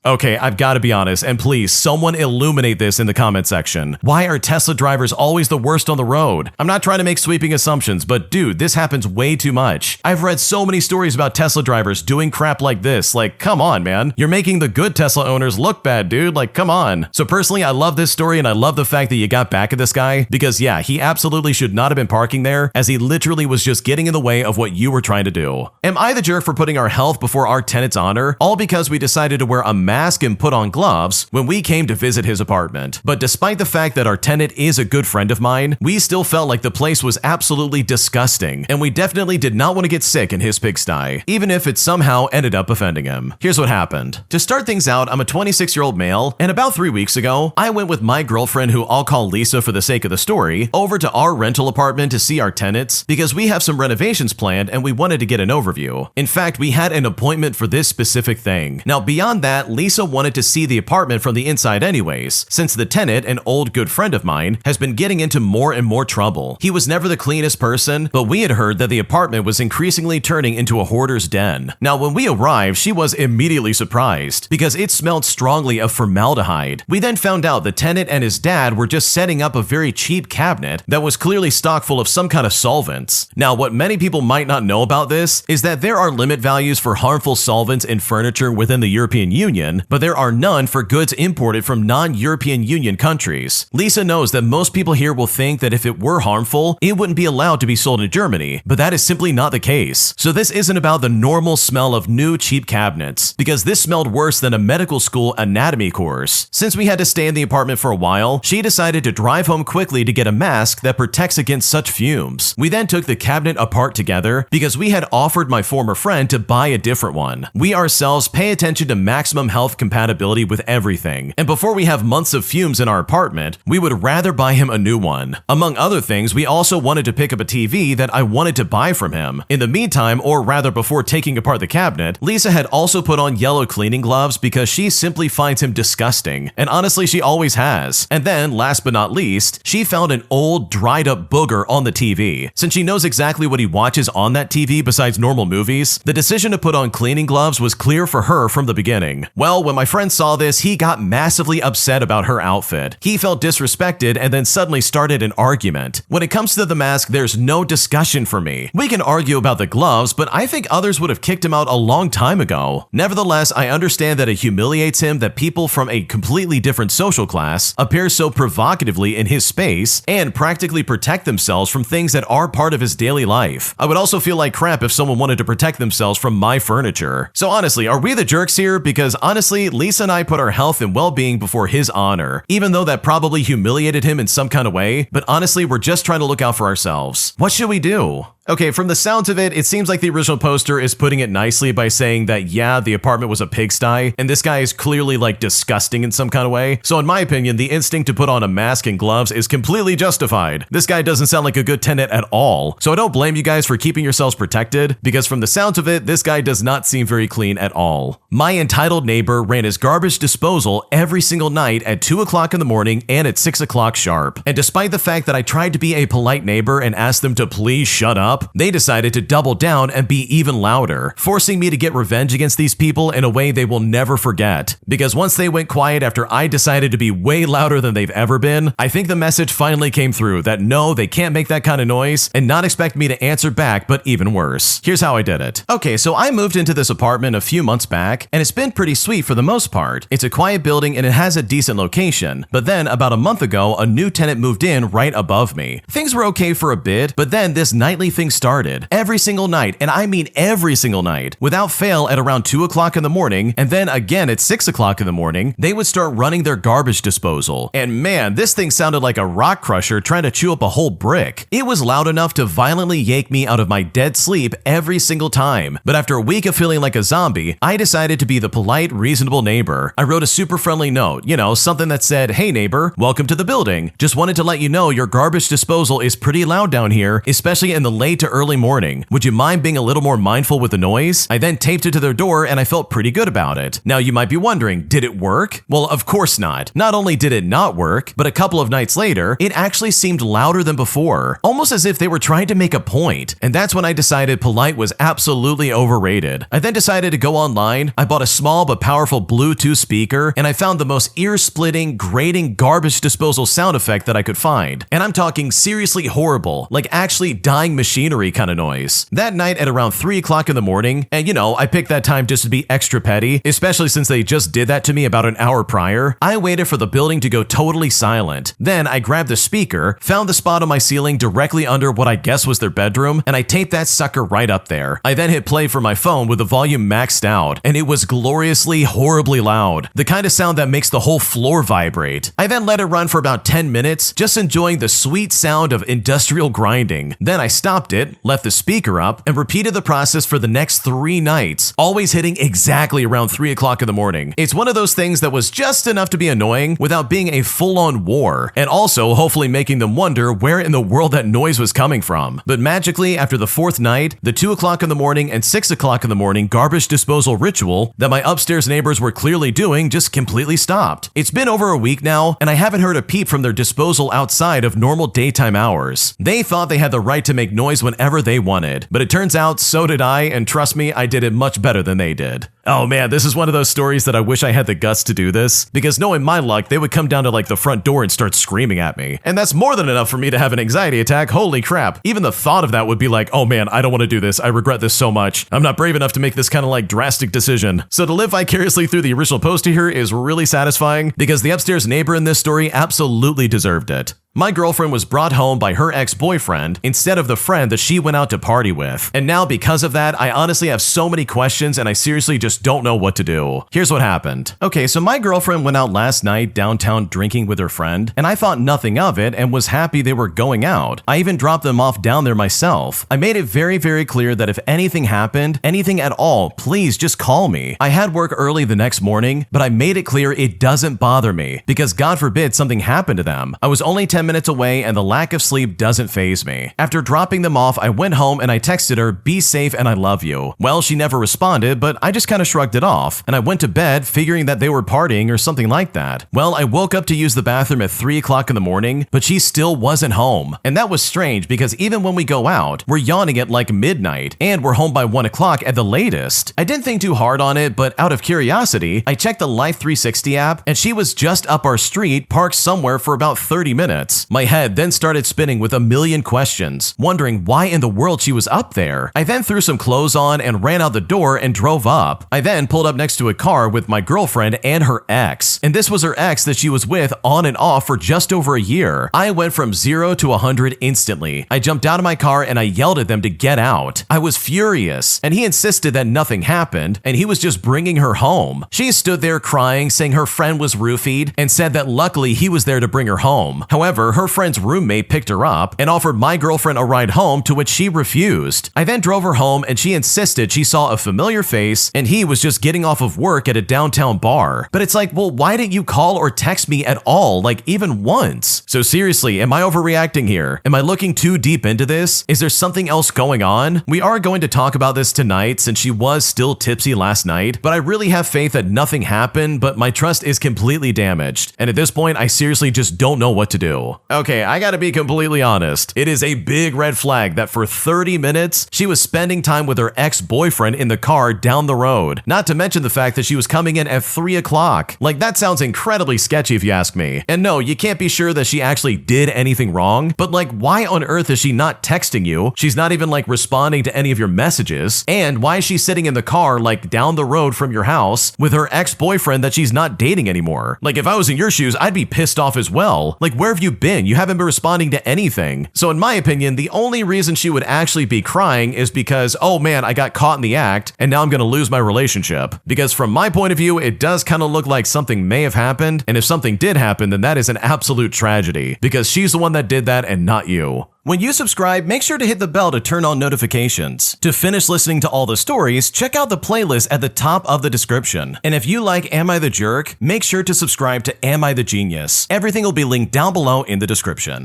Okay, I've got to be honest, and please, someone illuminate this in the comment section. Why are Tesla drivers always the worst on the road? I'm not trying to make sweeping assumptions, but dude, this happens way too much. I've read so many stories about Tesla drivers doing crap like this. Like, come on, man. You're making the good Tesla owners look bad, dude. Like, come on. So personally, I love this story, and I love the fact that you got back at this guy, because yeah, he absolutely should not have been parking there, as he literally was just getting in the way of what you were trying to do. Am I the jerk for putting our health before our tenant's honor, all because we decided to wear a mask and put on gloves when we came to visit his apartment? But despite the fact that our tenant is a good friend of mine, we still felt like the place was absolutely disgusting, and we definitely did not want to get sick in his pigsty, even if it somehow ended up offending him. Here's what happened. To start things out, I'm a 26-year-old male, and about 3 weeks ago, I went with my girlfriend, who I'll call Lisa for the sake of the story, over to our rental apartment to see our tenants because we have some renovations planned and we wanted to get an overview. In fact, we had an appointment for this specific thing. Now, beyond that, Lisa wanted to see the apartment from the inside anyways, since the tenant, an old good friend of mine, has been getting into more and more trouble. He was never the cleanest person, but we had heard that the apartment was increasingly turning into a hoarder's den. Now, when we arrived, she was immediately surprised because it smelled strongly of formaldehyde. We then found out the tenant and his dad were just setting up a very cheap cabinet that was clearly stocked full of some kind of solvents. Now, what many people might not know about this is that there are limit values for harmful solvents in furniture within the European Union, but there are none for goods imported from non-European Union countries. Lisa knows that most people here will think that if it were harmful, it wouldn't be allowed to be sold in Germany, but that is simply not the case. So this isn't about the normal smell of new cheap cabinets, because this smelled worse than a medical school anatomy course. Since we had to stay in the apartment for a while, she decided to drive home quickly to get a mask that protects against such fumes. We then took the cabinet apart together because we had offered my former friend to buy a different one. We ourselves pay attention to maximum health compatibility with everything, and before we have months of fumes in our apartment, we would rather buy him a new one. Among other things, we also wanted to pick up a TV that I wanted to buy from him. In the meantime, or rather before taking apart the cabinet, Lisa had also put on yellow cleaning gloves because she simply finds him disgusting, and honestly she always has. And then, last but not least, she found an old dried up booger on the TV. Since she knows exactly what he watches on that TV besides normal movies, the decision to put on cleaning gloves was clear for her from the beginning. Well, when my friend saw this, he got massively upset about her outfit. He felt disrespected and then suddenly started an argument. When it comes to the mask, there's no discussion for me. We can argue about the gloves, but I think others would have kicked him out a long time ago. Nevertheless, I understand that it humiliates him that people from a completely different social class appear so provocatively in his space and practically protect themselves from things that are part of his daily life. I would also feel like crap if someone wanted to protect themselves from my furniture. So honestly, are we the jerks here? Because honestly, Lisa and I put our health and well-being before his honor, even though that probably humiliated him in some kind of way, but honestly, we're just trying to look out for ourselves. What should we do? Okay, from the sounds of it, it seems like the original poster is putting it nicely by saying that, yeah, the apartment was a pigsty, and this guy is clearly like disgusting in some kind of way. So in my opinion, the instinct to put on a mask and gloves is completely justified. This guy doesn't sound like a good tenant at all. So I don't blame you guys for keeping yourselves protected, because from the sounds of it, this guy does not seem very clean at all. My entitled neighbor ran his garbage disposal every single night at 2 o'clock in the morning and at 6 o'clock sharp. And despite the fact that I tried to be a polite neighbor and asked them to please shut up, they decided to double down and be even louder, forcing me to get revenge against these people in a way they will never forget. Because once they went quiet after I decided to be way louder than they've ever been, I think the message finally came through that no, they can't make that kind of noise and not expect me to answer back, but even worse. Here's how I did it. Okay, so I moved into this apartment a few months back, and it's been pretty sweet for the most part. It's a quiet building and it has a decent location, but then about a month ago, a new tenant moved in right above me. Things were okay for a bit, but then this nightly thing thing started. Every single night, and I mean every single night, without fail at around 2 o'clock in the morning, and then again at 6 o'clock in the morning, they would start running their garbage disposal. And man, this thing sounded like a rock crusher trying to chew up a whole brick. It was loud enough to violently yank me out of my dead sleep every single time. But after a week of feeling like a zombie, I decided to be the polite, reasonable neighbor. I wrote a super friendly note, something that said, "Hey neighbor, welcome to the building. Just wanted to let you know your garbage disposal is pretty loud down here, especially in the late to early morning. Would you mind being a little more mindful with the noise?" I then taped it to their door and I felt pretty good about it. Now you might be wondering, did it work? Well, of course not. Not only did it not work, but a couple of nights later, it actually seemed louder than before, almost as if they were trying to make a point. And that's when I decided polite was absolutely overrated. I then decided to go online. I bought a small but powerful Bluetooth speaker, and I found the most ear-splitting, grating garbage disposal sound effect that I could find. And I'm talking seriously horrible, like actually dying machinery kind of noise. That night at around 3 o'clock in the morning, and I picked that time just to be extra petty, especially since they just did that to me about an hour prior, I waited for the building to go totally silent. Then I grabbed the speaker, found the spot on my ceiling directly under what I guess was their bedroom, and I taped that sucker right up there. I then hit play for my phone with the volume maxed out, and it was gloriously, horribly loud. The kind of sound that makes the whole floor vibrate. I then let it run for about 10 minutes, just enjoying the sweet sound of industrial grinding. Then I stopped it, left the speaker up, and repeated the process for the next 3 nights, always hitting exactly around 3 o'clock in the morning. It's one of those things that was just enough to be annoying without being a full-on war, and also hopefully making them wonder where in the world that noise was coming from. But magically, after the 4th night, the 2 o'clock in the morning and 6 o'clock in the morning garbage disposal ritual that my upstairs neighbors were clearly doing just completely stopped. It's been over a week now, and I haven't heard a peep from their disposal outside of normal daytime hours. They thought they had the right to make noise whenever they wanted, but it turns out so did I, and trust me, I did it much better than they did. Oh man, this is one of those stories that I wish I had the guts to do this, because knowing my luck, they would come down to like the front door and start screaming at me. And that's more than enough for me to have an anxiety attack, holy crap. Even the thought of that would be like, oh man, I don't want to do this, I regret this so much. I'm not brave enough to make this kind of like drastic decision. So to live vicariously through the original poster here is really satisfying, because the upstairs neighbor in this story absolutely deserved it. My girlfriend was brought home by her ex-boyfriend instead of the friend that she went out to party with. And now because of that, I honestly have so many questions and I seriously just don't know what to do. Here's what happened. Okay, so my girlfriend went out last night downtown drinking with her friend, and I thought nothing of it and was happy they were going out. I even dropped them off down there myself. I made it very, very clear that if anything happened, anything at all, please just call me. I had work early the next morning, but I made it clear it doesn't bother me because God forbid something happened to them. I was only 10 minutes away and the lack of sleep doesn't faze me. After dropping them off, I went home and I texted her, "Be safe and I love you." Well, she never responded, but I just kind of shrugged it off, and I went to bed figuring that they were partying or something like that. Well, I woke up to use the bathroom at 3 o'clock in the morning, but she still wasn't home. And that was strange because even when we go out, we're yawning at like midnight, and we're home by 1 o'clock at the latest. I didn't think too hard on it, but out of curiosity, I checked the Life 360 app, and she was just up our street, parked somewhere for about 30 minutes. My head then started spinning with a million questions, wondering why in the world she was up there. I then threw some clothes on and ran out the door and drove up. I then pulled up next to a car with my girlfriend and her ex. And this was her ex that she was with on and off for just over a year. I went from 0 to 100 instantly. I jumped out of my car and I yelled at them to get out. I was furious, and he insisted that nothing happened and he was just bringing her home. She stood there crying, saying her friend was roofied, and said that luckily he was there to bring her home. However, her friend's roommate picked her up and offered my girlfriend a ride home, to which she refused. I then drove her home and she insisted she saw a familiar face and he was just getting off of work at a downtown bar. But it's like, well, why didn't you call or text me at all, like even once? So seriously, am I overreacting here? Am I looking too deep into this? Is there something else going on? We are going to talk about this tonight since she was still tipsy last night, but I really have faith that nothing happened, but my trust is completely damaged. And at this point, I seriously just don't know what to do. Okay, I gotta be completely honest. It is a big red flag that for 30 minutes, she was spending time with her ex-boyfriend in the car down the road. Not to mention the fact that she was coming in at 3 o'clock. Like, that sounds incredibly sketchy if you ask me. And no, you can't be sure that she actually did anything wrong, but like, why on earth is she not texting you? She's not even like responding to any of your messages. And why is she sitting in the car like down the road from your house with her ex-boyfriend that she's not dating anymore? Like, if I was in your shoes, I'd be pissed off as well. Like, where have you been? You haven't been responding to anything. So in my opinion, the only reason she would actually be crying is because, oh man, I got caught in the act and now I'm going to lose my relationship. Because from my point of view, it does kind of look like something may have happened. And if something did happen, then that is an absolute tragedy because she's the one that did that and not you. When you subscribe, make sure to hit the bell to turn on notifications. To finish listening to all the stories, check out the playlist at the top of the description. And if you like Am I the Jerk, make sure to subscribe to Am I the Genius. Everything will be linked down below in the description.